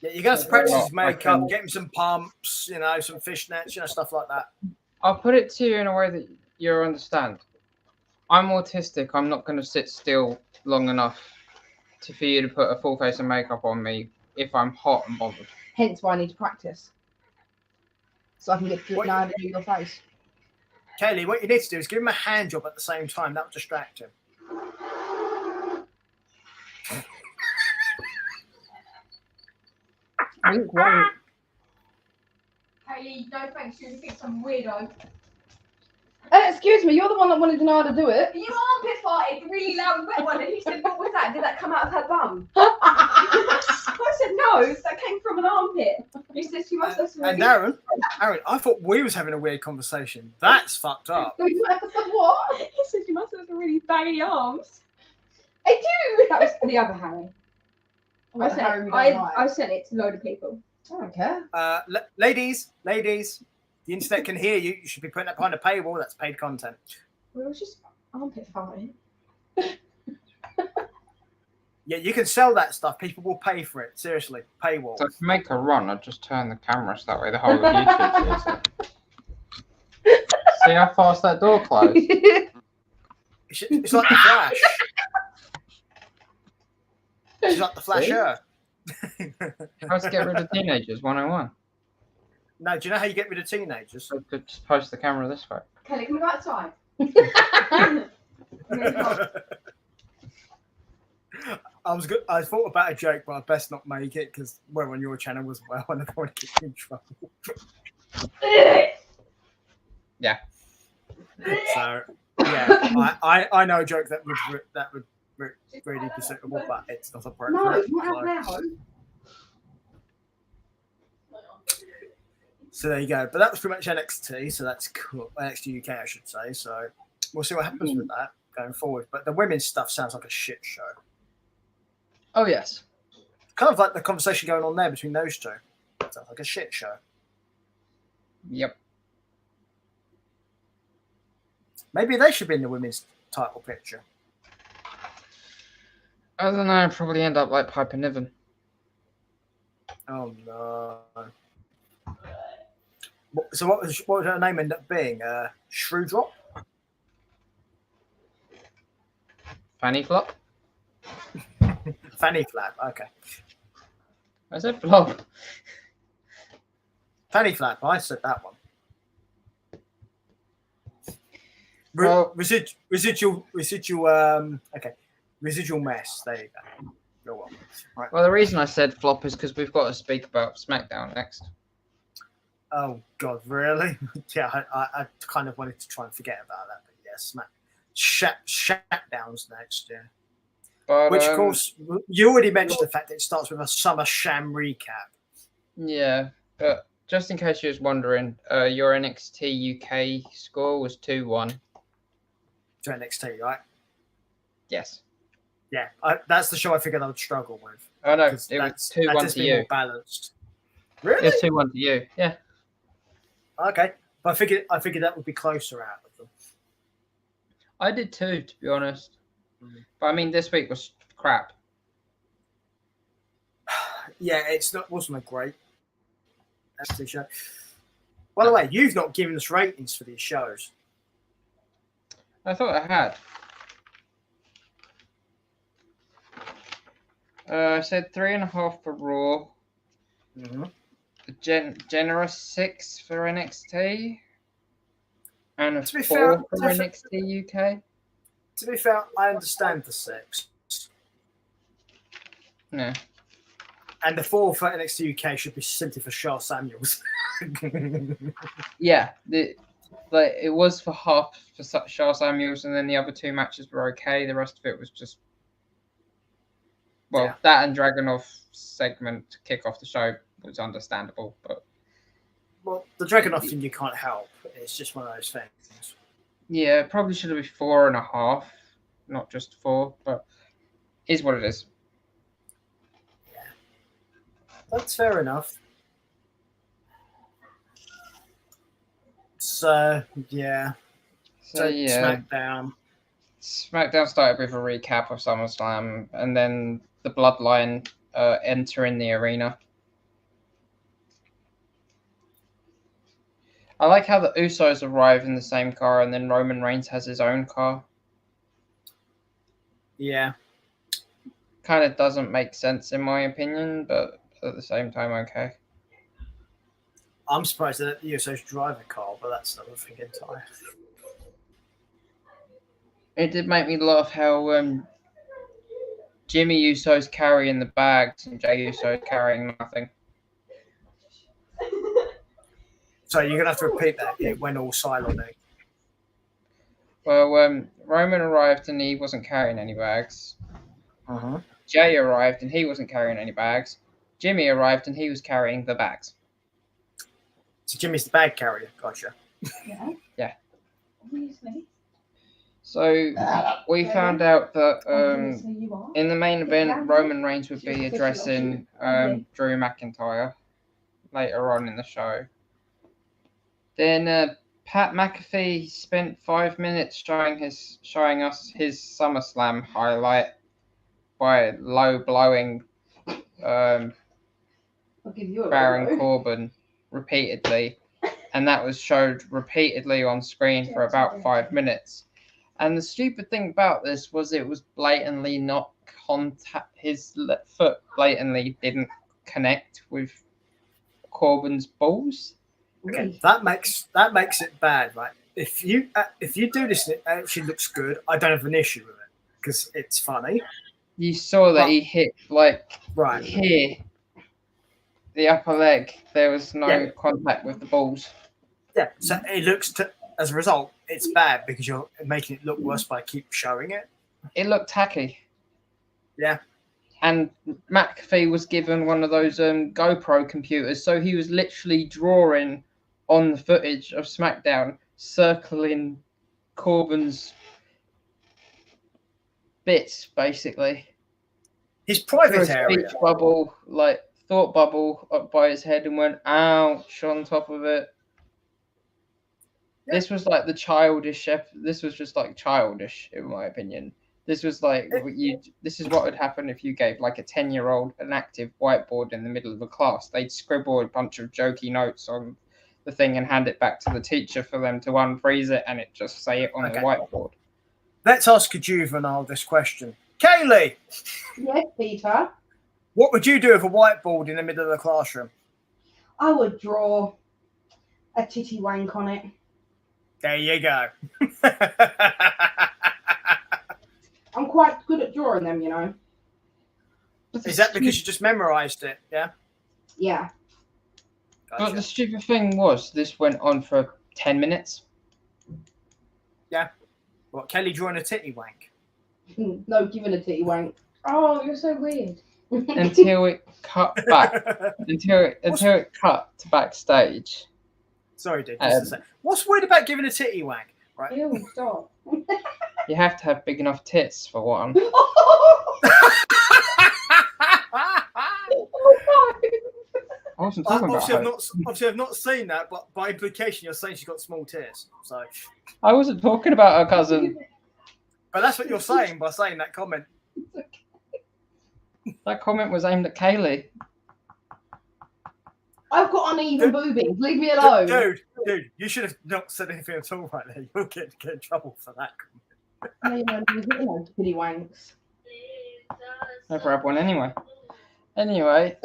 Yeah, you got to practice his Well, I makeup, can- get him some pumps, you know, some fishnets, you know, stuff like that. I'll put it to you in a way that you understand. I'm autistic. I'm not going to sit still long enough for you to put a full face of makeup on me if I'm hot and bothered. Hence why I need to practice. So I can get good What- now to do your face. Kaylee, what you need to do is give him a hand job at the same time. That will distract him. Wink, wonk. Kaylee, no thanks. You think some weirdo. Excuse me, you're the one that wanted to know how to do it. You armpit farted, the really loud wet one, and he said, "What was that? Did that come out of her bum?" I said, "No, that came from an armpit." He said, "She must have some." And Aaron, I thought we was having a weird conversation. That's fucked up. What? He said, "You must have some really baggy arms." I do. That was the other Harry. What, the Harry we don't like? I sent it to a load of people. I don't care. Ladies, the internet can hear you. You should be putting that behind a paywall. That's paid content. Well, it was just armpit farting. Yeah, you can sell that stuff. People will pay for it. Seriously, paywall. So to make a run, I'd just turn the camera so that way the whole of YouTube sees it. See how fast that door closed? It's like the Flash. It's like the Flasher. How to get rid of teenagers 101. No, do you know how you get rid of teenagers? So could just post the camera this way. Kelly, can we go outside? I thought about a joke, but I best not make it because we're on your channel as well, and I don't want to get you in trouble. Yeah. So yeah, I know a joke that would really be suitable, but it's not No, appropriate. it's not out So, now. so there you go. But that was pretty much NXT, so that's cool. NXT UK, I should say. So we'll see what happens with that going forward. But the women's stuff sounds like a shit show. Oh, yes. Kind of like the conversation going on there between those two. Sounds like a shit show. Yep. Maybe they should be in the women's title picture. I don't know. I'd probably end up like Piper Niven. Oh no. So what would her name end up being? Shrewdrop? Fanny Flop? Fanny Flap. Okay. I said flop. Fanny Flap. I said that one. Well- Residual. Okay. Residual mess. There you go. Go on. Right. Well, the reason I said flop is because we've got to speak about SmackDown next. Oh God, really? Yeah, I kind of wanted to try and forget about that, but yes, Shackdown's next, yeah. But, Which, of course, you already mentioned the fact that it starts with a Summer Sham recap. Yeah, but just in case you was wondering, your NXT UK score was 2-1. To NXT, right? Yes. Yeah, that's the show I figured I would struggle with. Oh no, it 'cause was that's 2-1 just to been you. more balanced. It Really? was 2-1 to you. Yeah. Okay, but I figured that would be closer out of them. I did too, to be honest. Mm. But I mean, this week was crap. Yeah, wasn't a great NXT show. By the way, you've not given us ratings for these shows. I thought I had. I said 3.5 for Raw. Mhm. Generous 6 for NXT. And a To be 4 fair, for NXT UK. To be fair, I understand the 6. No. And the 4 for NXT UK should be simply for Charles Samuels. Yeah, it was for half for Charles Samuels, and then the other 2 matches were okay. The rest of it was just that and Dragunov segment to kick off the show was understandable, but well, the Dragunov thing you can't help. It's just one of those things. Yeah, it probably should have been 4.5, not just 4, but is what it is. Yeah, that's fair enough. So yeah. SmackDown. SmackDown started with a recap of SummerSlam, and then the Bloodline entering the arena. I like how the Usos arrive in the same car, and then Roman Reigns has his own car. Yeah. Kind of doesn't make sense in my opinion, but at the same time, okay. I'm surprised that the Usos drive a car, but that's another thing entirely. It did make me laugh how Jimmy Uso's carrying the bags and Jey Uso's carrying nothing. So you're gonna have to repeat that. It went all silent. Well, Roman arrived and he wasn't carrying any bags. Uh-huh. Jey arrived and he wasn't carrying any bags. Jimmy arrived and he was carrying the bags. So Jimmy's the bag carrier. Gotcha. Yeah. Yeah. Obviously. So we found out that in the main event, Roman Reigns would be addressing Drew McIntyre later on in the show. Then Pat McAfee spent 5 minutes showing us his SummerSlam highlight by low blowing Baron Corbin repeatedly, and that was showed repeatedly on screen for about 5 minutes. And the stupid thing about this was it was blatantly not contact. His foot blatantly didn't connect with Corbin's balls. Okay, that makes it bad, right? If you do this and it actually looks good, I don't have an issue with it because it's funny. You saw that he hit right here, the upper leg. There was no contact with the balls. Yeah, so it looks as a result, it's bad because you're making it look worse by keep showing it. It looked tacky. Yeah. And McAfee was given one of those GoPro computers, so he was literally drawing on the footage of SmackDown, circling Corbin's bits, basically. His private area. Speech bubble, thought bubble up by his head and went, ouch, on top of it. Yeah. This was like the childish. This was just like childish, in my opinion. This was like this is what would happen if you gave like a 10-year-old an active whiteboard in the middle of a class. They'd scribble a bunch of jokey notes on the thing and hand it back to the teacher for them to unfreeze it and it just say it on the whiteboard. Let's ask a juvenile this question. Kaylee! Yes, Peter? What would you do with a whiteboard in the middle of the classroom? I would draw a titty wank on it. There you go. I'm quite good at drawing them, you know. Is that because you just memorized it? Yeah. Yeah. Gotcha. But the stupid thing was, this went on for 10 minutes. Yeah. What? Kelly drawing a titty wank? No, giving a titty wank. Oh, you're so weird. Until it cut back. until it cut to backstage. Sorry, dude. What's weird about giving a titty wank? Right. Ew, stop. You have to have big enough tits for one. I wasn't talking about her. Obviously, I've not seen that, but by implication, you're saying she's got small tits. So I wasn't talking about her cousin. But that's what you're saying by saying that comment. That comment was aimed at Kaylee. I've got uneven boobies. Leave me alone. Dude, you should have not said anything at all right there. You'll get in trouble for that comment. Titty wanks. Never had one anyway. Anyway,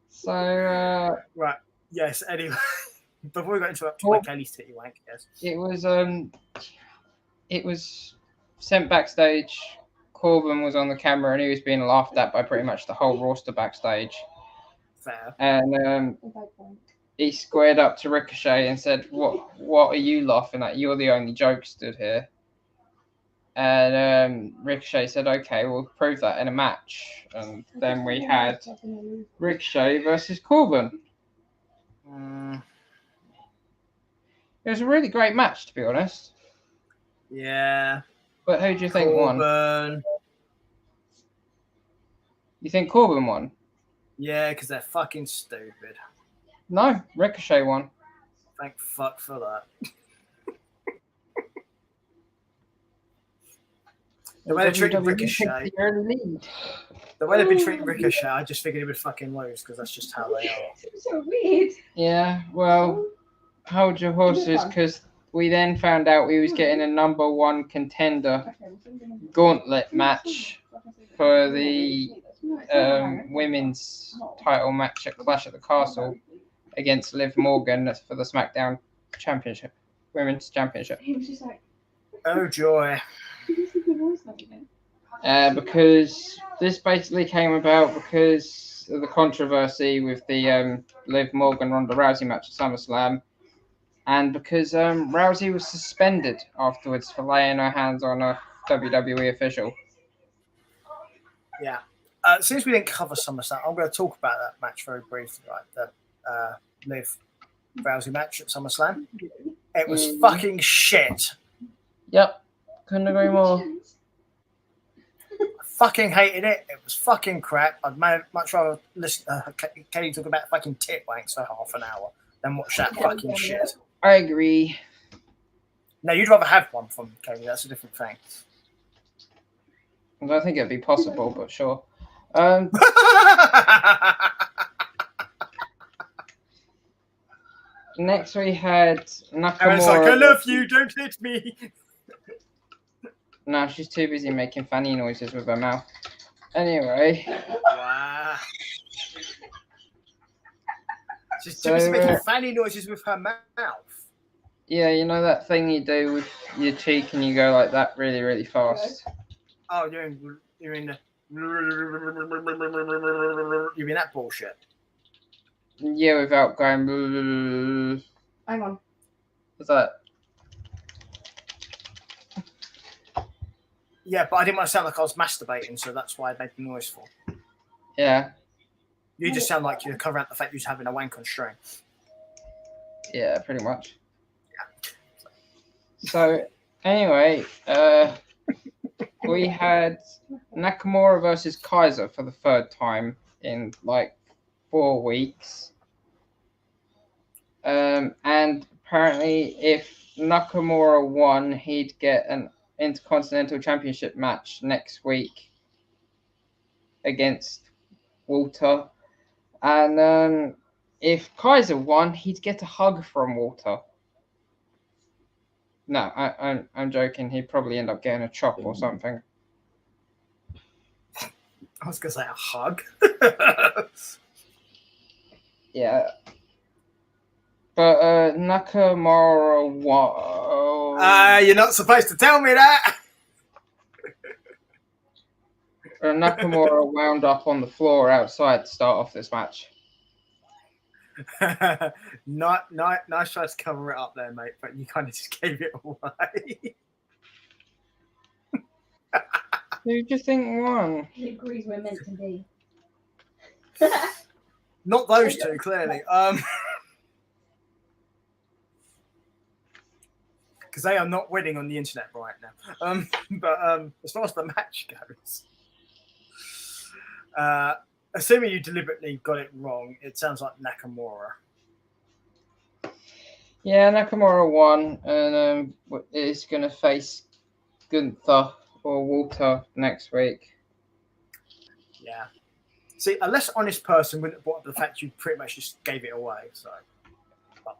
so Right. Yes. Anyway, before we got interrupted by Kelly's titty wank, yes. it was sent backstage. Corbin was on the camera and he was being laughed at by pretty much the whole roster backstage. Fair. And he squared up to Ricochet and said, "What are you laughing at? You're the only joke stood here." And Ricochet said, "Okay, we'll prove that in a match." And then we had Ricochet versus Corbin. It was a really great match, to be honest. Yeah. But who do you think won? Corbin. You think Corbin won? Yeah, because they're fucking stupid. No, Ricochet won. Thank fuck for that. The way they treated Ricochet, the way they've been treating Ricochet, I just figured he would fucking lose because that's just how they are. It's so weird. Yeah, well, hold your horses, because we then found out we was getting a number one contender gauntlet match for the women's title match at Clash at the Castle against Liv Morgan for the SmackDown Championship, Women's Championship. He was just like, Oh joy. Because this basically came about because of the controversy with the Liv Morgan Ronda Rousey match at SummerSlam, and because Rousey was suspended afterwards for laying her hands on a WWE official. Yeah. Since we didn't cover SummerSlam, I'm going to talk about that match very briefly. Right, the Liv Rousey match at SummerSlam. It was fucking shit. Yep, couldn't agree more. I fucking hated it. It was fucking crap. I'd much rather listen Kelly talk about fucking tit wanks for half an hour than watch that fucking shit. I agree. No, you'd rather have one from Kelly. That's a different thing. I don't think it'd be possible, but sure. Next we had Nakamura. Aaron's like, I love you, don't hit me. No, she's too busy making funny noises with her mouth. Anyway. Wow. She's too busy making funny noises with her mouth. Yeah, you know that thing you do with your cheek and you go like that really, really fast? Oh, you're in the... You mean that bullshit? Yeah, without going... hang on. What's that? Yeah, but I didn't want to sound like I was masturbating, so that's why I made the noise for. Yeah. You just sound like you're covering up the fact you're just having a wank on string. Yeah, pretty much. Yeah. So, anyway, we had Nakamura versus Kaiser for the third time in like 4 weeks. And apparently if Nakamura won, he'd get an Intercontinental Championship match next week against Walter. And if Kaiser won, he'd get a hug from Walter. No, I'm joking. He'd probably end up getting a chop or something. I was going to say a hug. Yeah. But Nakamura won. You're not supposed to tell me that. Nakamura wound up on the floor outside to start off this match. Nice try to cover it up there, mate, but you kind of just gave it away. Who do you think won? He agrees we're meant to be. Not those two, clearly. Because they are not winning on the internet right now. But as far as the match goes, assuming you deliberately got it wrong, it sounds like Nakamura. Yeah, Nakamura won, and is going to face Gunther or Walter next week. Yeah. See, a less honest person wouldn't have brought up the fact you pretty much just gave it away. So.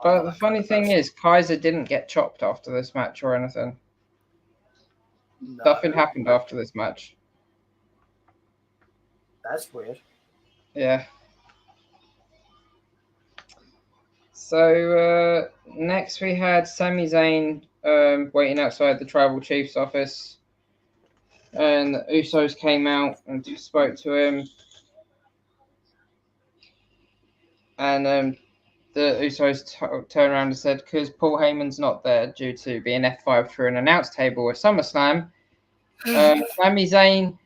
But the funny thing is, Kaiser didn't get chopped after this match or anything. No, Nothing happened after this match. That's weird. Yeah. So next we had Sami Zayn waiting outside the Tribal Chief's office, and the Usos came out and spoke to him, and the Usos turned around and said, because Paul Heyman's not there due to being F5 through an announce table at SummerSlam, Sami Zayn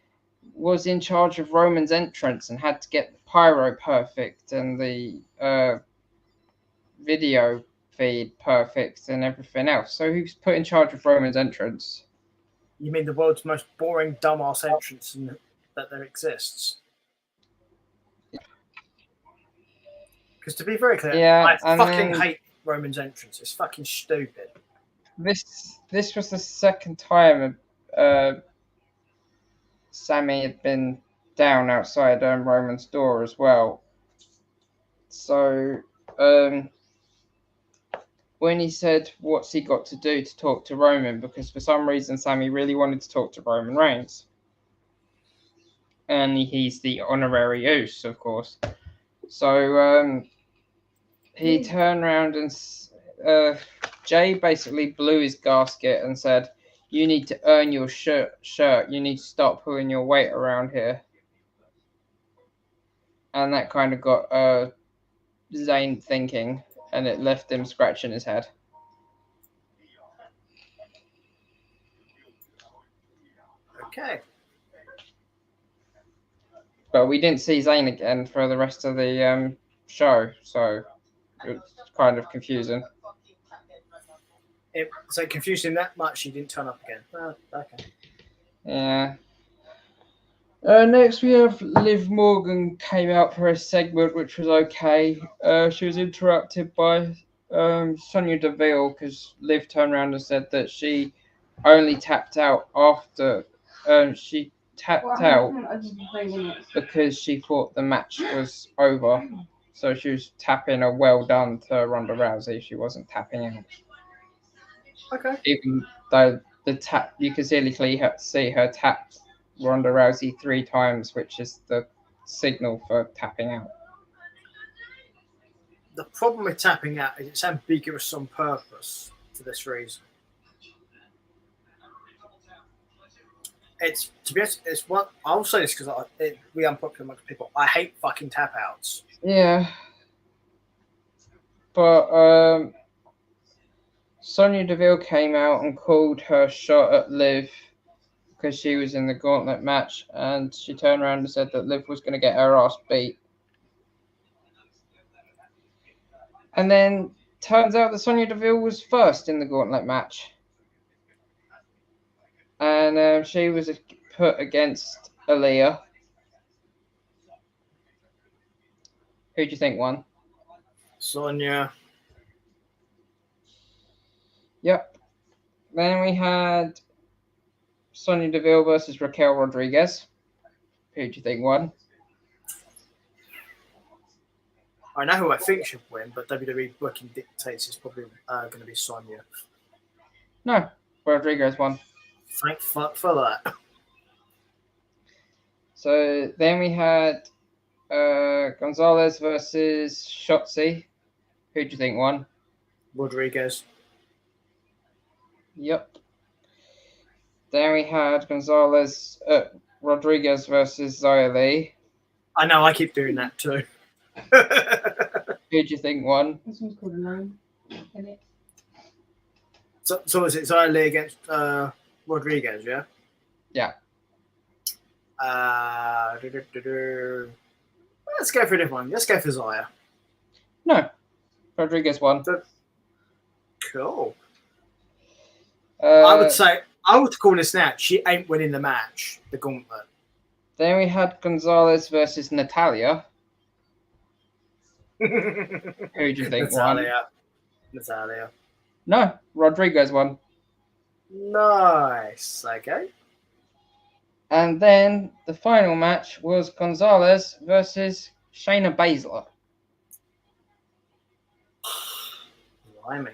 was in charge of Roman's entrance and had to get the pyro perfect and the video feed perfect and everything else. So who's put in charge of Roman's entrance? You mean the world's most boring, dumbass entrance that there exists? Because to be very clear, Yeah, I fucking hate Roman's entrance. It's fucking stupid. This was the second time Sami had been down outside Roman's door as well. So when he said what's he got to do to talk to Roman, because for some reason Sami really wanted to talk to Roman Reigns. And he's the honorary Uso, of course. So he turned around and Jay basically blew his gasket and said, "You need to earn your shirt. You need to stop pulling your weight around here." And that kind of got Zayn thinking, and it left him scratching his head. Okay. But we didn't see Zayn again for the rest of the show, so it's kind of confusing. So confusing that much, he didn't turn up again. Oh, okay. Yeah. Next, we have Liv Morgan came out for a segment, which was okay. She was interrupted by Sonya Deville because Liv turned around and said that she only tapped out after she tapped out because she thought the match was over. So she was tapping a well done to Ronda Rousey. She wasn't tapping out. Okay. Even though the tap, you can clearly see her tap Ronda Rousey 3 times, which is the signal for tapping out. The problem with tapping out is it's ambiguous on purpose for this reason. It's, to be honest, it's what I'll say this because we unpopular amongst people. I hate fucking tap outs. Yeah, but Sonya Deville came out and called her shot at Liv because she was in the gauntlet match, and she turned around and said that Liv was going to get her ass beat. And then turns out that Sonya Deville was first in the gauntlet match. And she was put against Aaliyah. Who do you think won? Sonya. Yep. Then we had Sonya Deville versus Raquel Rodriguez. Who do you think won? I know who I think should win, but WWE booking dictates it's probably going to be Sonya. No, Rodriguez won. Thank fuck for that. So then we had Gonzalez versus Shotzi. Who do you think won? Rodriguez. Yep. Then we had Rodriguez versus Xia Li. I know, I keep doing that too. Who do you think won? This one's called Alone. So was it Xia Li against Rodriguez, yeah? Yeah. Let's go for a different one. Let's go for Xia. No. Rodriguez won. Cool. I would call this now. She ain't winning the match, the gauntlet. Then we had Gonzalez versus Natalia. Who do you think won? Natalia. No, Rodriguez won. Nice. Okay. And then the final match was Gonzalez versus Shayna Baszler. Blimey.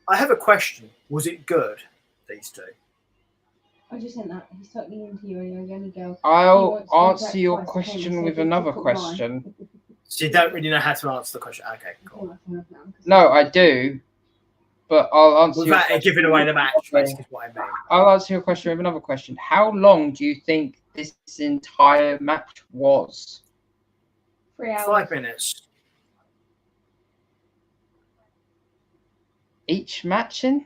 I have a question. Was it good? these two. I just sent that. He's totally into you and you're the only girl. I'll He wants to answer your interact twice with him, question so with he another took mine. question. So you don't really know how to answer the question. Okay, I cool. think that's enough now, 'cause- No, I do, but I'll answer your Without question. giving away the match, basically, is what I mean. I'll answer your question with another question. How long do you think this entire match was? 3 hours. 5 minutes. Each match in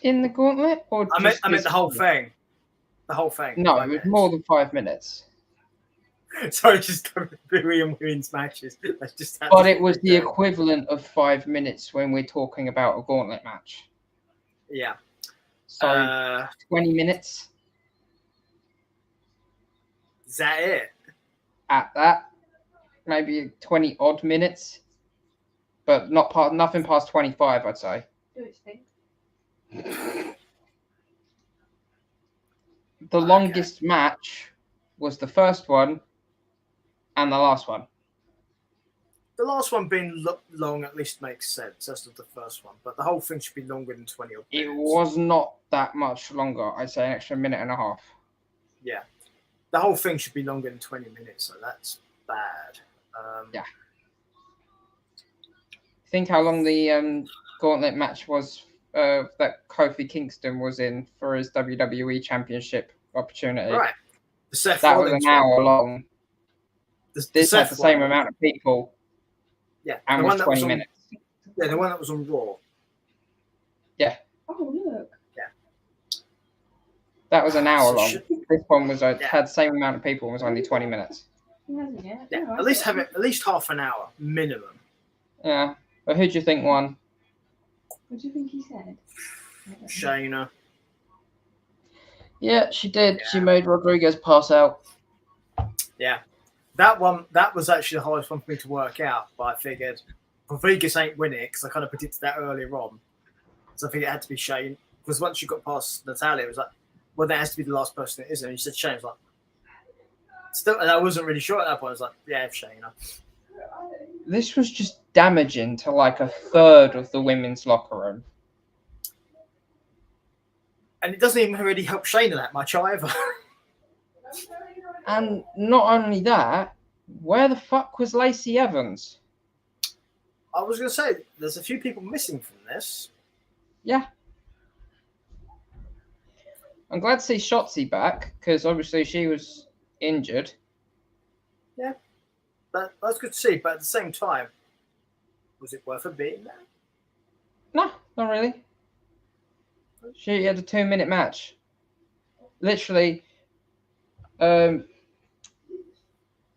the gauntlet, or I meant just this the whole one? thing. The whole thing. No, 5 it was minutes. more than 5 minutes. Sorry, just WWE and women's matches. That's just how But it was the equivalent of 5 minutes when we're talking about a gauntlet match. Yeah. So 20 minutes Is that it? at that, maybe 20 odd minutes, but nothing past 25, I'd say. Do its thing. The longest match was the first one and the last one. The last one being long at least makes sense. That's not the first one, but the whole thing should be longer than 20 odd It minutes. was not that much longer. I'd say an extra minute and a half. Yeah. The whole thing should be longer than 20 minutes, so that's bad. Yeah. Think how long the gauntlet match was that Kofi Kingston was in for his WWE Championship opportunity. Right. The Seth That was Rollins an hour long. The This had Seth the same one. amount of people Yeah. and the was one that 20 on, minutes. Yeah, the one that was on Raw. Oh, look. That was an hour So long. should- This one was Yeah. had the same amount of people and was only 20 minutes. He hasn't yet. Yeah, Alright. at least have it at least half an hour minimum. Yeah. But who do you think won? What do you think he said? Shayna. Yeah, she did. She made Rodriguez pass out. Yeah. That was actually the hardest one for me to work out, but I figured Rodriguez ain't winning it because I kind of predicted that earlier on. So I figured it had to be Shane. Because once you got past Natalia, it was like, well, that has to be the last person it is. And you said Shane. I was like, still, and I wasn't really sure at that point. I was like, yeah, it's Shayna. This was just damaging to like a third of the women's locker room. And it doesn't even really help Shayna that much either. And not only that, where the fuck was Lacey Evans? I was going to say, there's a few people missing from this. Yeah. I'm glad to see Shotzi back because obviously she was injured. That's good to see, but at the same time, was it worth her being there? No, not really. She had a 2-minute match. Literally, the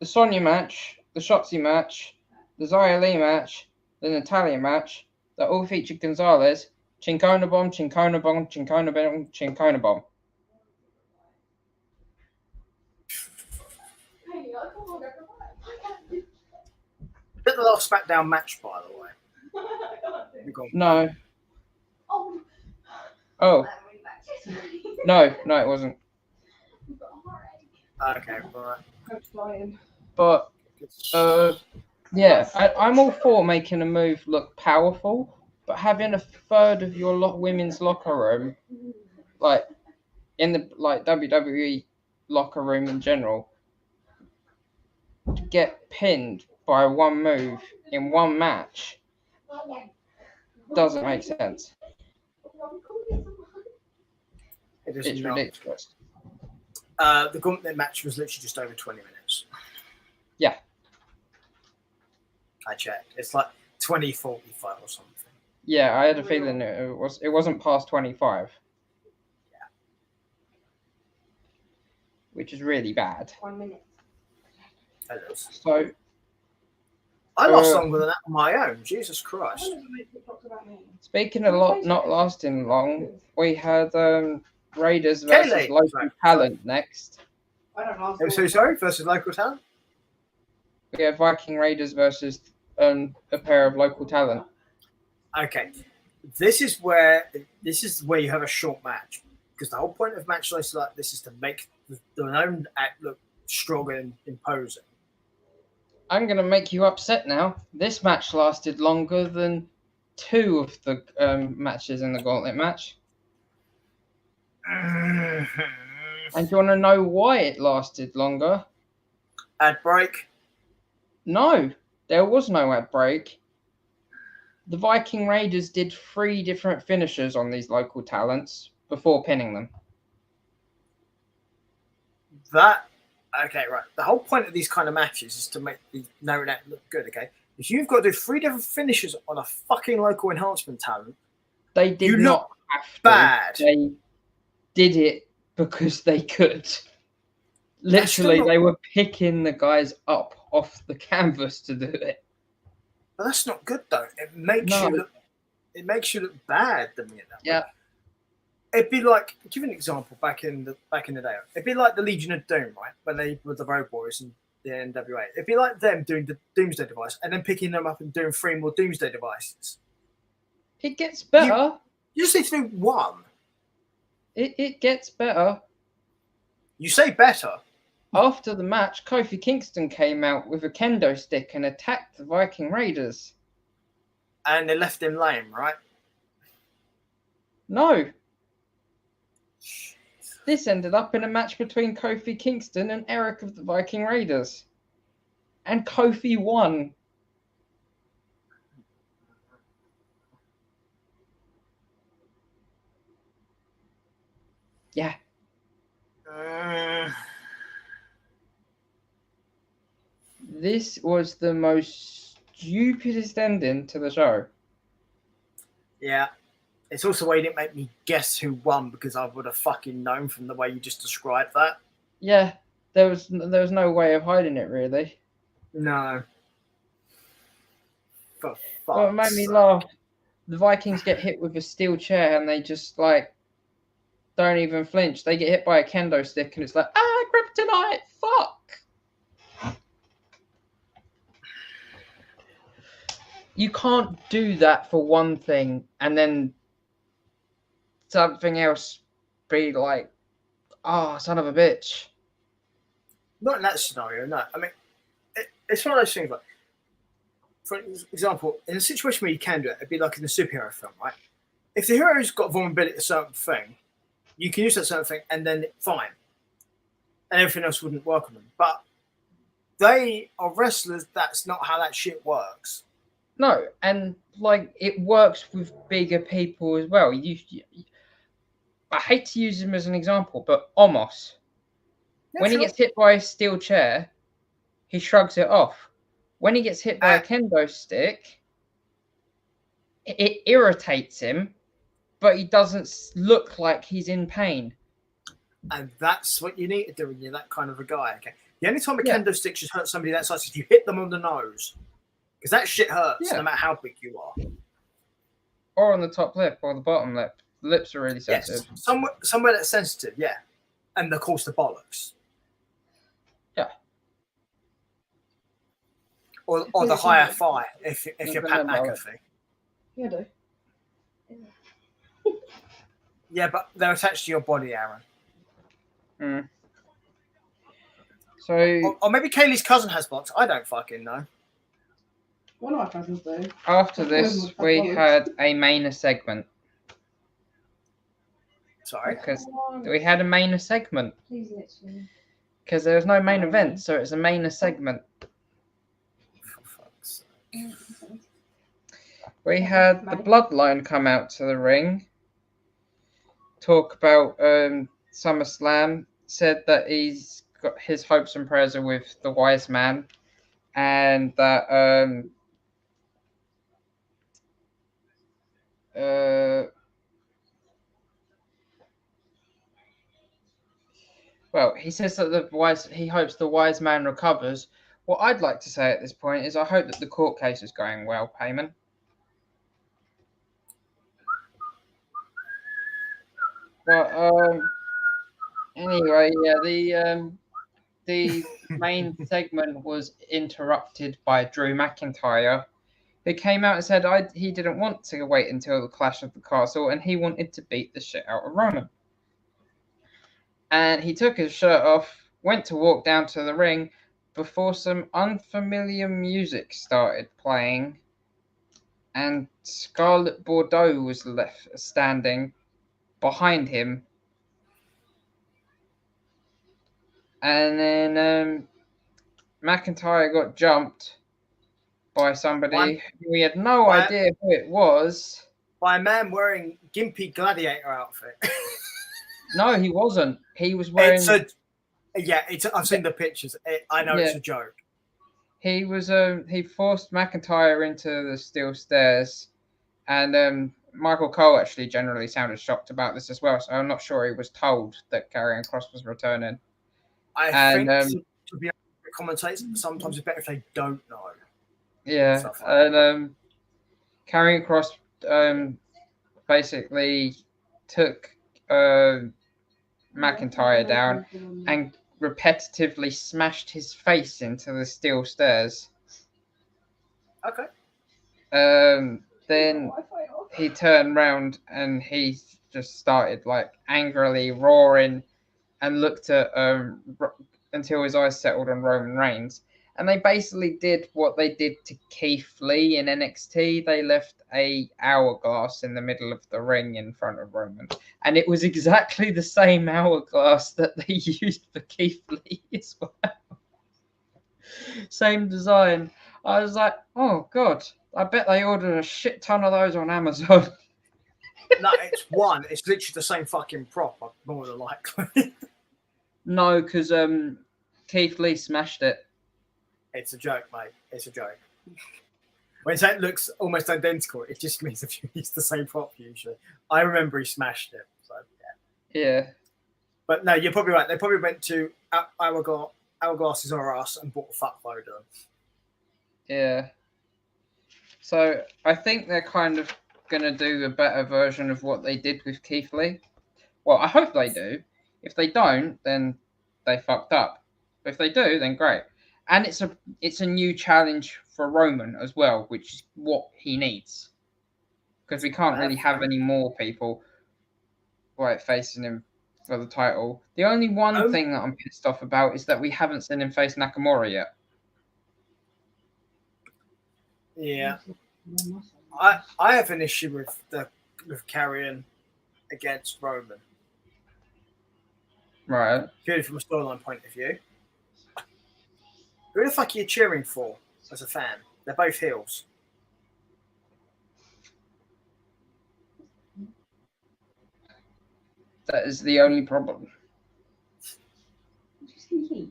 Sonya match, the Shotzi match, the Xia Li match, the Natalia match, that all featured Gonzalez, Chincona Bomb, Chincona Bomb, Chincona Bomb, Chincona Bomb. Is it the last SmackDown match, by the way? We've gone- No. Oh. Oh, no, it wasn't. Okay, right. Coach Lion. But yeah, I'm all for making a move look powerful, but having a third of your women's locker room, like in the WWE locker room in general, get pinned by one move in one match doesn't make sense. It is It's not. ridiculous. The gauntlet match was literally just over 20 minutes. Yeah. I checked. It's like 20:45 or something. Yeah, I had a feeling it wasn't past 25. Yeah. Which is really bad. 1 minute. It is. So I lost longer than that on my own. Jesus Christ. speaking of not lasting long, we had Raiders versus Kaylee. local Sorry. talent next. I don't know. I'm so sorry. Versus local talent. We have Viking Raiders versus a pair of local talent. Okay, this is where you have a short match because the whole point of match like this is to make the known act look strong and imposing. I'm going to make you upset now. This match lasted longer than 2 of the matches in the gauntlet match. And do you want to know why it lasted longer? Ad break. No, there was no ad break. The Viking Raiders did 3 different finishes on these local talents before pinning them. Okay, right. The whole point of these kind of matches is to make the Narranet look good, okay? If you've got to do 3 different finishes on a fucking local enhancement talent, They did You not look have to. bad. They did it because they could. Literally, not- they were picking the guys up off the canvas to do it. But that's not good though. It makes No. you look bad the minute that way. Yeah. It'd be like, give an example back in the day. It'd be like the Legion of Doom, right? When they were the Road Warriors and the NWA. It'd be like them doing the Doomsday device and then picking them up and doing 3 more Doomsday devices. It gets better. You just need to do 1. It gets better. You say better. After the match, Kofi Kingston came out with a kendo stick and attacked the Viking Raiders. And they left him lame, right? No. This ended up in a match between Kofi Kingston and Eric of the Viking Raiders. And Kofi won. Yeah. This was the most stupidest ending to the show. Yeah. It's also why you didn't make me guess who won because I would have fucking known from the way you just described that. Yeah, there was no way of hiding it really. No. For Well, it made me laugh. The Vikings get hit with a steel chair and they just like don't even flinch. They get hit by a kendo stick and it's like, kryptonite, fuck. You can't do that for one thing and then something else be like, son of a bitch. Not in that scenario, no. I mean, it's one of those things like, for example, in a situation where you can do it, it'd be like in a superhero film, right? If the hero's got vulnerability to a certain thing, you can use that certain thing and then fine. And everything else wouldn't work on them. But they are wrestlers, that's not how that shit works. No, and like it works with bigger people as well. I hate to use him as an example, but Omos, when he gets hit by a steel chair, he shrugs it off. When he gets hit by a kendo stick, it irritates him, but he doesn't look like he's in pain. And that's what you need to do when you're that kind of a guy. Okay. The only time a kendo stick should hurt somebody that size is if you hit them on the nose. Because that shit hurts no matter how big you are. Or on the top lip or the bottom lip. The lips are really sensitive. Yes. Somewhere that's sensitive, yeah. And of course the bollocks. Yeah. Or the higher thigh if you're Pat McAfee. Yeah, I do. Yeah, but they're attached to your body, Aaron. So, or maybe Kaylee's cousin has blocks. I don't fucking know. One of my cousins do. After this, we had a main segment. Sorry? Because we had a main segment. Please, literally. Because there was no main event, so it's a main segment. For fuck's sake. We had the Bloodline come out to the ring, talk about SummerSlam, said that he's got his hopes and prayers are with the Wise Man, and that well, he says that he hopes the Wise Man recovers. What I'd like to say at this point is I hope that the court case is going well, Payman. But anyway, yeah, the main segment was interrupted by Drew McIntyre, who came out and said he didn't want to wait until the Clash of the Castle and he wanted to beat the shit out of Roman. And he took his shirt off, went to walk down to the ring before some unfamiliar music started playing, and Scarlett Bordeaux was left standing behind him And then McIntyre got jumped by somebody who we had no idea who it was. By a man wearing gimpy gladiator outfit. No, he wasn't. He was wearing. I've seen the pictures. I know it's a joke. He was. He forced McIntyre into the steel stairs, and Michael Cole actually generally sounded shocked about this as well. So I'm not sure he was told that Karrion Kross was returning. I think to be able to commentate, sometimes it's better if they don't know. Yeah, and Karrion Kross basically took McIntyre down and repetitively smashed his face into the steel stairs. Okay. Then he turned round and he just started like angrily roaring and looked at until his eyes settled on Roman Reigns. And they basically did what they did to Keith Lee in NXT. They left a hourglass in the middle of the ring in front of Roman. And it was exactly the same hourglass that they used for Keith Lee as well. Same design. I was like, oh, God, I bet they ordered a shit ton of those on Amazon. No, it's one. It's literally the same fucking prop, more than likely. No, because Keith Lee smashed it. It's a joke, mate. It's a joke. When it looks almost identical, it just means if you use the same prop usually. I remember he smashed it. So yeah. But no, you're probably right. They probably went to Hourglasses or us and bought a fuckload of them. Yeah. So I think they're kind of going to do a better version of what they did with Keith Lee. Well, I hope they do. If they don't, then they fucked up. But if they do, then great. And it's a new challenge for Roman as well, which is what he needs. Because we can't really have any more people facing him for the title. The only one thing that I'm pissed off about is that we haven't seen him face Nakamura yet. Yeah. I have an issue with Karrion against Roman. Right. Purely from a storyline point of view. Who the fuck are you cheering for as a fan? They're both heels. That is the only problem. The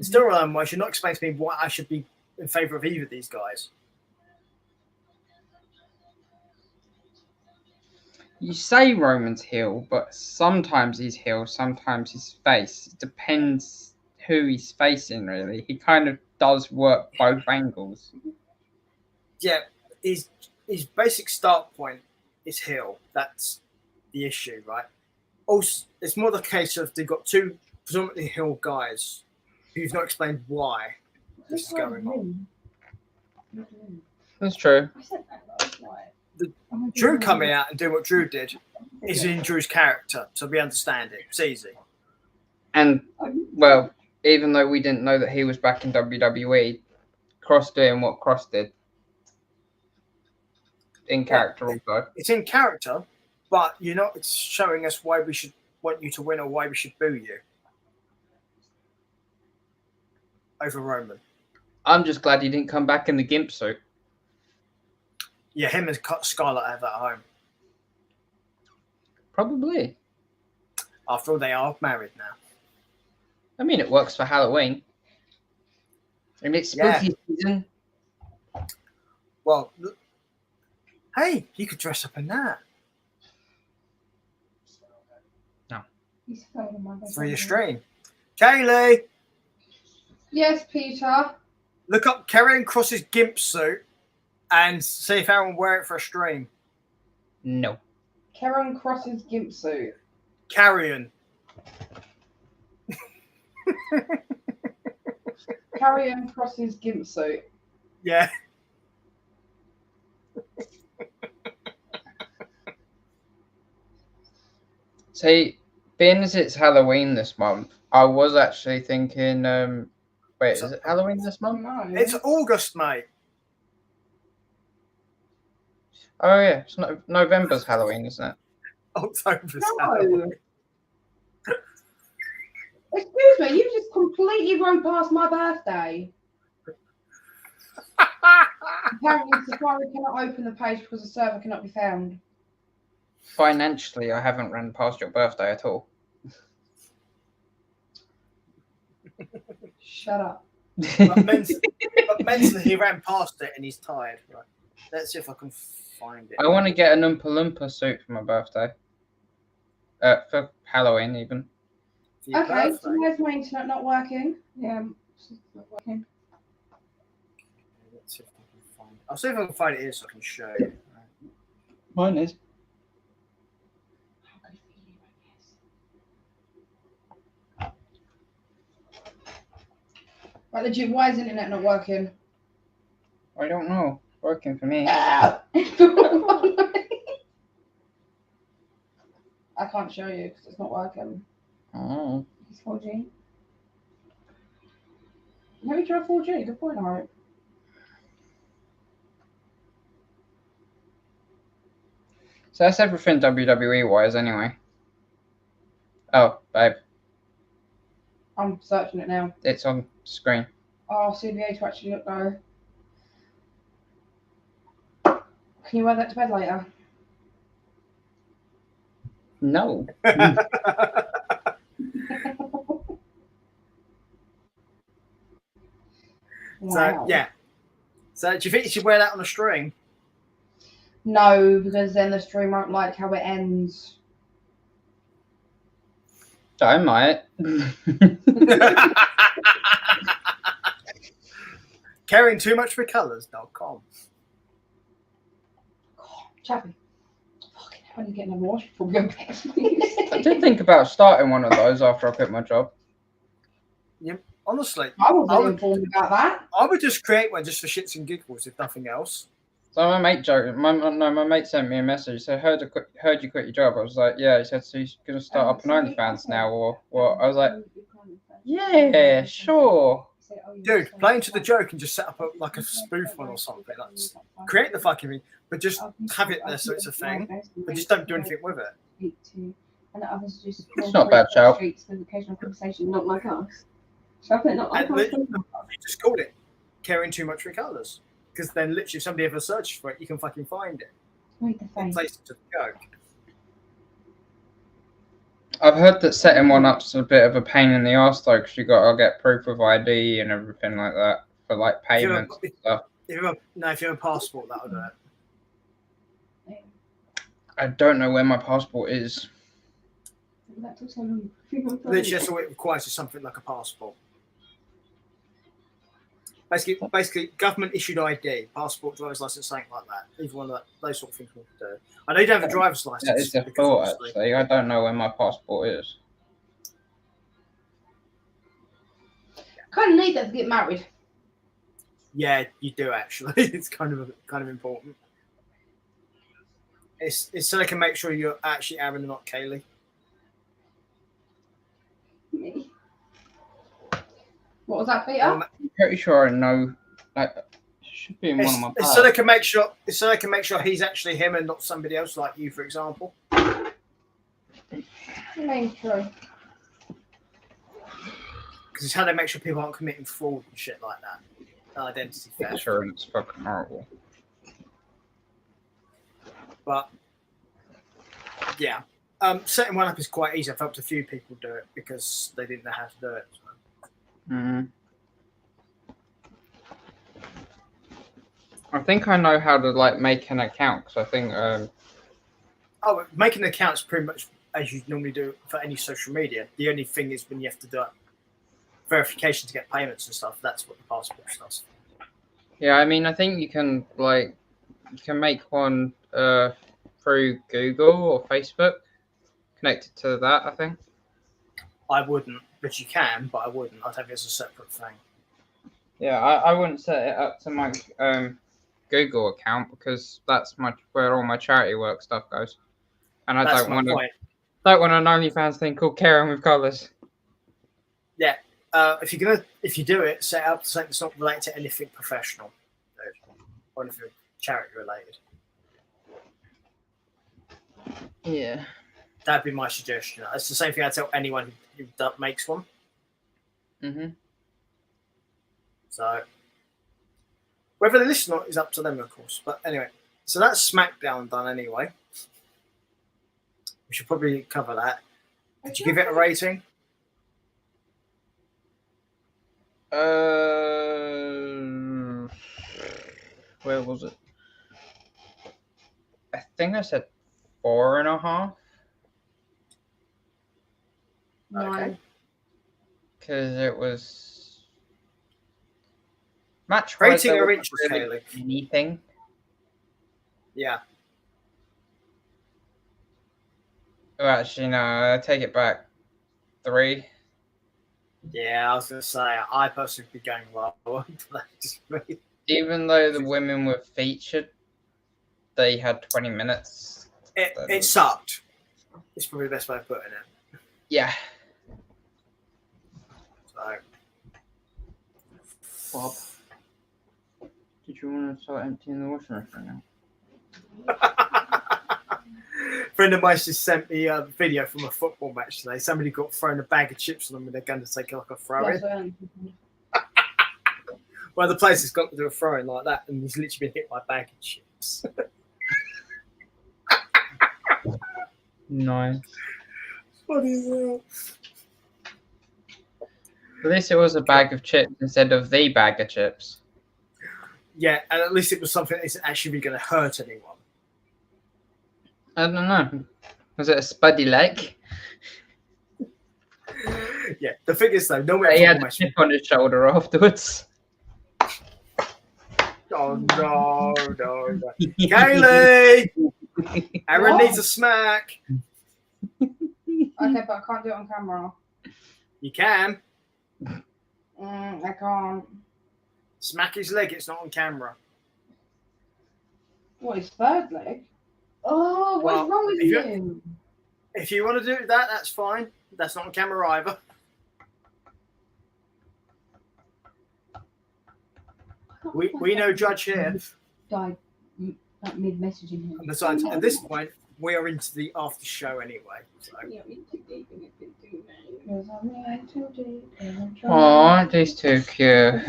storyline wise, you're not explaining to me why I should be in favour of either of these guys. You say Roman's heel, but sometimes he's heel, sometimes he's face. It depends who he's facing, really. He kind of does work both angles. Yeah, his basic start point is heel. That's the issue, right? Also, it's more the case of they've got two predominantly heel guys who've not explained why this is going on. That's true. Drew coming out and doing what Drew did is in Drew's character, so we understand it. It's easy. And, well, even though we didn't know that he was back in WWE, Kross doing what Kross did. In character also. It's in character, but you're not showing us why we should want you to win or why we should boo you over Roman. I'm just glad he didn't come back in the gimp suit. Yeah, him and Scarlett have that at home. Probably. After all, they are married now. I mean, it works for Halloween. And it's spooky season. Well, hey, you could dress up in that. No. For your stream. Kaylee! Yes, Peter. Look up Karrion Kross's gimp suit and see if Aaron will wear it for a stream. No. Karrion Kross's gimp suit. Karrion. Karrion Kross's gimp suit. Yeah. See, being as it's Halloween this month, I was actually thinking, wait, is it Halloween this month? No. It's August, mate. Oh, yeah. It's November's Halloween, isn't it? October's No. Halloween. Excuse me, you completely run past my birthday. Apparently, Safari cannot open the page because the server cannot be found. Financially, I haven't run past your birthday at all. Shut up. But mentally, he ran past it and he's tired. Right. Let's see if I can find it. I want to get an Oompa Loompa suit for my birthday. For Halloween, even. For your Okay, birthday. so where's my internet not working? Yeah, it's not working. Let's see if I can find it. I'll see if I can find it here so I can show you. Mine is. Right, legit, why is the internet not working? I don't know. Working for me. I can't show you because it's not working. Oh. It's 4G. Let me try 4G. Good point, alright. So that's everything WWE wise, anyway. Oh, babe, I'm searching it now. it's on screen. Oh, CBA to actually look though. Can you wear that to bed later? No. So yeah. So do you think you should wear that on a string? No, because then the stream won't like how it ends. I might. Caringtoomuchforcolours.com. Chappy. Fucking hell, you getting a wash from your bed, please. I did think about starting one of those after I quit my job. Honestly, I wasn't informed about that. I would just create one just for shits and giggles, if nothing else. So my mate joked. My mate sent me a message. He said, heard you quit your job. I was like, yeah. He said, so you're gonna start up an OnlyFans now, or what? I was like, yeah, sure. Dude, play into the joke and just set up like a spoof one or something. Like, just create the fucking thing, but just have it there so it's a thing, but just don't do anything with it. And the others just It's not bad, Chow. streets with occasional conversation, not like us. Shall I put not like And us? you just called it Caring Too Much for Colours. Because then literally if somebody ever searches for it, you can fucking find it. Read the In face. place of the joke. I've heard that setting one up's a bit of a pain in the arse though, because you got to get proof of ID and everything like that for like payments and stuff. If you have a passport, that'll do it. I don't know where my passport is. That took so long. Literally, that's all it requires is something like a passport. Basically, government issued ID, passport, driver's license, something like that. Either one of those sort of things we can do. I know you don't have a driver's license. That is a because thought, obviously- actually. I don't know where my passport is. Kind of need that to get married. Yeah, you do actually. It's kind of important. It's so they can make sure you're actually Aaron and not Kaylee. Me. What was that, Peter? I'm pretty sure I know. Like, it should be in one of my It's so they can make sure. It's so they can make sure he's actually him and not somebody else like you, for example. Main true. Because it's how they make sure people aren't committing fraud and shit like that. Identity theft. Insurance, fucking horrible. But yeah, setting one up is quite easy. I've helped a few people do it because they didn't know how to do it. So. Mm. I think I know how to like make an account because I think Oh, making an account's pretty much as you normally do for any social media. The only thing is when you have to do verification to get payments and stuff. That's what the passport does. yeah, I mean I think you can make one through Google or Facebook connected to that, I think. I wouldn't, but you can, but I wouldn't. I'd have it as a separate thing. Yeah, I wouldn't set it up to my Google account because that's where all my charity work stuff goes. And I That's don't my want point. an OnlyFans thing called Caring with Colours. Yeah. If you do it, set up something that's not related to anything professional, or anything charity related. Yeah. That'd be my suggestion. It's the same thing I tell anyone who makes one. Mm-hmm. So whether they listen or not is up to them, of course. But anyway, so that's SmackDown done anyway. We should probably cover that. Did you give it a rating? Where was it? I think I said 4.5. Okay. Because it was match Rating or inches, Kaylee? anything. Yeah. Oh, actually, no. I take it back. 3. Yeah, I was going to say, I personally would be going lower. But that's just me. Even though the women were featured, they had 20 minutes. It sucked. It's probably the best way of putting it. Yeah. So, Bob, did you want to start emptying the washing machine now? friend of mine just sent me a video from a football match today. Somebody got thrown a bag of chips on them with their gun to take like a throw in. One of the players has got to do a throw in like that, and he's literally been hit by a bag of chips. Nice. Funny as hell. At least it was a bag of chips instead of the bag of chips. Yeah, and at least it was something that isn't actually going to hurt anyone. I don't know. Was it a spuddy leg? Yeah, the thing is though, normally He a had football a match. chip on his shoulder afterwards. Oh no, no, no. Kaylee! Aaron What? needs a smack. Okay, but I can't do it on camera. You can. I can't. Smack his leg, it's not on camera. What, his third leg? Oh, what Well, is wrong with if you- you? If you want to do that, that's fine. That's not on camera either. We know Judge here. Died like mid messaging him. And besides, at this point, we are into the after show anyway. So. Oh, aren't these two cute?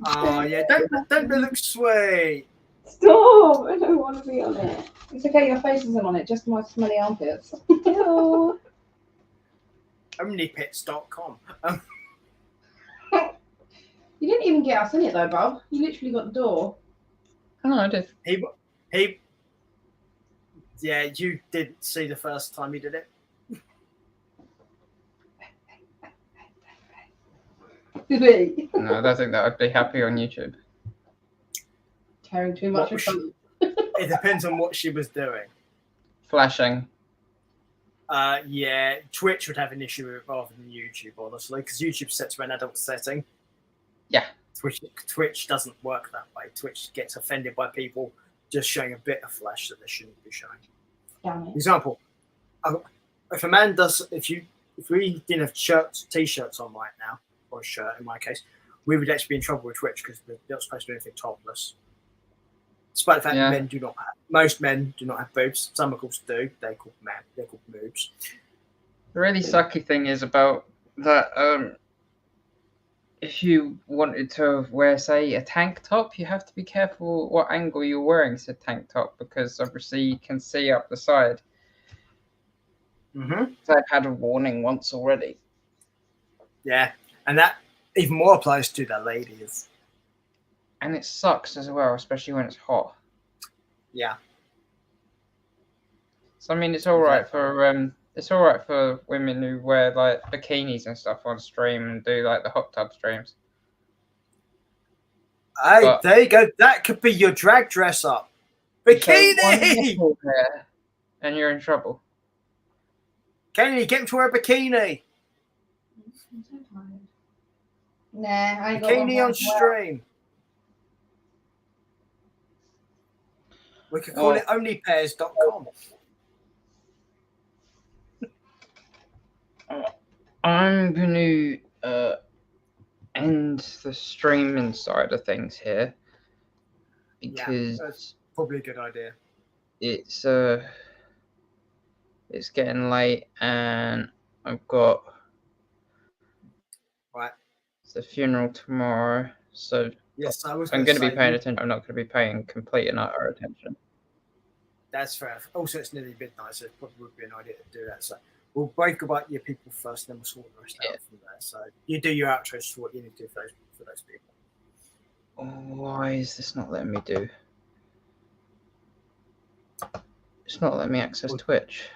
Oh yeah, don't they look sweet? Stop! I don't want to be on it. It's okay, your face isn't on it, just my smelly armpits. Ew. Omnipits.com. You didn't even get us in it though, Bob. You literally got the door. Oh, I did. He. Yeah, you didn't see the first time he did it. Did we? No, I don't think that I'd be happy on YouTube. Caring too much What was of she- It depends on what she was doing. Flashing. Yeah, Twitch would have an issue with it rather than YouTube, honestly, because YouTube's set to an adult setting. Yeah. Twitch doesn't work that way. Twitch gets offended by people just showing a bit of flash that they shouldn't be showing. Damn For it. example, if a man does, if we didn't have t-shirts on right now, or a shirt in my case, we would actually be in trouble with Twitch because they're not supposed to do anything topless. Despite the fact Yeah. that most men do not have boobs. Some of course do. They're called boobs. The really sucky thing is about that. If you wanted to wear, say, a tank top, you have to be careful what angle you're wearing said tank top because obviously you can see up the side. Mm-hmm. So I've had a warning once already. Yeah, and that even more applies to the ladies. And it sucks as well, especially when it's hot. Yeah. So I mean, it's all right for women who wear like bikinis and stuff on stream and do like the hot tub streams. Hey, But- there you go. That could be your drag dress up. Show one Bikini! nipple there, and you're in trouble. Kenny, get him to wear a bikini. I'm so tired. Nah, I ain't got Bikini one on stream. We could call Oh. it onlypairs.com. I'm going to end the streaming side of things here because that's probably a good idea. it's getting late and I've got the funeral tomorrow, so Yes, I was I'm going to be say, paying attention. I'm not going to be paying complete and utter attention. That's fair. Also, it's nearly midnight, so it probably would be an idea to do that. So we'll break about your people first, then we'll sort the rest out from there. So you do your outros for what you need to do for those people. Why is this not letting me do? It's not letting me access Twitch.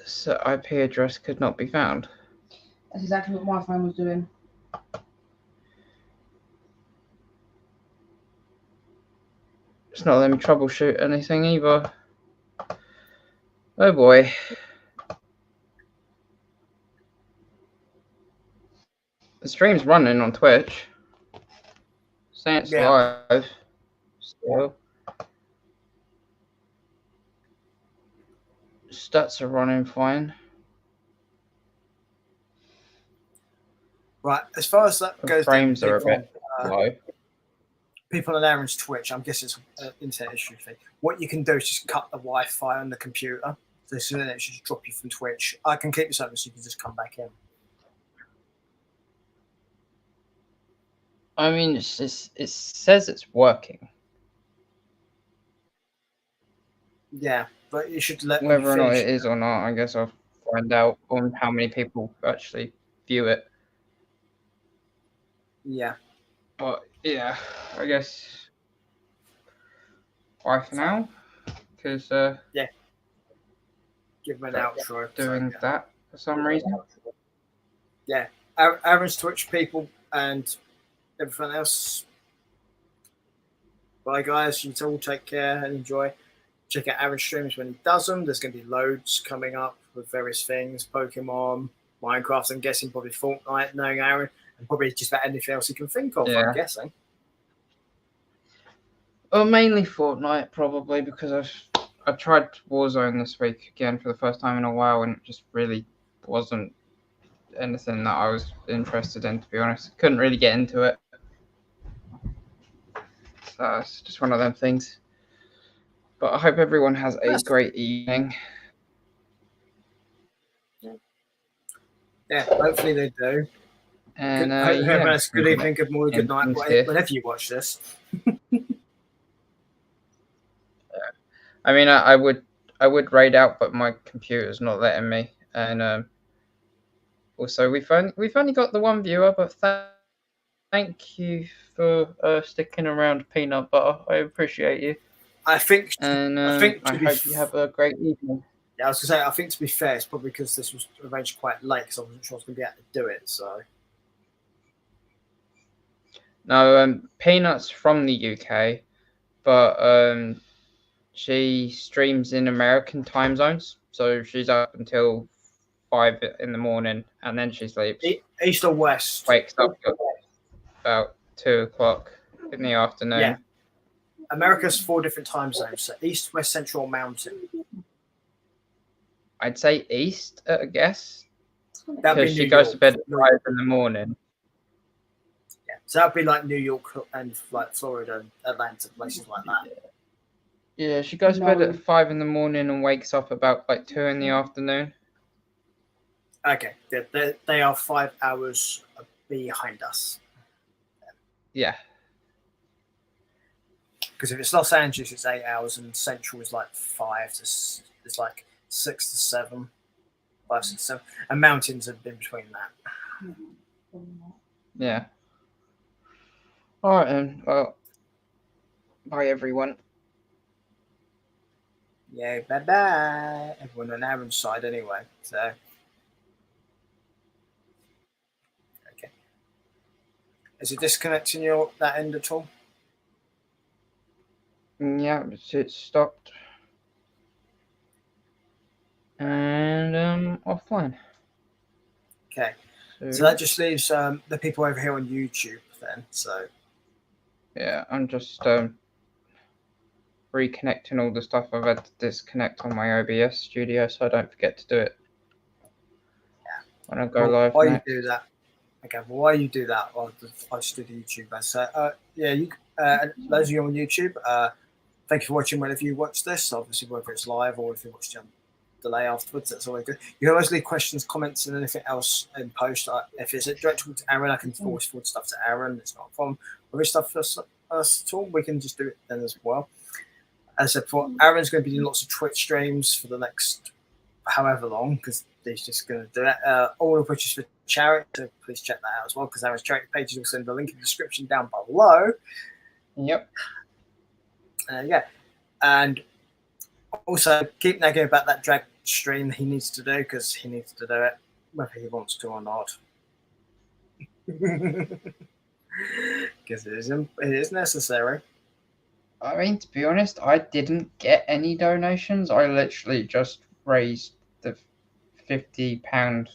So IP address could not be found. That's exactly what my phone was doing. It's not letting me troubleshoot anything either. Oh boy. The stream's running on Twitch. Saying it's live. Still. Stats are running fine. Right, as far as that goes, frames are a bit low. People on Aaron's Twitch, I'm guessing it's an internet issue thing. What you can do is just cut the Wi-Fi on the computer. So then it should just drop you from Twitch. I can keep this open so you can just come back in. I mean, it says it's working. Yeah, but you should let whether or not it is or not. I guess I'll find out on how many people actually view it. Yeah. But yeah, I guess bye for now. Because yeah, give them an outro. Doing that for some reason. Yeah, Aaron's Twitch people and everything else. Bye guys, you all take care and enjoy. Check out Aaron's streams when he does them. There's going to be loads coming up with various things, Pokemon, Minecraft. I'm guessing probably Fortnite, knowing Aaron, and probably just about anything else he can think of. Yeah. I'm guessing. Well, mainly Fortnite, probably, because I tried Warzone this week again for the first time in a while, and it just really wasn't anything that I was interested in, to be honest. Couldn't really get into it. So it's just one of them things. But I hope everyone has a great evening. Yeah, hopefully they do. And good evening, good morning, good night, whenever you watch this. I mean, I would raid out, but my computer's not letting me. And also, we've only got the one viewer, but thank you for sticking around, Peanut Butter. I appreciate you. I think, and I hope you have a great evening. Yeah, I was going to say, I think to be fair, it's probably because this was arranged quite late, because I wasn't sure I was going to be able to do it. So. No, Peanut's from the UK, but she streams in American time zones, so she's up until 5 in the morning, and then she sleeps. East or west? Wakes up at about 2 o'clock in the afternoon. Yeah. America's 4 different time zones: so East, West, Central, Mountain. I'd say East, I guess, because she goes to bed at 5 in the morning. Yeah, so that'd be like New York and like Florida, and Atlanta, places like that. Yeah, she goes to bed at 5 in the morning and wakes up about like 2 in the afternoon. Okay, they are 5 hours behind us. Yeah. Because if it's Los Angeles, it's 8 hours, and Central is like 5 to it's like 6 to 7, 5 to 7, and mountains have been between that. Yeah. All right, then. Well, bye everyone. Yeah, bye bye. Everyone on Aaron's side, anyway. So. Okay. Is it disconnecting that end at all? Yeah, it stopped. And offline. Okay. So that just leaves the people over here on YouTube then. So yeah, I'm just reconnecting all the stuff I've had to disconnect on my OBS studio, so I don't forget to do it. Yeah. When I go live. While you do that, okay. Well, while you do that, I'll just do the YouTube. So yeah, you those of you on YouTube, thank you for watching. Whenever you watch this, obviously whether it's live or if you watch it on delay afterwards. That's always good. You can always leave questions, comments, and anything else in post. If it's directed to Aaron, I can always forward stuff to Aaron. It's not a problem. If it's stuff for us at all, we can just do it then as well. As I said before, Aaron's going to be doing lots of Twitch streams for the next however long, because he's just going to do it. All of which is for charity, so please check that out as well, because Aaron's charity page is also in the link in the description down below. Yep. Yeah. And also keep nagging about that drag stream he needs to do, because he needs to do it whether he wants to or not. Because it is necessary. I mean, to be honest, I didn't get any donations. I literally just raised the £50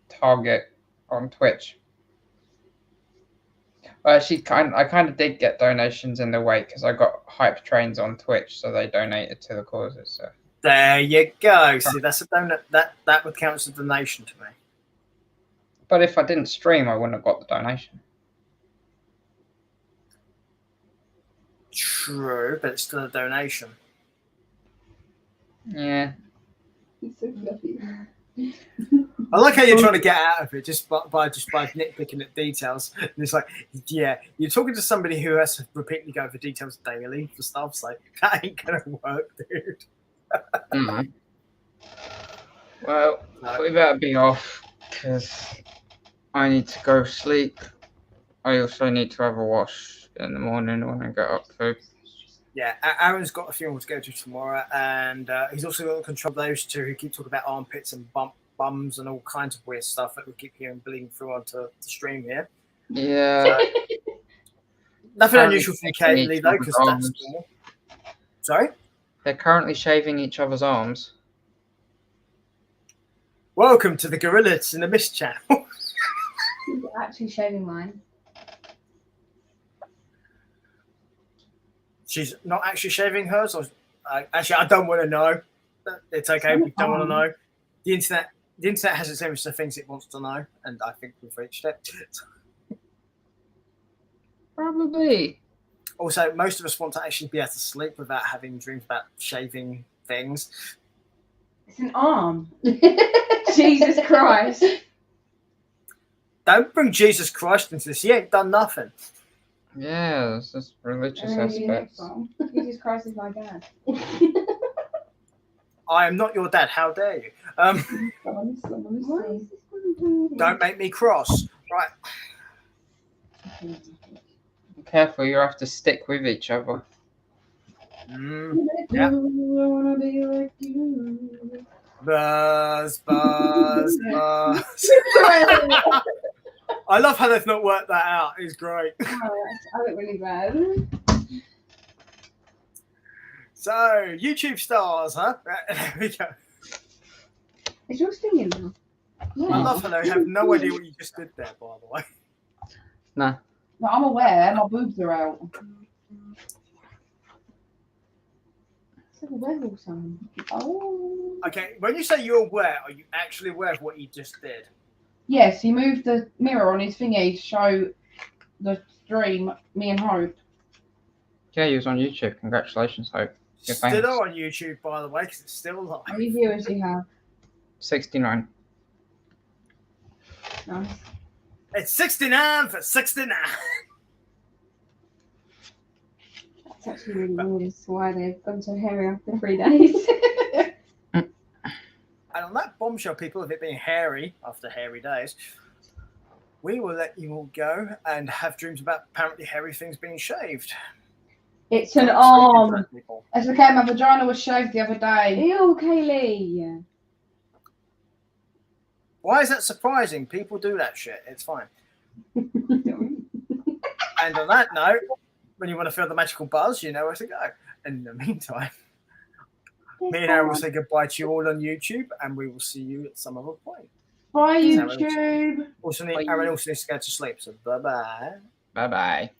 target on Twitch. Well, actually, I kind of did get donations in the wake, because I got hype trains on Twitch, so they donated to the causes. So There you go. See, that's a donut. That would count as a donation to me. but if I didn't stream, I wouldn't have got the donation. True, but it's still a donation. Yeah. He's so fluffy. I like how you're trying to get out of it just by nitpicking at details. And it's like, yeah, you're talking to somebody who has to repeatedly go over details daily for stuff. It's like, that ain't gonna work, dude. Mm. Well, we better be off, because I need to go sleep. I also need to have a wash in the morning when I get up too. Yeah, Aaron's got a funeral to go to tomorrow, and he's also got to control those two who keep talking about armpits and bums and all kinds of weird stuff that we keep hearing bleeding through onto the stream here. Yeah. Nothing unusual for Kaylee though, because that's normal. Sorry? They're currently shaving each other's arms. Welcome to the Gorillas in the Mist channel. He's actually shaving mine. She's not actually shaving hers, or actually, I don't want to know. It's okay. We don't want to know. The internet has its own list of things it wants to know, and I think we've reached it. Probably. Also, most of us want to actually be able to sleep without having dreams about shaving things. It's an arm. Jesus Christ. Don't bring Jesus Christ into this. He ain't done nothing. Yeah, it's just religious aspects. Jesus Christ is my dad. I am not your dad. How dare you? Don't make me cross. Right. Careful, you have to stick with each other. Yeah. Buzz, buzz, buzz. I love how they've not worked that out. It's great. Oh, I look really bad. So, YouTube stars, huh? There we go. Is yours stinging now? I love how they have no idea what you just did there, by the way. Nah. No, I'm aware. My boobs are out. It's like a werewolf sound. Oh. Okay, when you say you're aware, are you actually aware of what you just did? Yes, he moved the mirror on his thingy to show the stream, me and Hope. Yeah, he was on YouTube. Congratulations, Hope. You're Still famous. on YouTube, by the way, because it's still live. How many viewers do you have? 69. Nice. It's 69 for 69. That's actually really weird as to why they've gone so hairy after 3 days. And on that bombshell, people, of it being hairy after hairy days, we will let you all go and have dreams about apparently hairy things being shaved. It's an arm. It's okay, my vagina was shaved the other day. Ew, Kaylee. Why is that surprising? People do that shit. It's fine. And on that note, when you want to feel the magical buzz, you know where to go. In the meantime, me and Aaron will say goodbye to you all on YouTube, and we will see you at some other point. Bye, Aaron YouTube. Aaron also needs to go to sleep, so bye-bye. Bye-bye.